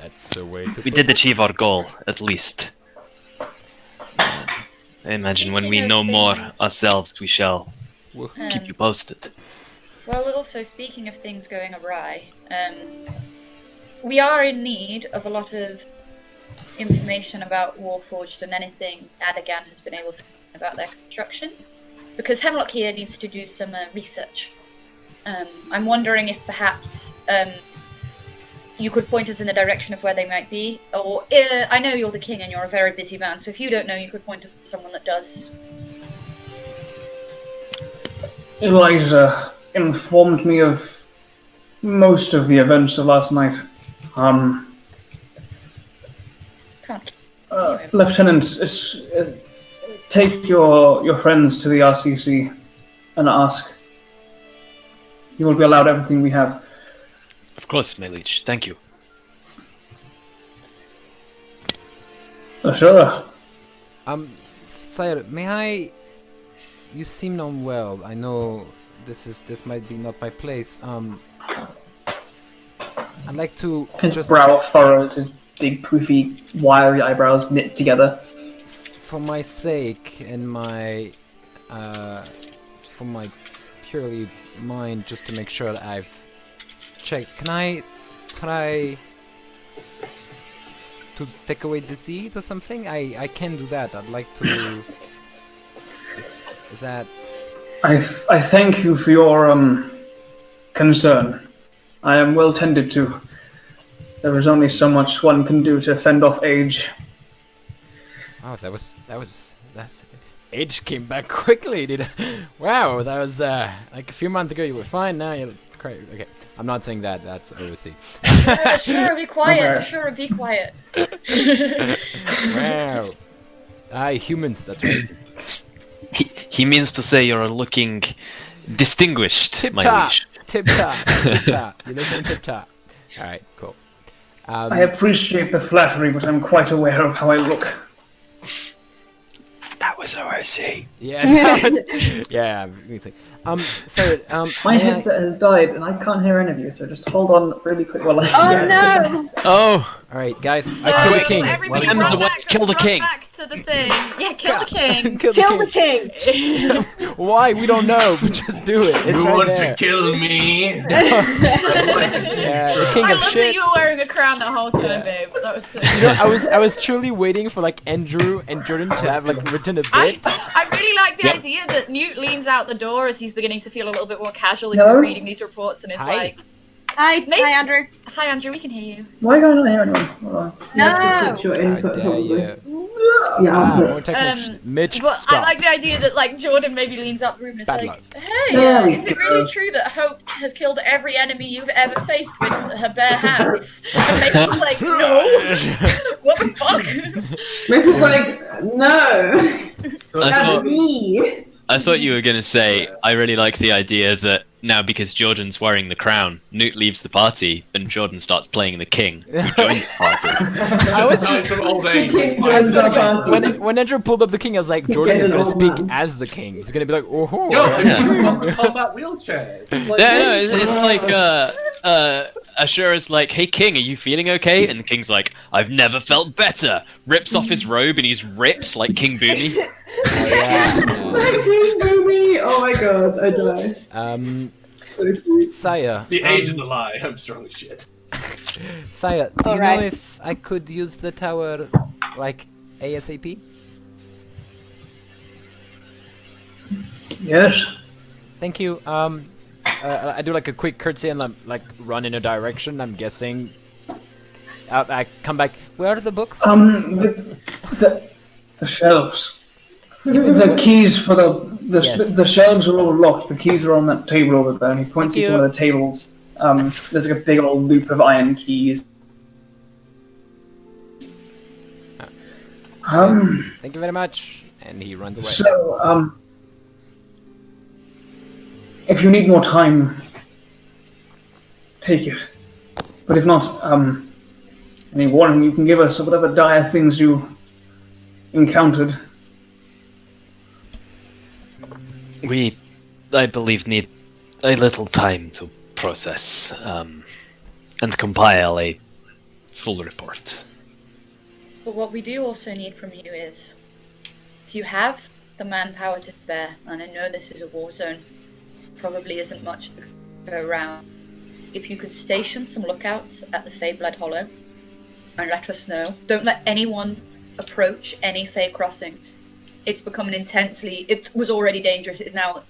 That's the way to. We did achieve our goal, at least. I imagine when we Speaking of know more things- ourselves, we shall keep you posted. Well, also, speaking of things going awry, we are in need of a lot of information about Warforged and anything Addagang has been able to about their construction, because Hemlock here needs to do some research. I'm wondering if perhaps you could point us in the direction of where they might be, or I know you're the king and you're a very busy man, so if you don't know, you could point us to someone that does. Eliza informed me of most of the events of last night. Can't Lieutenant take your friends to the RCC and ask. You will be allowed everything we have. Of course, my liege. Thank you. Sure. Sire, may I? You seem unwell. I know this might be not my place. I'd like to His just brow furrows, his big, poofy, wiry eyebrows knit together. for my sake and my for my purely mind, just to make sure that I've checked. Can I try to take away disease or something? I can do that. I'd like to. Is that? I thank you for your concern. I am well tended to. There is only so much one can do to fend off age. Oh, that's age came back quickly, did it? Wow, that was like a few months ago you were fine, now you're crazy. Okay, I'm not saying that, that's OC. Ashura, be quiet. Okay. Ashura, be quiet. Wow. Aye, humans, that's right. He means to say you're looking distinguished, Tip my top, liege. tip top, tip top. You're looking tip top. Alright, cool. I appreciate the flattery, but I'm quite aware of how I look. That was OC. Yeah, that was, yeah, me too. So, My may I- headset has died, and I can't hear any of you, so just hold on really quick while I... Oh no! Oh, Alright, guys, So, I killed the king. everybody Well, run Emma's back, kill the run king. back to the thing. Yeah, kill the king. Kill Kill the king! Why? We don't know, but just do it. It's You right want there. to kill me? Yeah, the king I of love that shit. you were wearing a crown the whole time, Yeah. babe. That was so You know, I was truly waiting for like Andrew and Jordan to have like written a bit. I really like the Yep. idea that Nute leans out the door as he's beginning to feel a little bit more casual as Hello? he's reading these reports and is Hi. like, Hi, Maybe- hi, Andrew. "Hi, Andrew, we can hear you." Why can't I hear anyone? Hold on. You have to No! switch your How input, dare probably. you? Yeah, Ah, output. more technical. Mitch, But stop. I like the idea that like Jordan maybe leans up the room and is Bad like, luck. "Hey, There we is it go. really true that Hope has killed every enemy you've ever faced with her bare hands?" And Maple's like, "No, what the fuck?" Maple's like, no, I that's thought, me. I thought you were going to say, I really like the idea that now because Jordan's wearing the crown, Nute leaves the party and Jordan starts playing the king, who joins the party. I was Just just from old age. King I joins was our like, party. when Andrew pulled up the king, I was like, Jordan is getting gonna an old speak man. as the king. He's gonna be like, oh, Yo, Yeah. combat wheelchairs. It's like, Yeah, no, it's like Ashura's like, "Hey King, are you feeling okay?" And the King's like, "I've never felt better." Rips off his robe and he's ripped like King Boomy. yeah. King Boomy. Oh my god, I die. So cute. Sire, The age is a lie. I'm strong as shit. Sire, do you know Alright. if I could use the tower, like, ASAP? Yes. Thank you. I do like a quick curtsy and like run in a direction. I'm guessing. I come back. Where are the books? The shelves. The keys for Yes. the shelves are all locked. The keys are on that table over there. And he points Thank you to you. one of the tables. There's like a big old loop of iron keys. Thank you very much. And he runs away. So, if you need more time, take it. But if not, any warning you can give us of whatever dire things you encountered. We, I believe, need a little time to process and compile a full report. But what we do also need from you is, if you have the manpower to spare, and I know this is a war zone, probably isn't much to go around, if you could station some lookouts at the Fae-Blood Hollow and let us know. Don't let anyone approach any Fae crossings. It's become it was already dangerous, it's now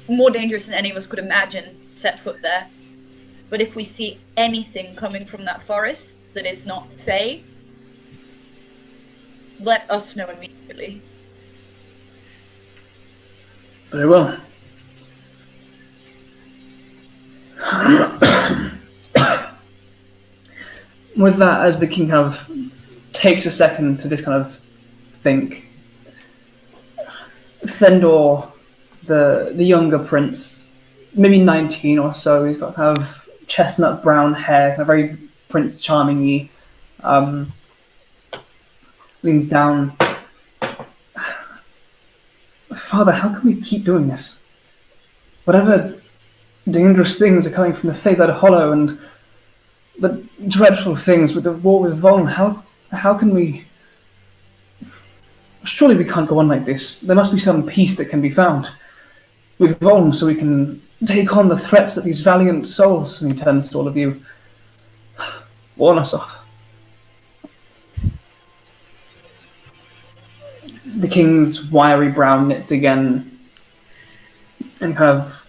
more dangerous than any of us could imagine set foot there. But if we see anything coming from that forest that is not Fae, let us know immediately. Very well. With that, as the king kind of takes a second to just kind of think, Thendor, the younger prince, maybe 19 or so. He's got kind of chestnut brown hair, kind of very Prince Charming-y. Leans down. Father, how can we keep doing this? Whatever dangerous things are coming from the Favored Hollow and the dreadful things with the war with Voln, how can we... Surely we can't go on like this. There must be some peace that can be found with Voln so we can take on the threats that these valiant souls, and he turns to all of you, warn us off. The king's wiry brow knits again and kind of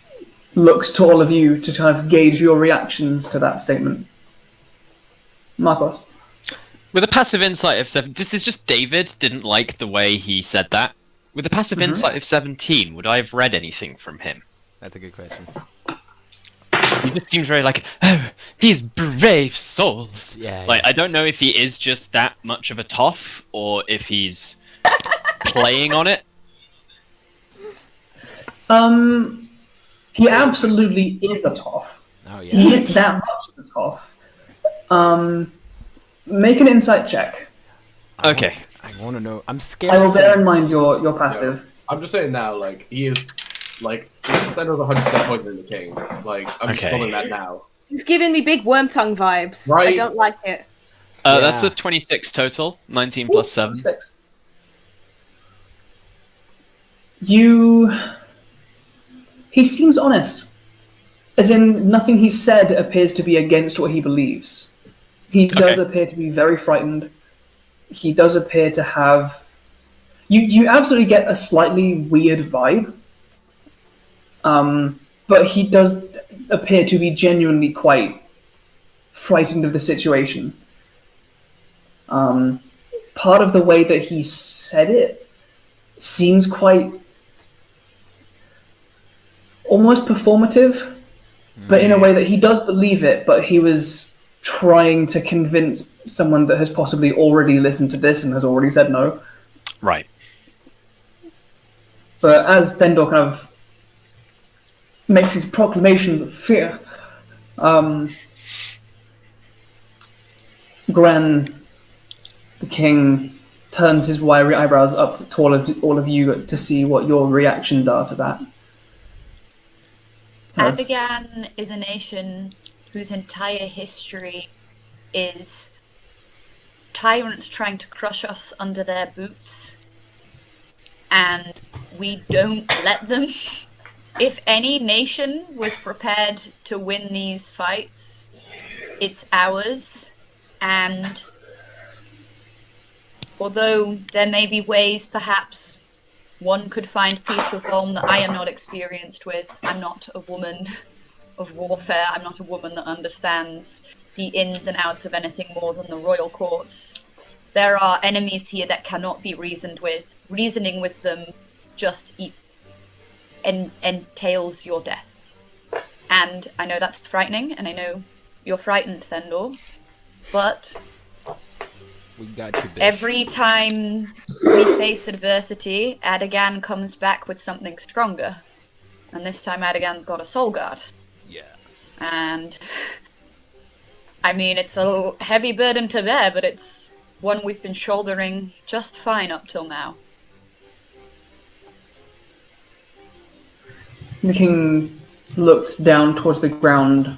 looks to all of you to kind of gauge your reactions to that statement. Markos. With a passive insight of 7, this is just David didn't like the way he said that. With a passive insight of 17, would I have read anything from him? That's a good question. He just seems very like, oh, these brave souls. Yeah. Like, I don't know if he is just that much of a toff, or if he's playing on it. He absolutely is a toff. Oh yeah. He is that much of a toff. Make an insight check. Okay. I want to know. I'm scared. I will bear in mind your passive. I'm just saying now, like, he is, like, Thennor's 100% pointed in the king. Like, I'm just calling that now. He's giving me big worm tongue vibes. Right. I don't like it. That's a 26 total. 19 plus 7. 6. He seems honest. As in, nothing he said appears to be against what he believes. He does appear to be very frightened. He does appear to have... You absolutely get a slightly weird vibe. But he does appear to be genuinely quite frightened of the situation. Part of the way that he said it seems quite almost performative, but in a way that he does believe it, but he was trying to convince someone that has possibly already listened to this and has already said no. Right. But as Thendor kind of makes his proclamations of fear, Gran, the king, turns his wiry eyebrows up to all of you to see what your reactions are to that. Addagang is a nation whose entire history is tyrants trying to crush us under their boots, and we don't let them. If any nation was prepared to win these fights, it's ours. And although there may be ways perhaps one could find peace with Voln that I am not experienced with, I'm not a woman of warfare, I'm not a woman that understands the ins and outs of anything more than the royal courts. There are enemies here that cannot be reasoned with. Reasoning with them just entails your death. And I know that's frightening, and I know you're frightened, Thendor, but We got you, bitch. every time we face adversity, Addagang comes back with something stronger. And this time Addagang's got a Soulguard. Yeah. And I mean, it's a heavy burden to bear, but it's one we've been shouldering just fine up till now. The king looks down towards the ground,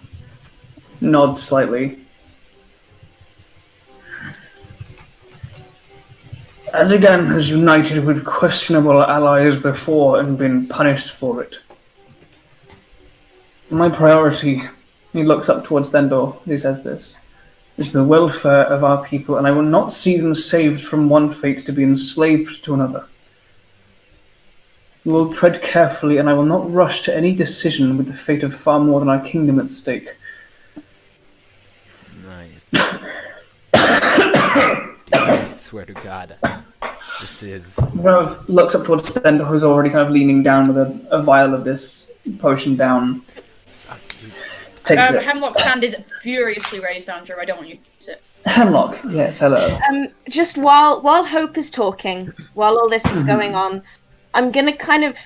nods slightly. Addagang has united with questionable allies before and been punished for it. My priority, he looks up towards Thendor, he says this, is the welfare of our people, and I will not see them saved from one fate to be enslaved to another. We will tread carefully, and I will not rush to any decision with the fate of far more than our kingdom at stake. Nice. I swear to God. This is... Kind of looks up towards Thendor, who's already kind of leaning down with a vial of this potion down. Takes it. Hemlock's hand is furiously raised, Andrew. I don't want you to use it. Hemlock, yes, hello. Just while Hope is talking, while all this is going on, I'm gonna kind of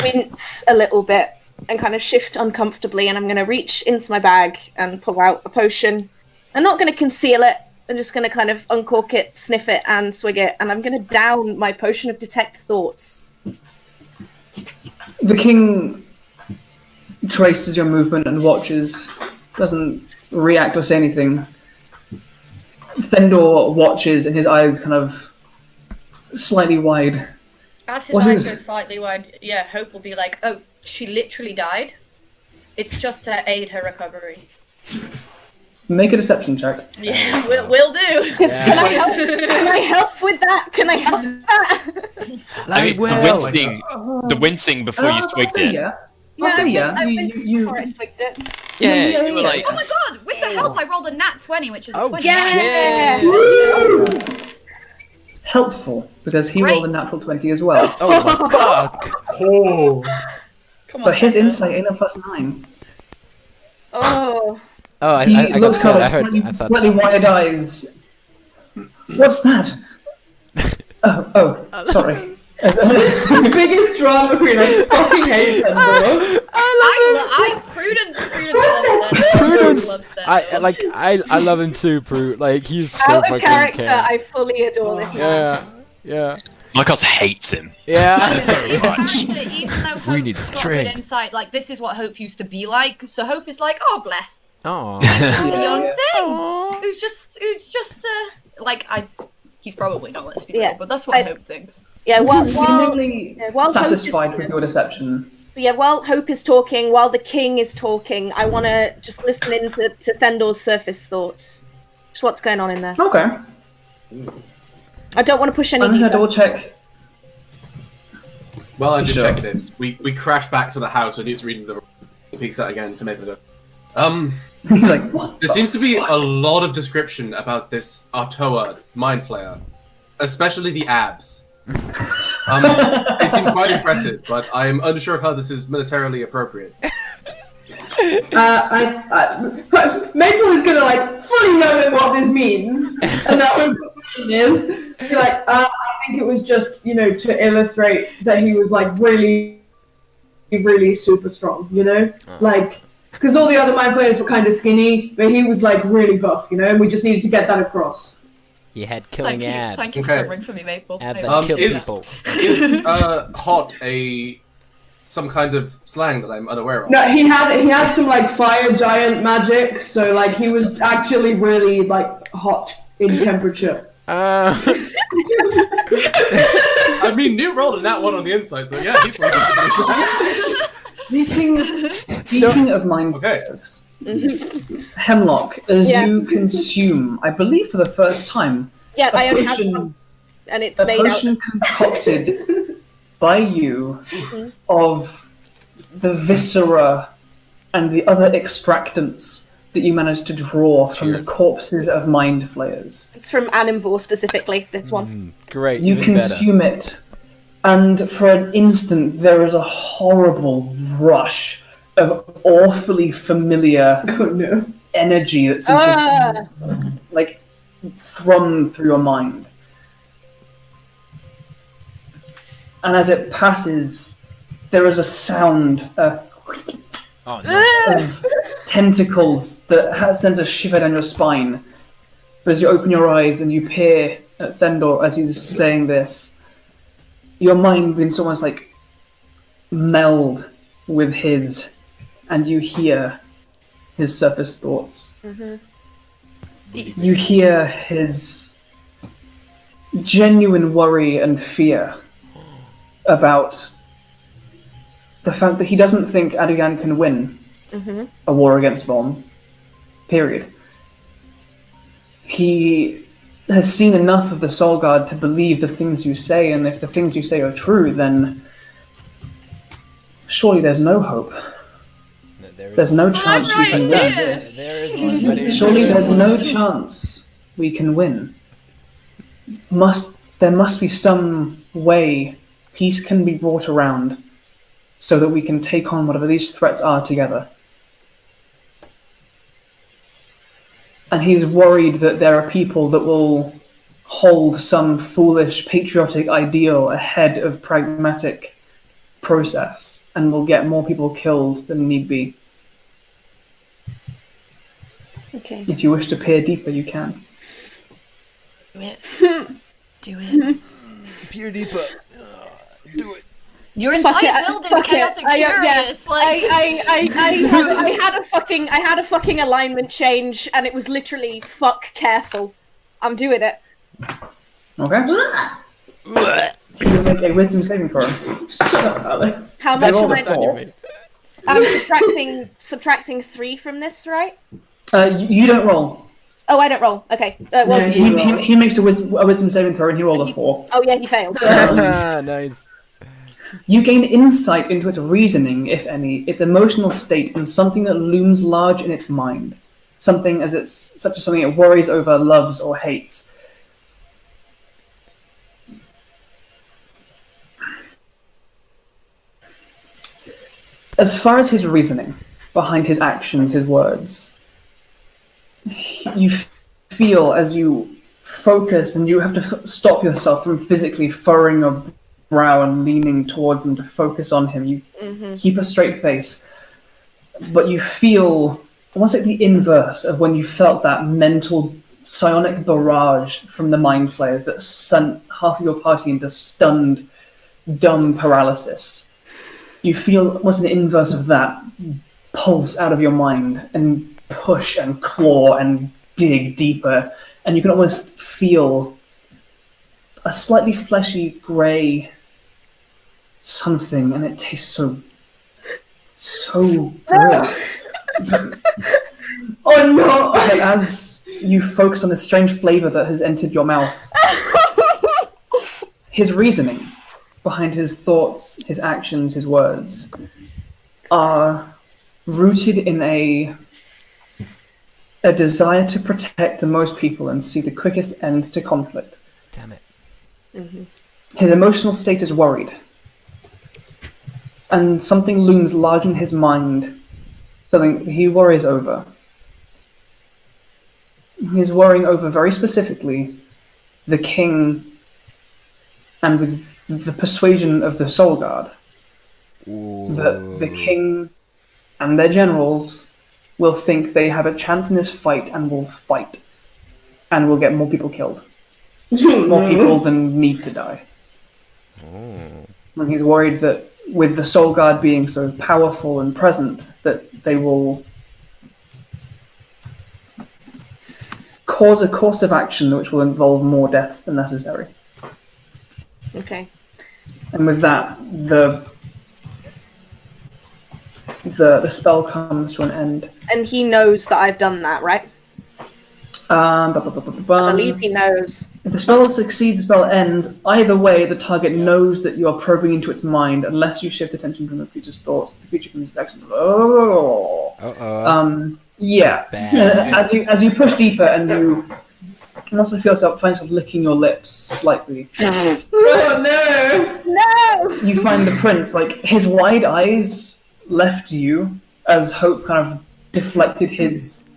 wince a little bit and kind of shift uncomfortably, and I'm gonna reach into my bag and pull out a potion. I'm not gonna conceal it. I'm just gonna kind of uncork it, sniff it, and swig it, and I'm gonna down my potion of detect thoughts. The king traces your movement and watches, doesn't react or say anything. Fendor watches and his eyes kind of slightly wide. As his What eyes is- go slightly wide, yeah, Hope will be like, "Oh, she literally died. It's just to aid her recovery." Make a deception check. Yeah, we'll do. Can I help with that? Can I help with that? I mean, the wincing before you I'll swigged say it. yeah. I'll say yeah. I You- winced you- before I swigged it. Yeah, Yeah, you were yeah. like, Oh my god! With the help, I rolled a nat 20, which is a Oh, 20. Yeah. Helpful, because he Great. rolled a natural 20 as well. Oh, fuck. Come on, But his Fender. insight ain't a +9. Oh. Oh, He I got looks scared. kind I of heard. slightly, I thought. slightly wide eyes. What's that? Oh, sorry. The biggest drama queen. I fucking hate them, though. I Prudence loves it. Prudence. Loves that. I love him too, Prue. Like he's so Out fucking of character, care. I fully adore this man. Yeah. Markos hates him. Yeah. Even much. though We Hope's need got good strength. insight, like this is what Hope used to be like. So Hope is like, oh bless, Aw. just a young thing Aw. who's just like he's probably not. Let's be Yeah. real, but that's what I- Hope thinks. Yeah, while Seemingly while Hope is- satisfied with your deception. while Hope is talking, while the king is talking, I want to just listen in to Thendor's surface thoughts. Just what's going on in there. Okay. I don't want to push any I'm gonna deeper. double check. Well, I just Sure. checked this. We crash back to the house when he's reading the peeks out again to Maple. He's like, what? There seems to be a lot of description about this Artoa mind flayer, especially the abs. They seem quite impressive, but I am unsure of how this is militarily appropriate. Maple is gonna like fully know what this means, and that was what it is. Be like, I think it was just to illustrate that he was like really, really super strong. Like because all the other mind players were kind of skinny, but he was like really buff. And we just needed to get that across. He had killing abs. Thank you for Okay. covering for me, Maple. Abs Maple. that kill is- people. Is hot some kind of slang that I'm unaware of? No, he had some like fire giant magic, so like he was actually really like hot in temperature. I mean, Nute rolled a nat 1 on the inside, so yeah, he's Speaking of mind Okay. flayers, Hemlock, as Yeah. you consume, I believe for the first time, Yeah, I a only have potion, one, and it's a made out. potion concocted by you of the viscera and the other extractants that you managed to draw from the Cheers. corpses of mind flayers. It's from Animvor specifically. This one. Great. You even better. consume it, and for an instant there is a horrible rush of awfully familiar Oh no. energy that seems to like thrum through your mind. And as it passes, there is a sound Oh no. of tentacles that sends a shiver down your spine. But as you open your eyes and you peer at Thendor as he's saying this, your mind begins to almost like meld with his, and you hear his surface thoughts. Easy. You hear his genuine worry and fear about the fact that he doesn't think Addagang can win a war against Von. Period. He has seen enough of the Soulguard to believe the things you say, and if the things you say are true, then surely there's no hope. There's no chance we can win. Yes. There is one, but it's- Surely there's no chance we can win. There must be some way peace can be brought around so that we can take on whatever these threats are together. And he's worried that there are people that will hold some foolish patriotic ideal ahead of pragmatic process and will get more people killed than need be. Okay. If you wish to peer deeper, you can. Do it. Do it. Peer deeper. Do it. Your Fuck entire it, build is fuck it. chaotic curious. Like I had a fucking alignment change, and it was literally fuck careful. I'm doing it. Okay? You make a wisdom saving throw. Shut up, Alex. How They much rolled am a I? 4. I'm subtracting 3 from this, right? You don't roll. Oh, I don't roll. Okay. Well, No, He makes a wisdom saving throw and he rolled a 4. oh yeah, he failed. Nice. You gain insight into its reasoning, if any, its emotional state, and something that looms large in its mind. Something such as something it worries over, loves, or hates. As far as his reasoning behind his actions, his words, you feel as you focus, and you have to stop yourself from physically furrowing your brow and leaning towards him to focus on him. You keep a straight face, but you feel almost like the inverse of when you felt that mental psionic barrage from the mind flayers that sent half of your party into stunned, dumb paralysis. You feel almost an inverse of that pulse out of your mind and push and claw and dig deeper, and you can almost feel a slightly fleshy grey something, and it tastes so good. Oh no! But as you focus on this strange flavour that has entered your mouth, his reasoning behind his thoughts, his actions, his words are rooted in a desire to protect the most people and see the quickest end to conflict. Damn it. His emotional state is worried, and something looms large in his mind, something he worries over. He's worrying over, very specifically, the king and with the persuasion of the Soulguard. That the king and their generals will think they have a chance in this fight and will fight. And will get more people killed. More people than need to die. And he's worried that with the Soulguard being so powerful and present, that they will cause a course of action which will involve more deaths than necessary. Okay. And with that, the spell comes to an end. And he knows that I've done that, right? I believe he knows. If the spell succeeds, the spell ends. Either way, the target knows that you are probing into its mind, unless you shift attention from the creature's thoughts. The creature can use action. Yeah. As you push deeper, and you also feel yourself licking your lips slightly. Oh no! No! You find the prince, like, his wide eyes left you as Hope kind of deflected his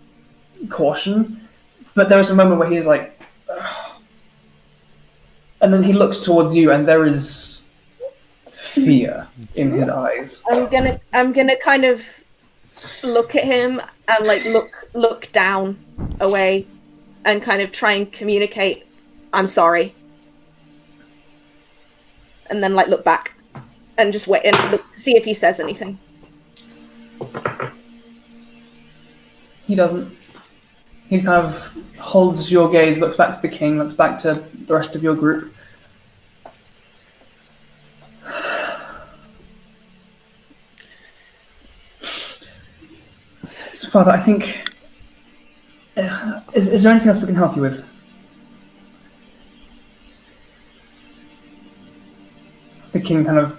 caution, but there was a moment where he was like, ugh. And then he looks towards you, and there is fear in his eyes. I'm gonna kind of look at him and like look down away and kind of try and communicate, I'm sorry. And then like look back and just wait and look to see if he says anything. He doesn't. He kind of holds your gaze, looks back to the king, looks back to the rest of your group. So, Father, I think... Is there anything else we can help you with? The king kind of...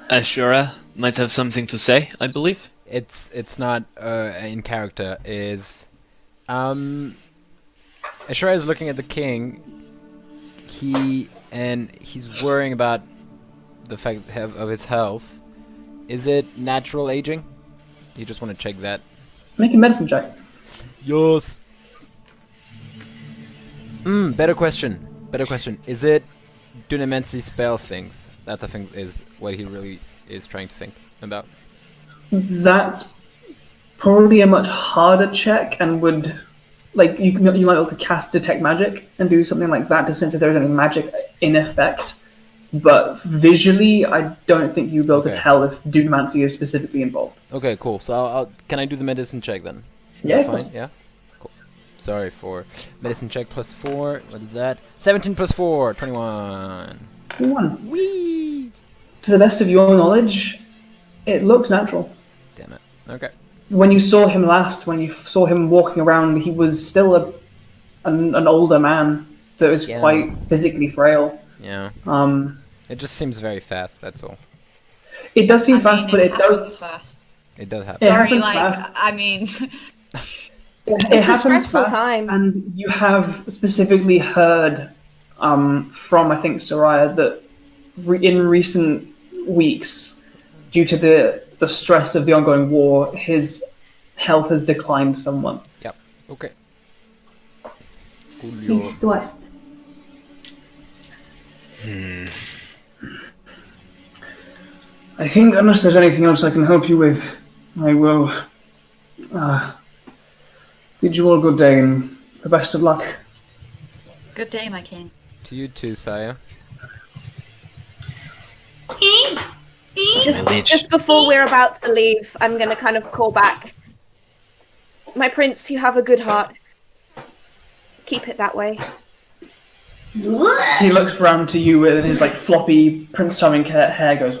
Ashura might have something to say, I believe. It's not in character. Is Ashura is looking at the king. He's worrying about the fact of his health. Is it natural aging? You just want to check that. Make a medicine check. Yes. Better question. Better question. Is it Dunamancy spell things? That's, I think, is what he really is trying to think about. That's probably a much harder check and would, like, you might be able to cast Detect Magic and do something like that to sense if there's any magic in effect. But visually, I don't think you'll be able to tell if Dunamancy is specifically involved. Okay, cool. So I'll can I do the medicine check then? Yeah. Fine. Yeah. Cool. Sorry for medicine check +4. What is that? 17 +4, 21. 1. Whee! To the best of your knowledge, it looks natural. Damn it. Okay. When you saw him last, when you saw him walking around, he was still an older man that was quite physically frail. Yeah. It just seems very fast. That's all. It does seem fast, but it does. Fast. It does happen. It Sorry, happens like fast. I mean, It It's a happens stressful fast, time. and you have specifically heard from, I think, Soraya, that in recent weeks, due to the stress of the ongoing war, his health has declined somewhat. Yep. Okay. He's stressed. I think, unless there's anything else I can help you with, I will bid you all good day and the best of luck. good day, my king. To you too, Saya. Just before we're about to leave, I'm going to kind of call back. My prince, you have a good heart. Keep it that way. He looks around to you with his like floppy Prince Charming hair goes,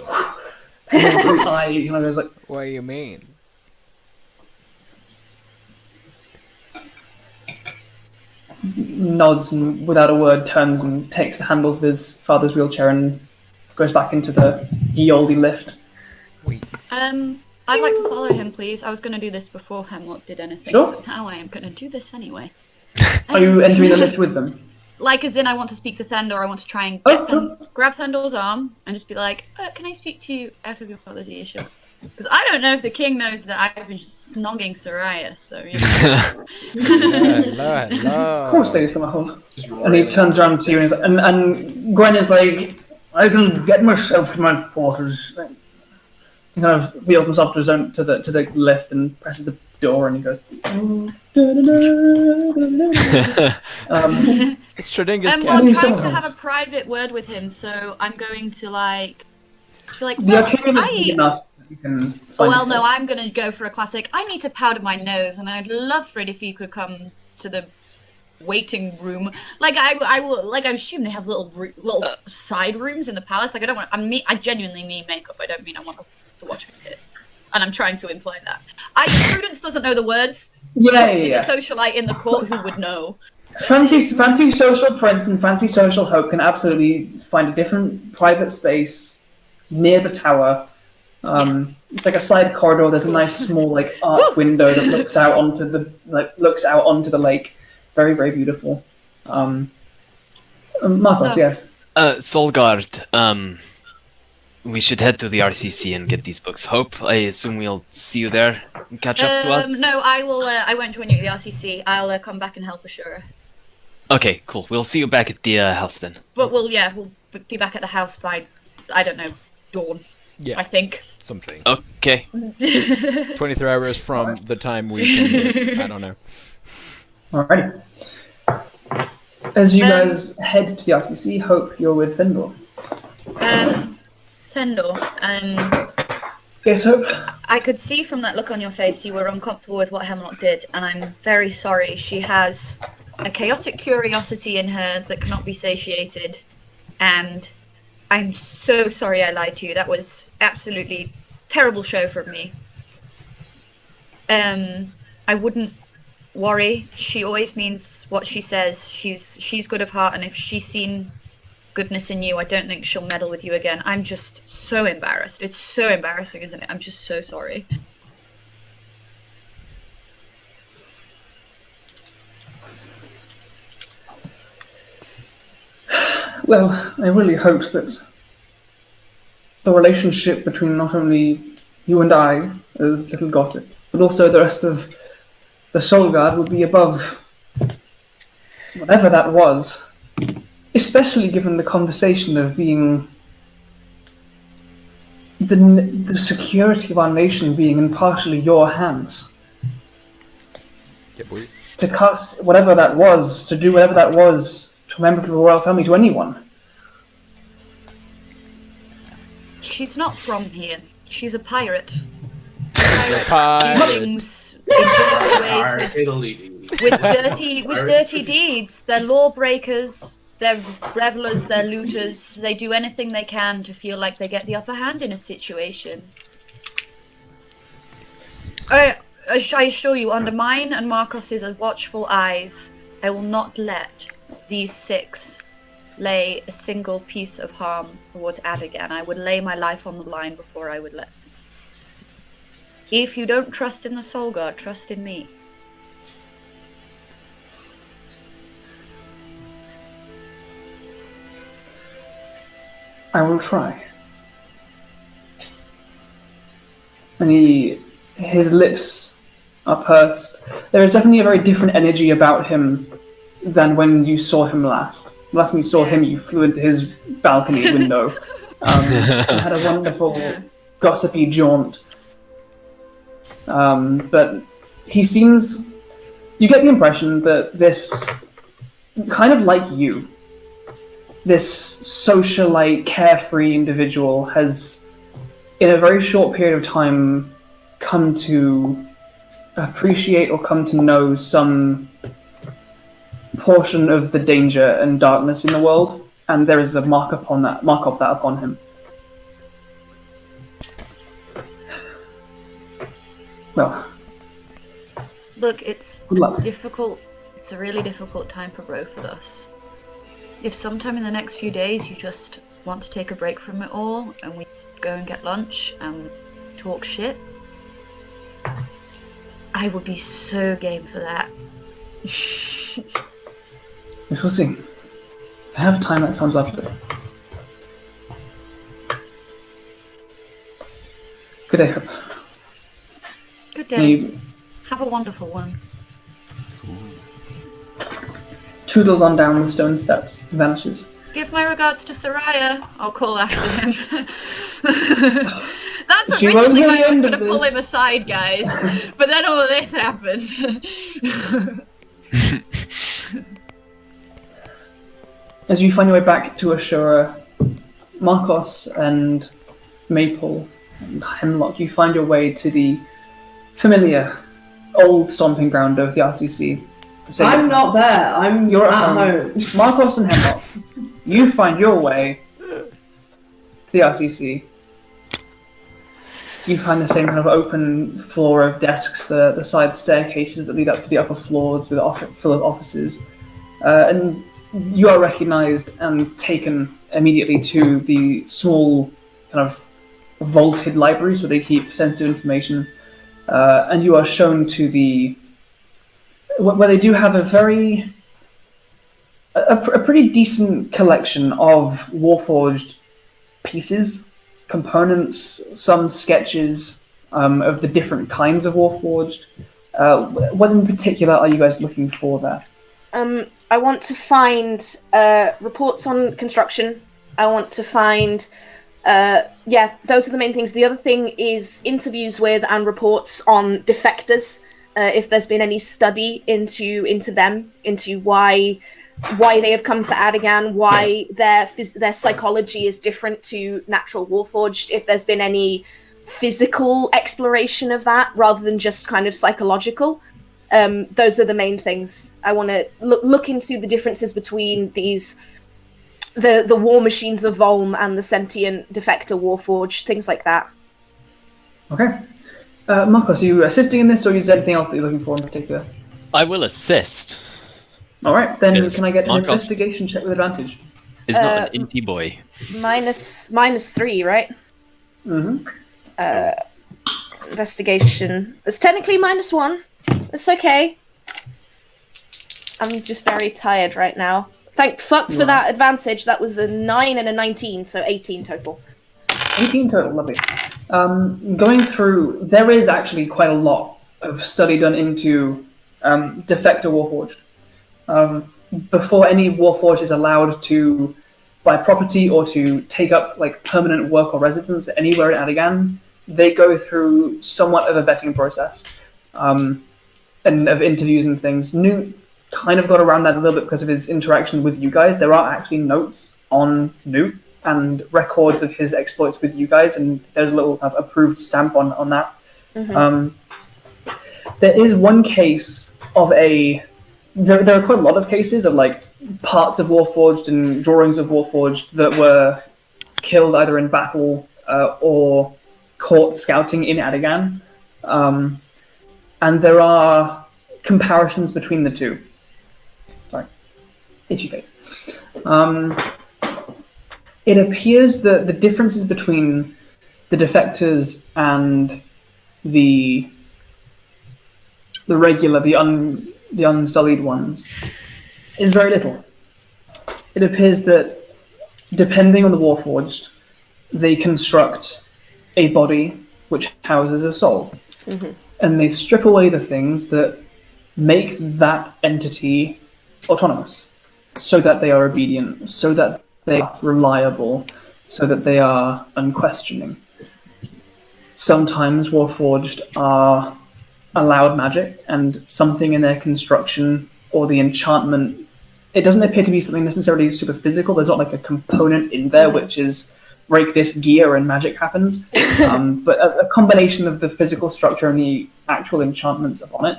and his eye kind of goes like, What do you mean? nods and without a word turns and takes the handles of his father's wheelchair and goes back into the ye olde lift. I'd like to follow him, please. I was going to do this before Hemlock did anything, Sure. but now I am going to do this anyway. Are you entering the lift with them? Like, as in, I want to speak to Thendor. I want to try and grab Thendor's arm and just be like, "Can I speak to you out of your father's earshot?" Because I don't know if the king knows that I've been just snogging Soraya, so you know. Of course they do, Summerhold. And he turns around to you and, and Gwen is like, I can get myself to my quarters. He kind of wheels himself to the lift and presses the door and he goes. It's Schrodinger's Well, I'm cat. trying to have a private word with him, so I'm going to be like, The well, arcane is big enough that you can find well, no, space. I'm going to go for a classic. I need to powder my nose, and I'd love for it if you could come to the waiting room. Like, I will. Like, I assume they have little side rooms in the palace. Like, I don't want. I genuinely mean makeup. I don't mean I want to watch me piss. And I'm trying to imply that. Prudence doesn't know the words. Yeah. He's a socialite in the court who would know. Fancy social prince and fancy social hope can absolutely find a different private space near the tower. It's like a side corridor. There's a nice small like arch window that looks out onto the lake. It's very, very beautiful. Markos, yes. Soulguard, we should head to the RCC and get these books. Hope, I assume we'll see you there and catch up to us? No, I will. I won't join you at the RCC. I'll come back and help Ashura. Okay, cool. We'll see you back at the house then. But we'll be back at the house by, I don't know, dawn. Yeah. I think. Something. Okay. 23 hours from the time we can. I don't know. Alrighty. As you guys head to the RCC, Hope, you're with Thendor. Thendor, Yes, Hope. I could see from that look on your face you were uncomfortable with what Hemlock did, and I'm very sorry. She has a chaotic curiosity in her that cannot be satiated, and I'm so sorry I lied to you. That was absolutely terrible show from me. I wouldn't worry. She always means what she says. She's good of heart, and if she's seen goodness in you, I don't think she'll meddle with you again. I'm just so embarrassed. It's so embarrassing, isn't it? I'm just so sorry. Well, I really hoped that the relationship between not only you and I as little gossips, but also the rest of the Soulguard would be above whatever that was, especially given the conversation of being the security of our nation being in partially your hands. Yeah, boy. To cast whatever that was, to do whatever that was to a member of the royal family, to anyone. She's not from here. She's a pirate. pirate. Do things in dirty ways with dirty deeds. They're lawbreakers. They're revelers. They're looters. They do anything they can to feel like they get the upper hand in a situation. I assure you, under mine and Markos's watchful eyes, I will not let these 6 lay a single piece of harm towards Addagang. I would lay my life on the line before I would let them. If you don't trust in the Soulguard, trust in me. I will try. And his lips are pursed. There is definitely a very different energy about him than when you saw him last. Last time you saw him, you flew into his balcony window. Had a wonderful gossipy jaunt. But he seems... You get the impression that this, kind of like you, this socialite, carefree individual has, in a very short period of time, come to appreciate or come to know some portion of the danger and darkness in the world, and there is a mark of that upon him. Well, look, it's good luck. difficult. It's a really difficult time for both of us. If sometime in the next few days you just want to take a break from it all and we go and get lunch and talk shit, I would be so game for that. We shall see. If I have time, that sounds lovely. Good day, Hope. Good day. He Have a wonderful one. toodles on down the stone steps and vanishes. Give my regards to Soraya. I'll call after him. That's She originally won't why I was hear going to the end of pull this. him aside, guys. But then all of this happened. As you find your way back to Ashura, Markos and Maple and Hemlock, you find your way to the familiar old stomping ground of the RCC. I'm not there. You're at home. home. Markos and Hemlock, you find your way to the RCC. You find the same kind of open floor of desks, the side staircases that lead up to the upper floors with full of offices. And you are recognized and taken immediately to the small kind of vaulted libraries where they keep sensitive information. And you are shown to where they do have a pretty decent collection of Warforged pieces, components, some sketches of the different kinds of Warforged. What in particular are you guys looking for there? I want to find reports on construction. I want to find, those are the main things. The other thing is interviews with and reports on defectors. If there's been any study into them, into why they have come to Addagang, why their psychology is different to natural Warforged. If there's been any physical exploration of that rather than just kind of psychological. Those are the main things. I want to look into the differences between the war machines of Volm and the sentient defector Warforged, things like that. Okay. Markos, are you assisting in this, or is there anything else that you're looking for in particular? I will assist. All right, then Yes, can I get an Markos. investigation check with advantage? Is not an inty boy. -3, right? Mm-hmm. Investigation. It's technically -1. It's okay. I'm just very tired right now. Thank fuck for that advantage. That was a 9 and a 19, so 18 total. 18 total, lovely. Going through, there is actually quite a lot of study done into Defector Warforged. before any Warforged is allowed to buy property or to take up like permanent work or residence anywhere in Addagang, they go through somewhat of a vetting process, and of interviews and things. Nute kind of got around that a little bit because of his interaction with you guys. There are actually notes on Nute and records of his exploits with you guys, and there's a little approved stamp on that. There is one case of there are quite a lot of cases of like parts of Warforged and drawings of Warforged that were killed either in battle or caught scouting in Addagang. And there are comparisons between the two. Sorry, itchy face. It appears that the differences between the defectors and the unsullied ones is very little. It appears that depending on the Warforged, they construct a body which houses a soul. And they strip away the things that make that entity autonomous, so that they are obedient, so that they are reliable, so that they are unquestioning. Sometimes Warforged are allowed magic, and something in their construction or the enchantment, it doesn't appear to be something necessarily super physical. There's not like a component in there which is break this gear and magic happens. But a combination of the physical structure and the actual enchantments upon it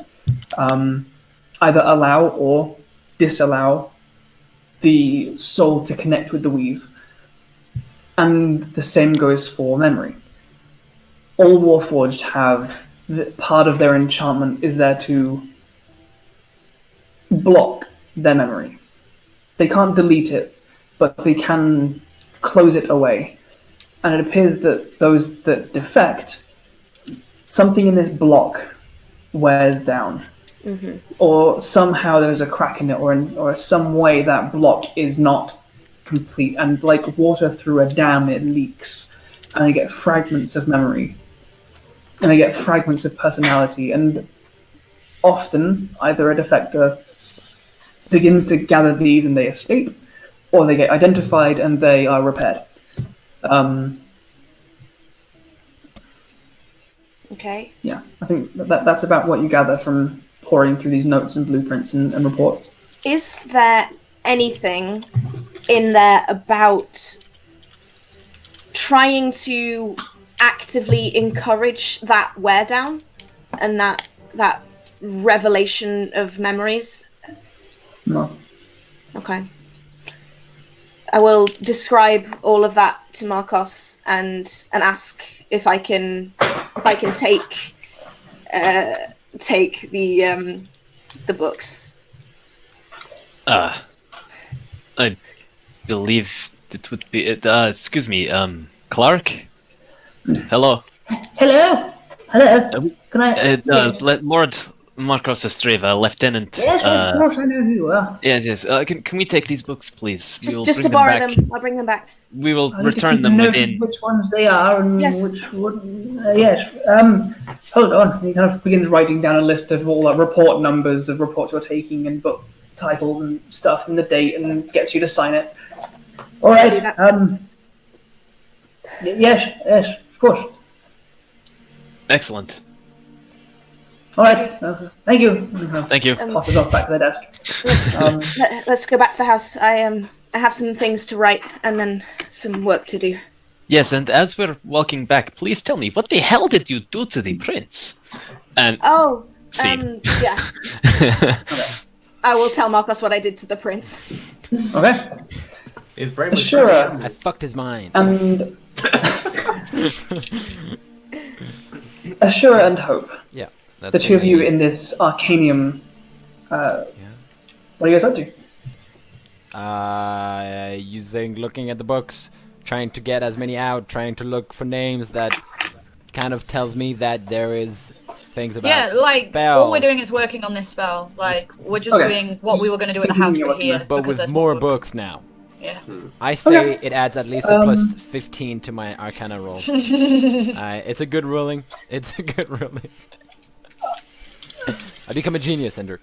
either allow or disallow the soul to connect with the weave. And the same goes for memory. All Warforged have part of their enchantment is there to block their memory. They can't delete it, but they can close it away. And it appears that those that defect, something in this block wears down. Or somehow there's a crack in it, or some way that block is not complete. And like water through a dam, it leaks. And they get fragments of memory. And they get fragments of personality. And often, either a defector begins to gather these and they escape, or they get identified and they are repaired. Okay. Yeah, I think that's about what you gather from poring through these notes and blueprints and reports. Is there anything in there about trying to actively encourage that wear down and that revelation of memories? No. Okay. I will describe all of that to Markos and ask if I can take the books. I believe it would be. Excuse me, Clark. Hello. Hello. Can I? Lord Markos Astreva, Lieutenant. Yes, of course, I know who you are. Yes. Can we take these books, please? Just to borrow them. I'll bring them back. We will I need to return keep them a note within. of which ones they are and Yes. which one. Yes. Hold on. He kind of begins writing down a list of all the report numbers of reports you're taking and book titles and stuff and the date and gets you to sign it. All right. do that. Yes, of course. Excellent. All right. Thank you. Thank you. Potters off back to the desk. Let's go back to the house. I have some things to write and then some work to do. Yes, and as we're walking back, please tell me, what the hell did you do to the prince? And Oh, scene. yeah. I will tell Markos what I did to the prince. Okay. His brain was Sure. I fucked his mind. And Ashura and Hope, Yeah. That's the two of you in this Arcanium. What are you guys up to? Looking at the books, trying to get as many out, trying to look for names that kind of tells me that there is things about Yeah, like spells, all we're doing is working on this spell. Like we're just Okay. doing what we were going to do at the house, Continuing but here. but because with there's more books now. Yeah. I say Okay. it adds at least a plus 15 to my Arcana roll. It's a good ruling. It's a good ruling. I become a genius, Ender.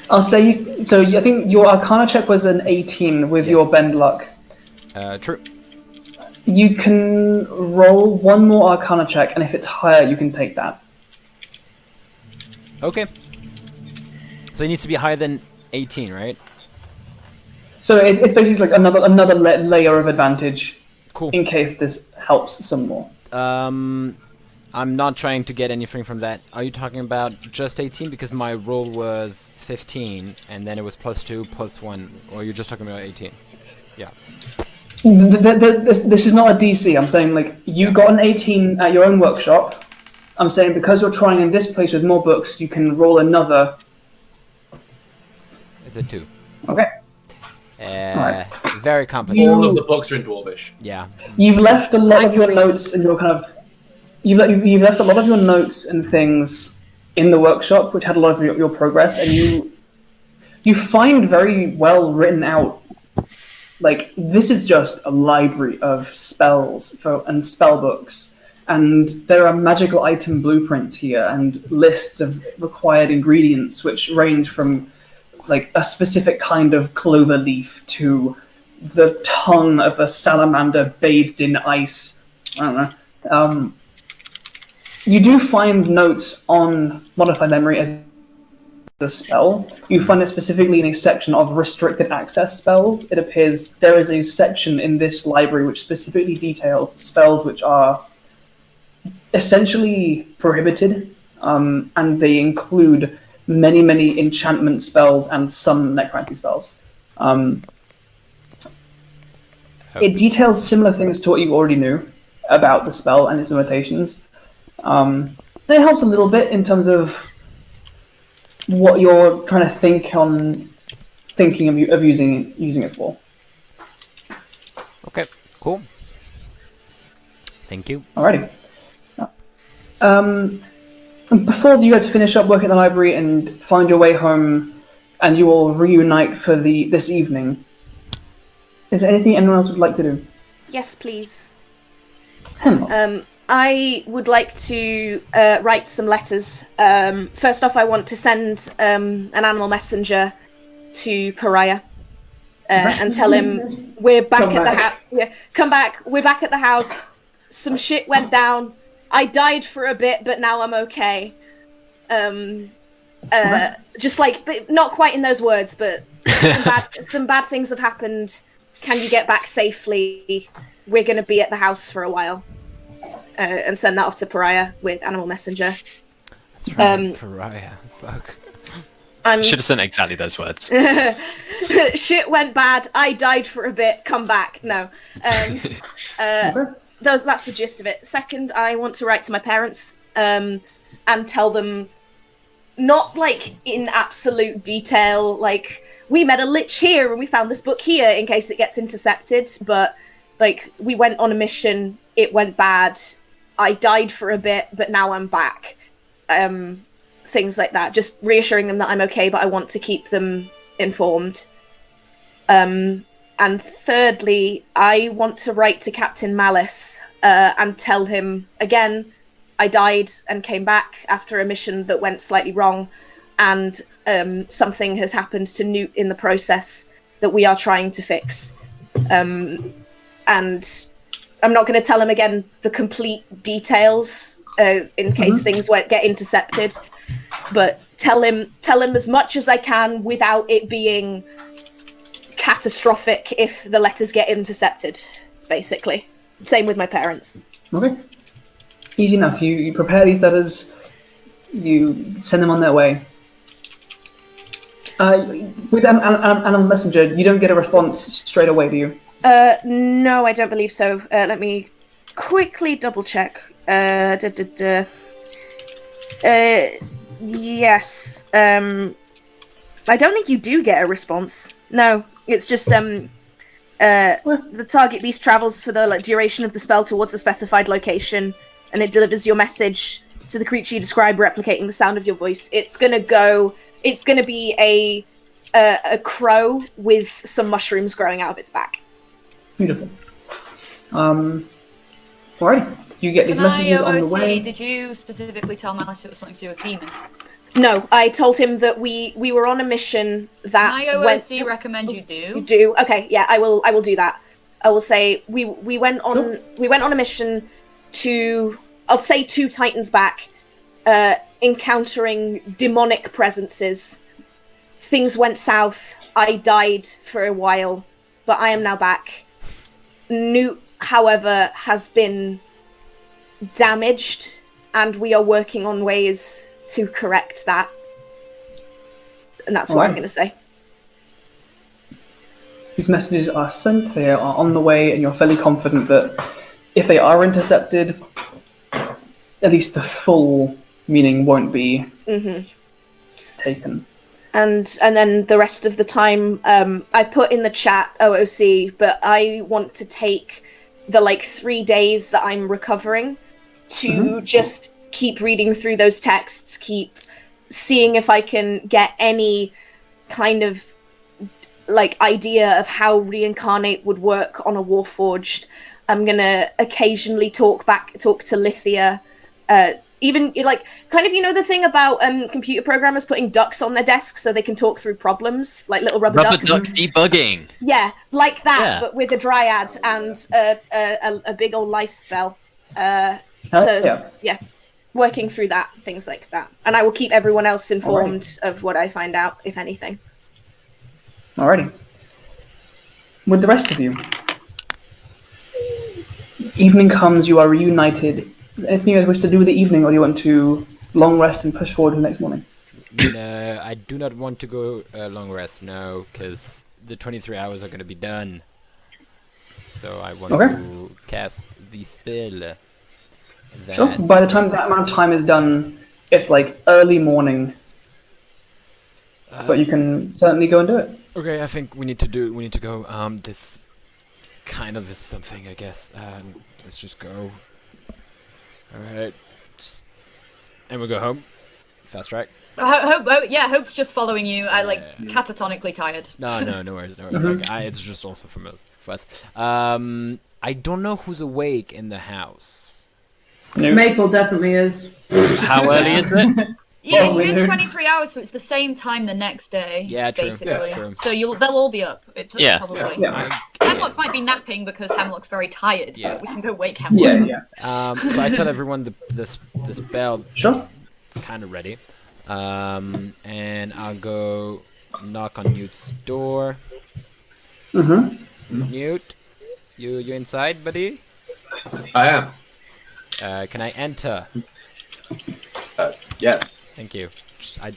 I'll say so. I think your Arcana check was an 18 with your bend luck. True. You can roll one more Arcana check, and if it's higher, you can take that. Okay. So it needs to be higher than 18, right? So it's basically like another layer of advantage. Cool. In case this helps some more. I'm not trying to get anything from that. Are you talking about just 18? Because my roll was 15, and then it was +2, +1. Or you're just talking about 18? Yeah. This is not a DC. I'm saying, like, you got an 18 at your own workshop. I'm saying because you're trying in this place with more books, you can roll another. It's a 2. Okay. Right. Very complicated. All of the books are in Dwarvish. Yeah. You've left a lot of your notes and your kind of. You've left a lot of your notes and things in the workshop, which had a lot of your progress, and you find very well written out. Like, this is just a library of spells and spell books, and there are magical item blueprints here and lists of required ingredients, which range from like a specific kind of clover leaf to the tongue of a salamander bathed in ice. I don't know. You do find notes on Modify Memory as a spell. You find it specifically in a section of restricted access spells. It appears there is a section in this library which specifically details spells which are essentially prohibited, and they include many enchantment spells and some necromancy spells. It details similar things to what you already knew about the spell and its limitations. It helps a little bit in terms of what you're trying to thinking of using it for. Okay, cool. Thank you. Alrighty. Before you guys finish up work at the library and find your way home, and you all reunite for this evening, is there anything anyone else would like to do? Yes, please. Hemlock. I would like to write some letters. First off, I want to send an animal messenger to Pariah and tell him we're back at the house. Yeah, come back. We're back at the house. Some shit went down. I died for a bit, but now I'm okay. Just like, but not quite in those words, but some bad things have happened. Can you get back safely? We're going to be at the house for a while. And send that off to Pariah with Animal Messenger. That's right, Pariah. Fuck. Should have sent exactly those words. Shit went bad. I died for a bit. Come back. No. That's the gist of it. Second, I want to write to my parents and tell them, not like in absolute detail, like we met a lich here and we found this book here in case it gets intercepted, but like we went on a mission, it went bad, I died for a bit, but now I'm back. Things like that. Just reassuring them that I'm okay, but I want to keep them informed. And thirdly, I want to write to Captain Malice and tell him, again, I died and came back after a mission that went slightly wrong, and something has happened to Nute in the process that we are trying to fix. And I'm not going to tell him again the complete details in case things won't get intercepted, but tell him as much as I can without it being catastrophic if the letters get intercepted, basically. Same with my parents. Okay. Easy enough. You prepare these letters, you send them on their way. With Animal Messenger, you don't get a response straight away, do you? No, I don't believe so. Let me quickly double check. Yes. I don't think you do get a response. No, it's just the target beast travels for the duration of the spell towards the specified location, and it delivers your message to the creature you describe, replicating the sound of your voice. It's gonna be a crow with some mushrooms growing out of its back. Beautiful. Alright, you get these messages on the way. Did you specifically tell Malice it was something to do with demons? No, I told him that we were on a mission that My OOC recommends you do. You do? Okay, yeah, I will do that. I will say we went on a mission to, I'll say 2 Titans back, encountering demonic presences. Things went south. I died for a while, but I am now back. Nute, however, has been damaged, and we are working on ways to correct that. And that's what I'm going to say. These messages are sent, they are on the way, and you're fairly confident that if they are intercepted, at least the full meaning won't be taken. And then the rest of the time, I put in the chat OOC, but I want to take the 3 days that I'm recovering to just keep reading through those texts, keep seeing if I can get any kind of idea of how reincarnate would work on a Warforged. I'm gonna occasionally talk to Lithia, even the thing about computer programmers putting ducks on their desks so they can talk through problems, like little rubber ducks. Duck debugging. Yeah, like that, but with a dryad and a big old life spell. Working through that, things like that. And I will keep everyone else informed of what I find out, if anything. Alrighty. With the rest of you, evening comes, you are reunited. Anything you guys wish to do with the evening, or do you want to long rest and push forward to the next morning? No, I do not want to go long rest, no, because the 23 hours are going to be done. So I want to cast the spell. Sure. By the time that amount of time is done, it's early morning. But you can certainly go and do it. Okay, I think we need to go. This kind of is something, I guess. Let's just go. Alright. And we'll go home. Fast track. Hope's just following you. Catatonically tired. No worries. It's just also for us. I don't know who's awake in the house. Maple definitely is. How early is it? Yeah, it's been 23 hours, so it's the same time the next day. Yeah, true. Basically. Yeah, true. So they'll all be up. Probably. Yeah. Hemlock might be napping because Hemlock's very tired. Yeah. But we can go wake Hemlock. Yeah. So I tell everyone the spell is kind of ready. And I'll go knock on Nute's door. Nute, you inside, buddy? I am. Can I enter? Yes. Thank you. I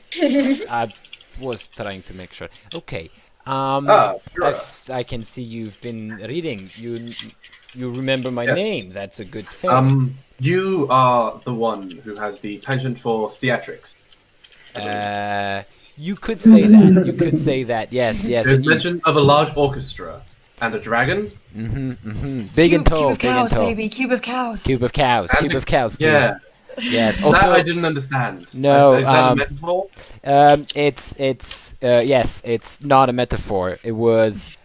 was trying to make sure. Okay. Sure. As I can see, you've been reading. You remember my name. That's a good thing. You are the one who has the penchant for theatrics. You could say that. You could say that. Yes. There's mention of a large orchestra and a dragon. Big and tall. Cube of cows, baby. Cube of cows. Cube of cows. Dude. Yeah. Yes. That Also, I didn't understand. No. Is that a metaphor? It's not a metaphor. It was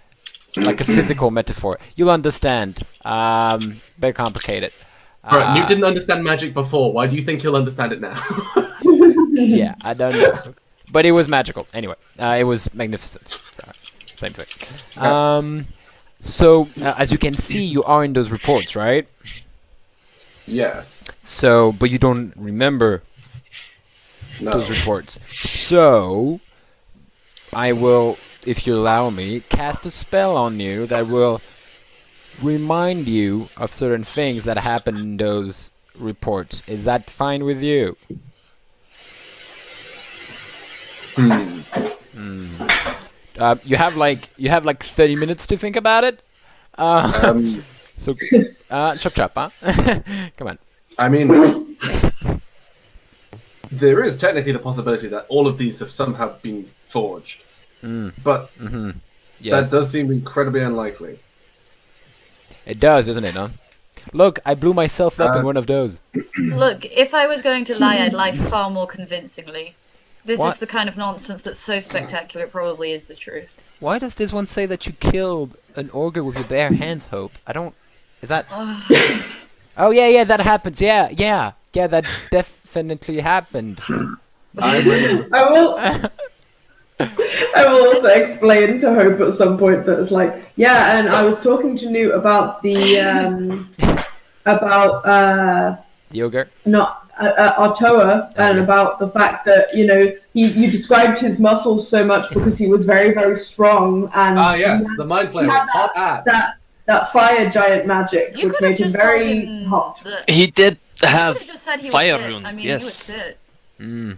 like a physical metaphor. You'll understand. Very complicated. Alright, Nute didn't understand magic before. Why do you think he'll understand it now? Yeah, I don't know. But it was magical. Anyway, it was magnificent. Sorry. Same thing. So, as you can see, you are in those reports, right? Yes. So, but you don't remember those reports. So, I will, if you allow me, cast a spell on you that will remind you of certain things that happened in those reports. Is that fine with you? You have like 30 minutes to think about it. So chop, huh? Come on. I mean, there is technically the possibility that all of these have somehow been forged, but Yes. that does seem incredibly unlikely. It does, doesn't it? Huh? Look, I blew myself up in one of those. Look, if I was going to lie, I'd lie far more convincingly. This What? is the kind of nonsense that's so spectacular it probably is the truth. Why does this one say that you killed an ogre with your bare hands, Hope? I don't... Is that... Oh, yeah, that happens. Yeah, that definitely happened. I'm ready. I will. I will also explain to Hope at some point that it's like, yeah, and I was talking to Nute about the Yogurt. not Artoa, and about the fact that you described his muscles so much because he was very, very strong, and yes, the mind flayer, hot abs. that fire giant magic, You which could have made him just very told him hot. that. He did You have could have just said he fire was fit. runes, I mean, yes. he was fit. Mm.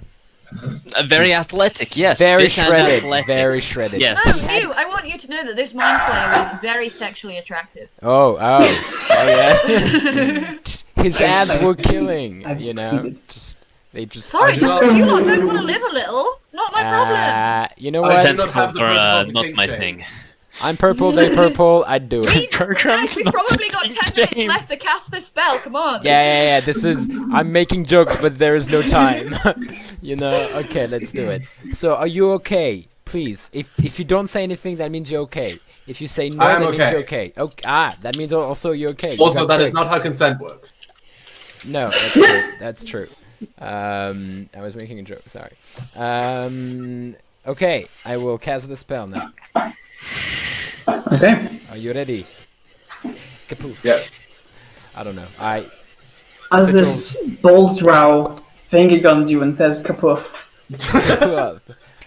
Very athletic, yes. Very fit and shredded. athletic. Very shredded. Yes. No, you. I want you to know that this mind flayer is very sexually attractive. Oh yeah. His abs were killing. I've you know, succeeded. they just. Sorry, I just do because you lot don't want to live a little, not my problem. You know I what? do not That's have the protocol not kink my shame. thing. I'm purple. They purple. I'd do it. Bertram's We've not probably got 10 minutes shame. left to cast this spell. Come on. Yeah. This is. I'm making jokes, but there is no time. Okay, let's do it. So, are you okay? Please, if you don't say anything, that means you're okay. If you say no, I am that means okay. you're okay. That means also you're okay. You Also, got that is tricked. not how consent works. No, that's true. That's true. I was making a joke. Sorry. Okay, I will cast the spell now. Okay. Are you ready? Kapoof. Yes. I don't know. As this Bolstrow finger guns you and says kapoof, Kapoof.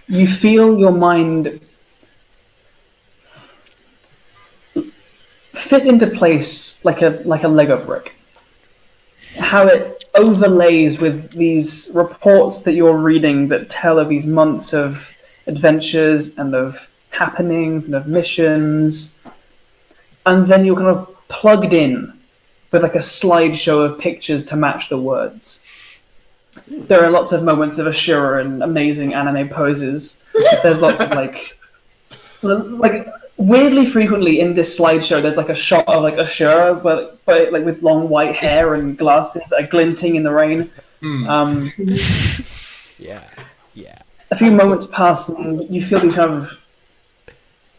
you feel your mind fit into place like a Lego brick. How it overlays with these reports that you're reading that tell of these months of adventures and of happenings and of missions, and then you're kind of plugged in with like a slideshow of pictures to match the words. There are lots of moments of Ashura and amazing anime poses. There's lots of like weirdly frequently in this slideshow there's like a shot of like Ashura but like with long white hair and glasses that are glinting in the rain. Yeah. A few moments pass and you feel these kind of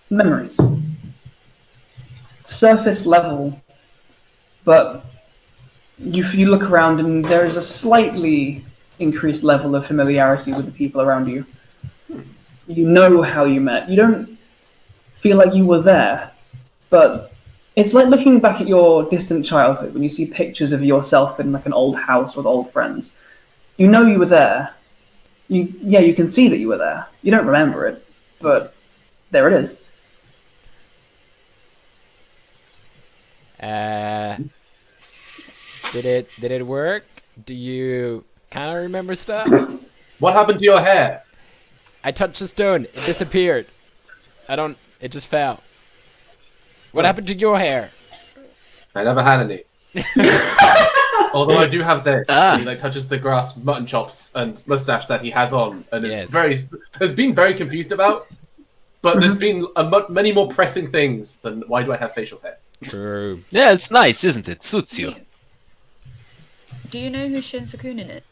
memories. Surface level, but you look around and there is a slightly increased level of familiarity with the people around you. You know how you met. You don't feel like you were there, but it's like looking back at your distant childhood when you see pictures of yourself in like an old house with old friends. You know you were there. You can see that you were there. You don't remember it, but there it is. Did it work? Do you kind of remember stuff? What happened to your hair? I touched the stone. It disappeared. It just fell. What happened to your hair? I never had any. Although I do have this. He like touches the grass, mutton chops, and mustache that he has on, and has been very confused about. But there's been many more pressing things than why do I have facial hair? True. Yeah, it's nice, isn't it? Suits you. Do you know who Shinsakunin is?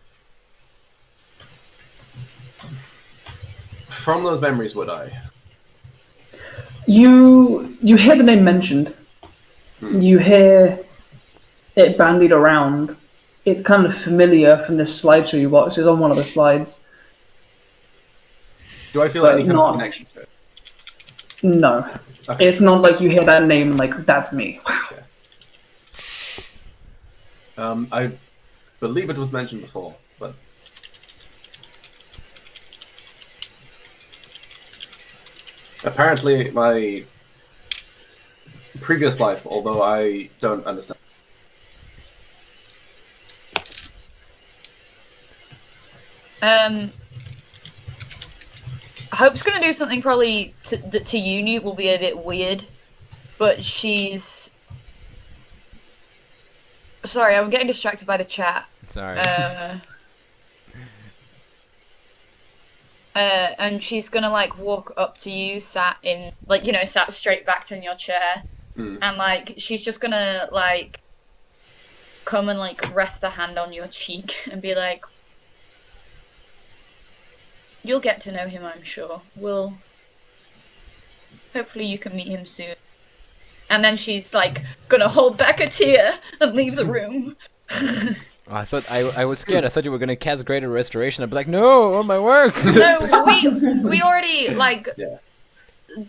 From those memories, would I? You hear the name mentioned. You hear it bandied around. It's kind of familiar from this slideshow you watched. It's on one of the slides. Do I feel But any kind not- of connection to it? No. Okay. It's not like you hear that name and like, that's me. Wow. I believe it was mentioned before, but apparently my previous life, although I don't understand. Hope's gonna do something probably that to you, Nute, will be a bit weird, but she's. Sorry, I'm getting distracted by the chat. Sorry. And she's gonna like walk up to you, sat straight backed in your chair, and like she's just gonna like come and like rest a hand on your cheek and be like, "You'll get to know him, I'm sure. Hopefully you can meet him soon." And then she's like gonna hold back a tear and leave the room. I thought I was scared. I thought you were gonna cast Greater Restoration. I'd be like, no, all my work. No, we already like. Yeah.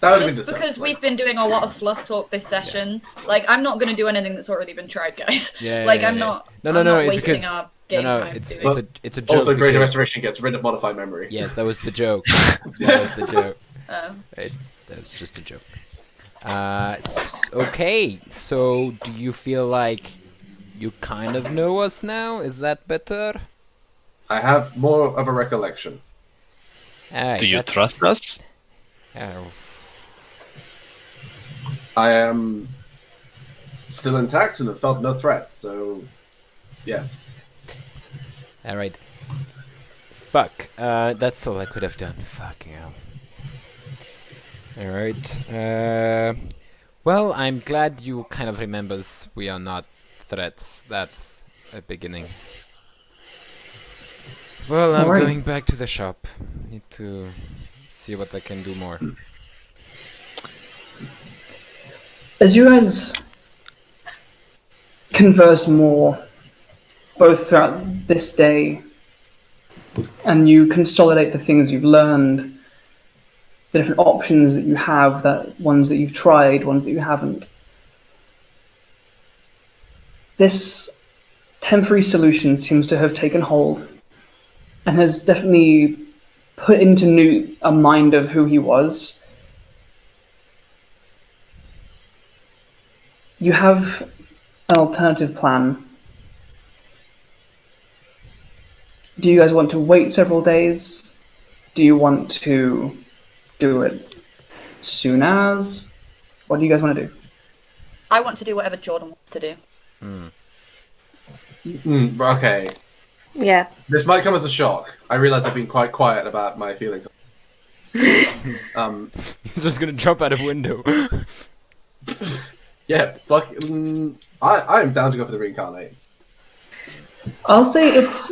That would have been Just the because sense, we've been doing a lot of fluff talk this session, like I'm not gonna do anything that's already been tried, guys. Yeah, like yeah, I'm yeah. not. No, I'm not it's wasting because our game time it's doing it. it's a joke. Also, Greater because- Restoration gets rid of modified memory. Yes, that was the joke. That was the joke. Oh. That's just a joke. Okay, so do you feel like you kind of know us now? Is that better? I have more of a recollection. Alright, Do you that's- trust us? Oh, I am still intact and have felt no threat, so yes. alright. Fuck. That's all I could have done. Fucking hell. Alright. Well, I'm glad you kind of remembers we are not threats. That's a beginning. Well, I'm Alright. going back to the shop. Need to see what I can do more. As you guys converse more, both throughout this day, and you consolidate the things you've learned, the different options that you have, that ones that you've tried, ones that you haven't. This temporary solution seems to have taken hold and has definitely put into Nute a mind of who he was. You have an alternative plan. Do you guys want to wait several days? Do you want to do it soon as? What do you guys want to do? I want to do whatever Jordan wants to do. Okay. Yeah. This might come as a shock. I realize I've been quite quiet about my feelings. He's just gonna jump out of window. Yeah, I'm down to go for the reincarnate. I'll say it's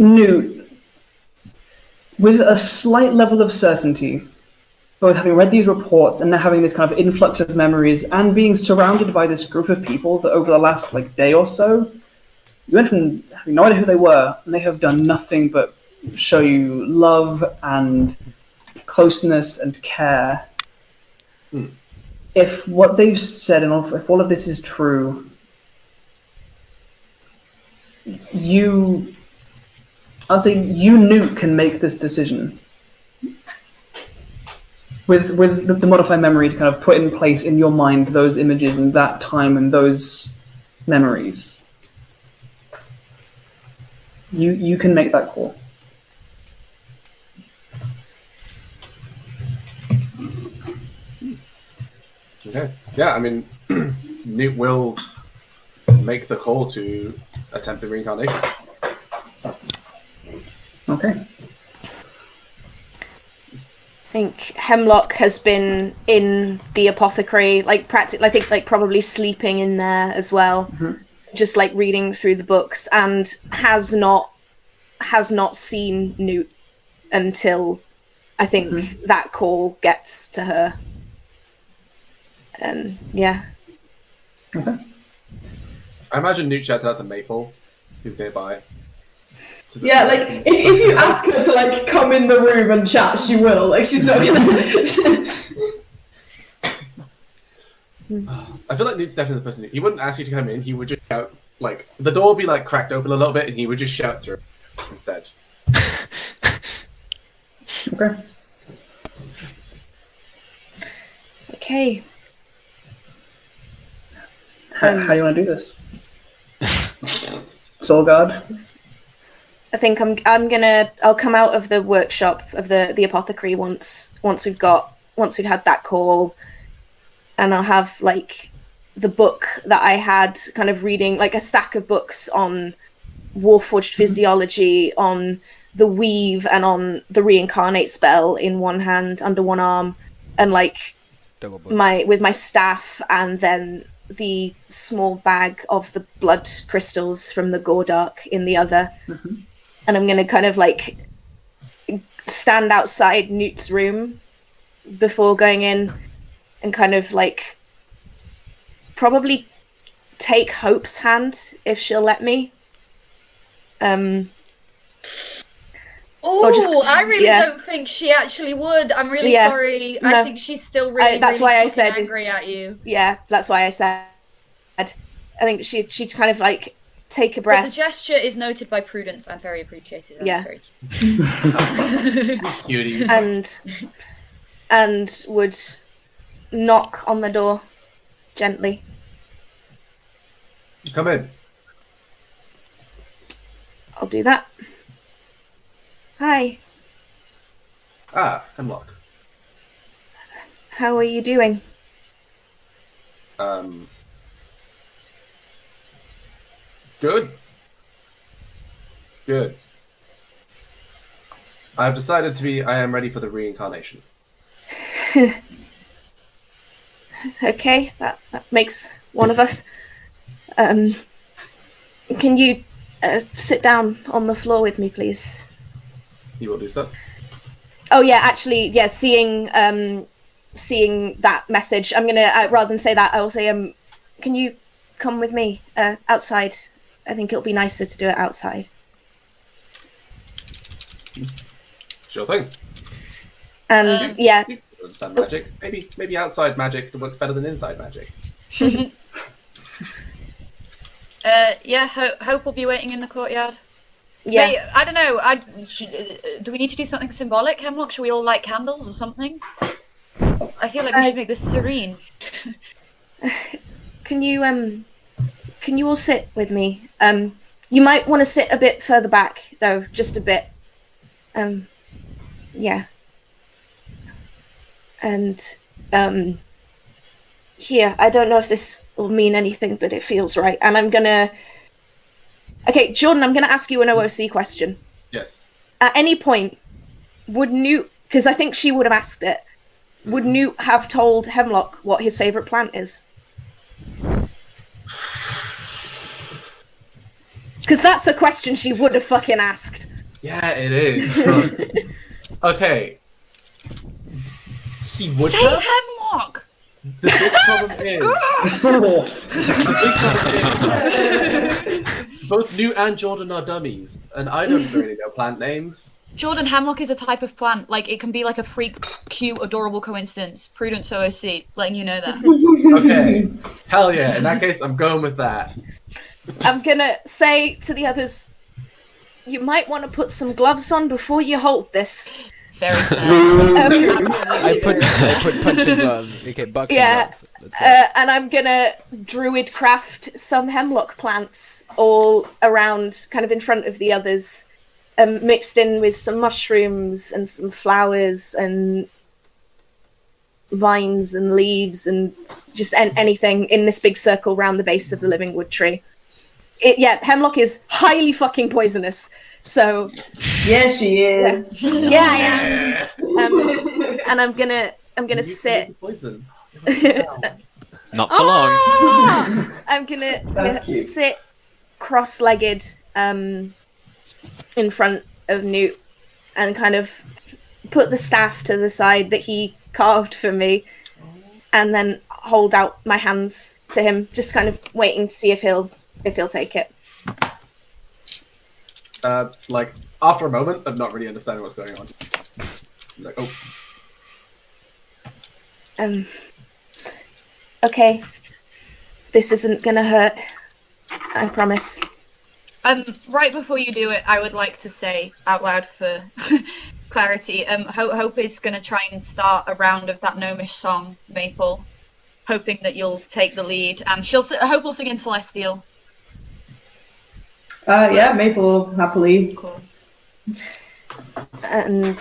Nute, with a slight level of certainty, both having read these reports and now having this kind of influx of memories and being surrounded by this group of people that over the last day or so, you went from having no idea who they were, and they have done nothing but show you love and closeness and care. If what they've said and if all of this is true, I'll say you, Nute, can make this decision. With the modified memory to kind of put in place in your mind those images and that time and those memories. You can make that call. Okay. Yeah, I mean, Nute will make the call to attempt the reincarnation. Okay. I think Hemlock has been in the apothecary, practically, I think, probably sleeping in there as well, just reading through the books, and has not seen Nute until I think that call gets to her. And yeah. Okay. I imagine Nute shouted out to Maple, who's nearby. Yeah, if you ask her to come in the room and chat, she will. She's not gonna. I feel like Nute's definitely the person. He wouldn't ask you to come in. He would just shout. The door would be cracked open a little bit, and he would just shout through instead. Okay. Okay. How do you want to do this? Soulguard? I think I'll come out of the workshop of the apothecary once we've had that call, and I'll have the book that I had kind of reading, a stack of books on Warforged physiology, on the weave, and on the reincarnate spell in one hand, under one arm, and Double book. with my staff, and then the small bag of the blood crystals from the Gordark in the other. And I'm going to kind of stand outside Nute's room before going in and kind of probably take Hope's hand if she'll let me. Oh, just- I really yeah. don't think she actually would. I'm really Yeah, sorry. no. I think she's still really, That's really why I fucking said- angry at you. Yeah, that's why I said. I think she'd kind of like take a But breath. the gesture is noted by Prudence and very appreciated. And Yeah. it's very cute. Cuties. and would knock on the door gently. Come in. I'll do that. Hi, Ah, Hemlock. how are you doing? Good. Good. I've decided I am ready for the reincarnation. Okay, that makes one of us. Can you sit down on the floor with me, please? You will do so. Oh yeah, actually, yeah. Seeing that message, I'm gonna rather than say that, I will say, can you come with me outside? I think it'll be nicer to do it outside. Sure thing. And yeah, You understand magic. Maybe outside magic works better than inside magic. Yeah, Hope will be waiting in the courtyard. yeah. Wait, I don't know. Do we need to do something symbolic, Hemlock? Should we all light candles or something? I feel like we should make this serene. Can you all sit with me? You might want to sit a bit further back, though, just a bit. Yeah. And here, I don't know if this will mean anything, but it feels right. And I'm gonna. Okay, Jordan, I'm gonna ask you an OOC question. Yes. At any point, would Nute, because I think she would have asked it, would Nute have told Hemlock what his favourite plant is? Because that's a question she would have fucking asked. Yeah, it is. Okay. He would Say have. Hemlock! The big problem is both Nute and Jordan are dummies, and I don't really know plant names. Jordan, Hemlock is a type of plant. Like, it can be like a freak, cute, adorable coincidence. Prudence OOC, letting you know that. Okay. Hell yeah. In that case, I'm going with that. I'm gonna say to the others, you might want to put some gloves on before you hold this. Very fair. I put punching gloves. Okay, boxing Yeah, gloves. Let's go. and I'm gonna druid craft some hemlock plants all around, kind of in front of the others, mixed in with some mushrooms and some flowers and vines and leaves and just anything in this big circle around the base of the living wood tree. Hemlock is highly fucking poisonous. So Yeah, she is. yeah, I am. And I'm gonna You sit. Poison. Not for long. I'm gonna That's cute. sit cross-legged in front of Nute and kind of put the staff to the side that he carved for me, and then hold out my hands to him, just kind of waiting to see if he'll take it. Like after a moment of not really understanding what's going on. Like, oh, Okay. This isn't gonna hurt. I promise. Right before you do it, I would like to say out loud for clarity, Hope is going to try and start a round of that gnomish song, Maple, hoping that you'll take the lead, and Hope will sing in Celestial. Yeah, Maple happily. Cool. And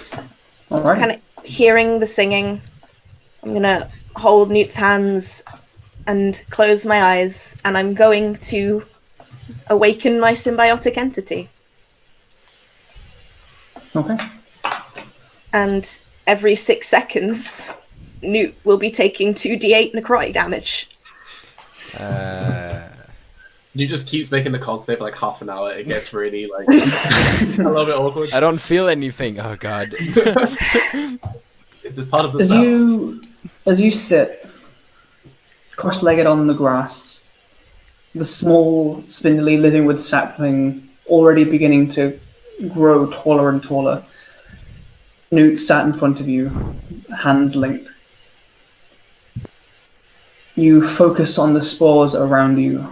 All right. kind of hearing the singing, I'm gonna hold Nute's hands and close my eyes, and I'm going to awaken my symbiotic entity. Okay. And every 6 seconds, Nute will be taking 2d8 necrotic damage. you just keeps making the con save for like half an hour. It gets really like a little bit awkward. I don't feel anything. Oh god. Is this part of the As spell? as you sit cross-legged on the grass, the small, spindly living wood sapling already beginning to grow taller and taller. Nute sat in front of you, hands linked. You focus on the spores around you,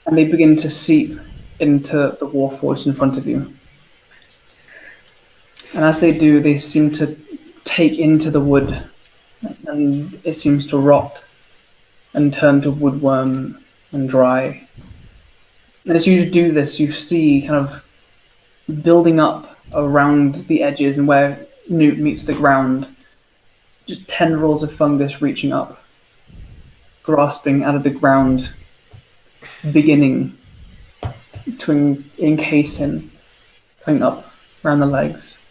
and they begin to seep into the warforged in front of you. And as they do, they seem to take into the wood, and it seems to rot and turn to woodworm and dry. And as you do this, you see kind of building up around the edges and where Nute meets the ground, just tendrils of fungus reaching up, grasping out of the ground, beginning to encase him, coming up around the legs.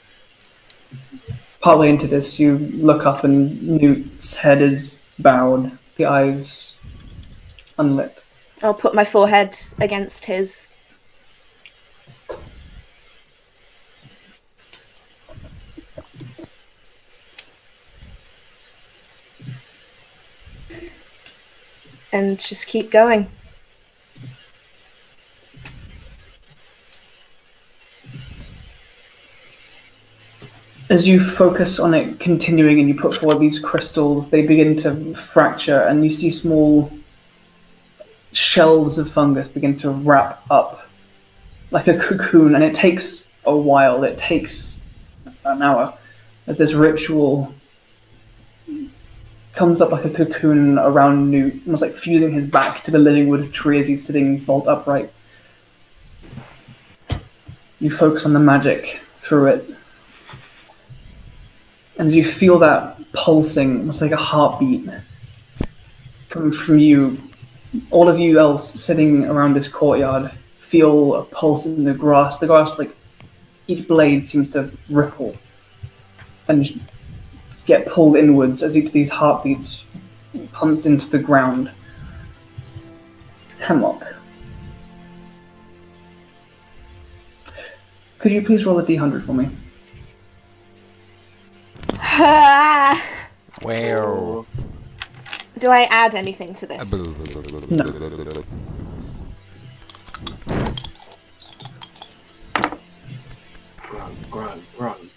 Partway into this, you look up and Nute's head is bowed, the eyes unlit. I'll put my forehead against his. And just keep going. As you focus on it continuing and you put forward these crystals, they begin to fracture and you see small shelves of fungus begin to wrap up like a cocoon, and it takes a while. It takes an hour as this ritual comes up like a cocoon around Nute, almost like fusing his back to the living wood tree as he's sitting bolt upright. You focus on the magic through it. And as you feel that pulsing, almost like a heartbeat coming from you, all of you else sitting around this courtyard feel a pulse in the grass. The grass, like, each blade seems to ripple and get pulled inwards as each of these heartbeats pumps into the ground. Hemlock. Could you please roll a d100 for me? Wow. Do I add anything to this? No.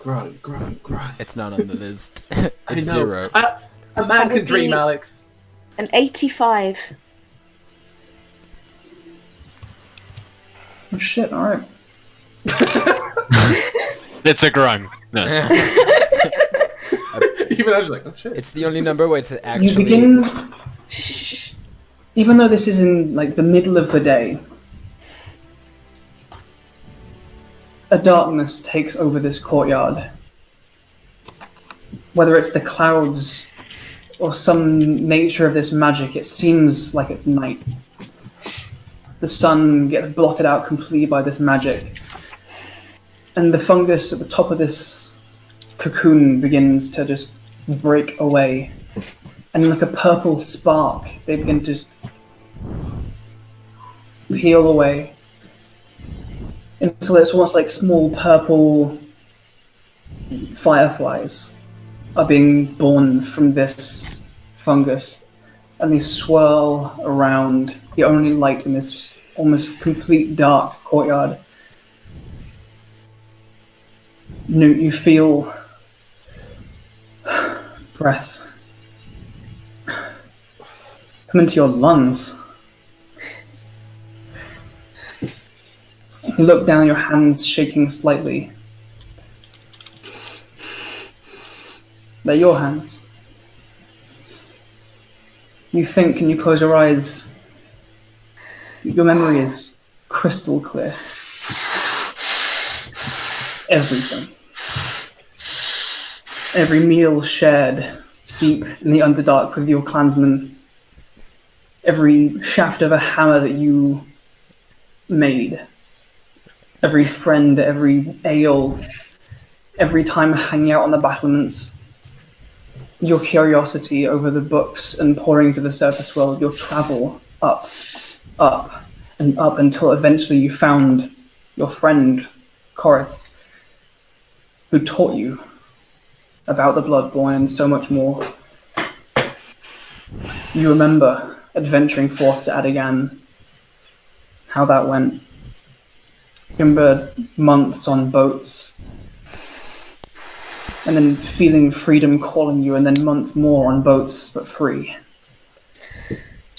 Grunt. It's not on the list. I It's know. 0. A man can dream, Alex. An 85. Oh shit, alright. It's a grung. No, it's not. Even I was like, oh shit. It's the only number where it's You actually... begin, even though this is in like the middle of the day, a darkness takes over this courtyard. Whether it's the clouds or some nature of this magic, it seems like it's night. The sun gets blotted out completely by this magic. And the fungus at the top of this cocoon begins to just break away. And like a purple spark, they begin to just peel away. Until it's almost like small purple fireflies are being born from this fungus. And they swirl around the only light in this almost complete dark courtyard. Nute, you feel breath come into your lungs. You look down, your hands shaking slightly. They're your hands. You think and you close your eyes. Your memory is crystal clear. Everything. Every meal shared deep in the Underdark with your clansmen. Every shaft of a hammer that you made. Every friend, every ale, every time hanging out on the battlements. Your curiosity over the books and pouring to the surface world, your travel up, and up until eventually you found your friend, Korith, who taught you about the Bloodborne and so much more. You remember adventuring forth to Addagang, how that went. remember months on boats, and then feeling freedom calling you, and then months more on boats but free.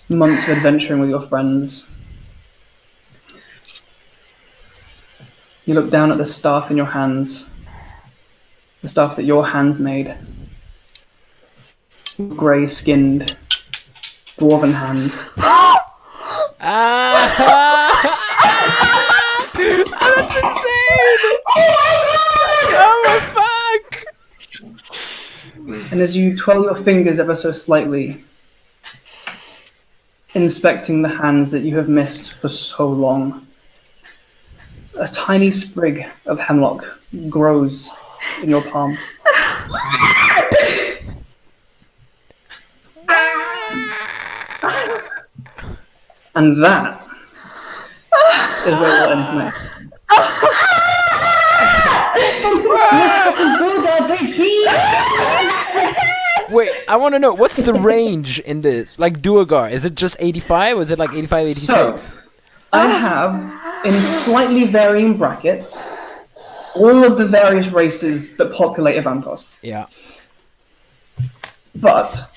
Months of adventuring with your friends. You look down at the staff in your hands, the staff that your hands made. Grey-skinned, dwarven hands. That's insane! Oh my fuck! And as you twirl your fingers ever so slightly, inspecting the hands that you have missed for so long, a tiny sprig of hemlock grows in your palm. And that is where we'll end tonight. Wait, I want to know, what's the range in this? Like, Duergar, is it just 85, or is it like 85, 86? So, I have, in slightly varying brackets, all of the various races that populate Evantos. Yeah. But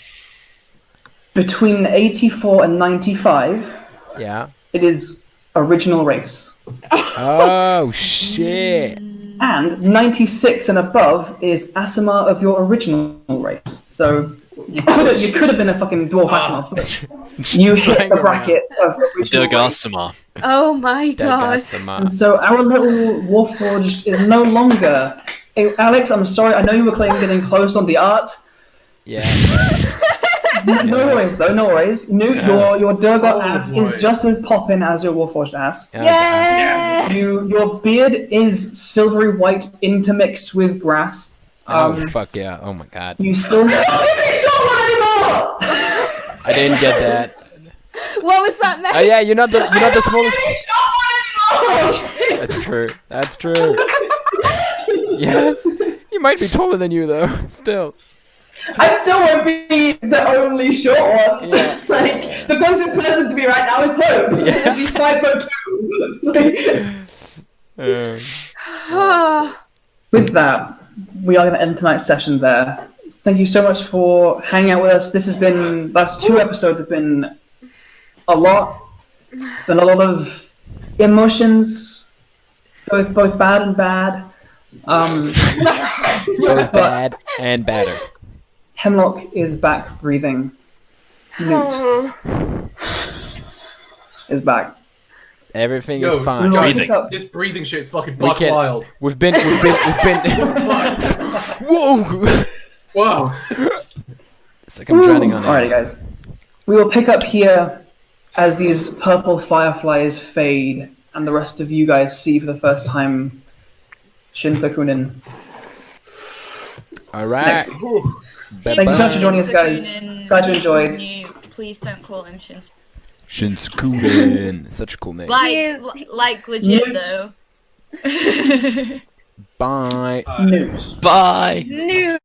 between 84 and 95, Yeah. it is original race. Oh, shit. And 96 and above is Asima of your original race. So you could have been a fucking dwarf Asima. But you hit the bracket of original race. Durgasima. Oh my god. And so our little Warforged is no longer... Hey, Alex, I'm sorry, I know you were getting close on the art. Yeah. No worries, though, no worries. Nute, your Durgar ass boy. is just as poppin' as your Warforged ass. Yeah. Your beard is silvery white intermixed with grass. Oh, fuck yeah. Oh my god. You still... I didn't get that. What was that, man? Oh yeah, you're not the smallest. That's true. That's true. Yes. He might be taller than you though. Still. I still won't be the only short one. Yeah. Like, the closest person to me right now is Hope. Yeah. She's 5'2". With that, we are going to end tonight's session there. Thank you so much for hanging out with us. This has been... Last 2 episodes have been a lot. Been a lot of emotions, both bad and bad. Both bad and badder. Hemlock is back breathing. Nute is back. Everything Yo, is fine. We'll Breathing. pick up- This breathing shit is fucking We buck can- wild. We've been. Whoa! Wow. It's like I'm drowning on Alrighty, it. guys. We will pick up here as these purple fireflies fade, and the rest of you guys see for the first time Shinsakunin. All right. Thank you so much for joining us, guys. Glad you enjoyed. Please don't call him Shins. Shinsakunin. Such a cool name. Like legit Nute. though. Bye. News. Bye. New.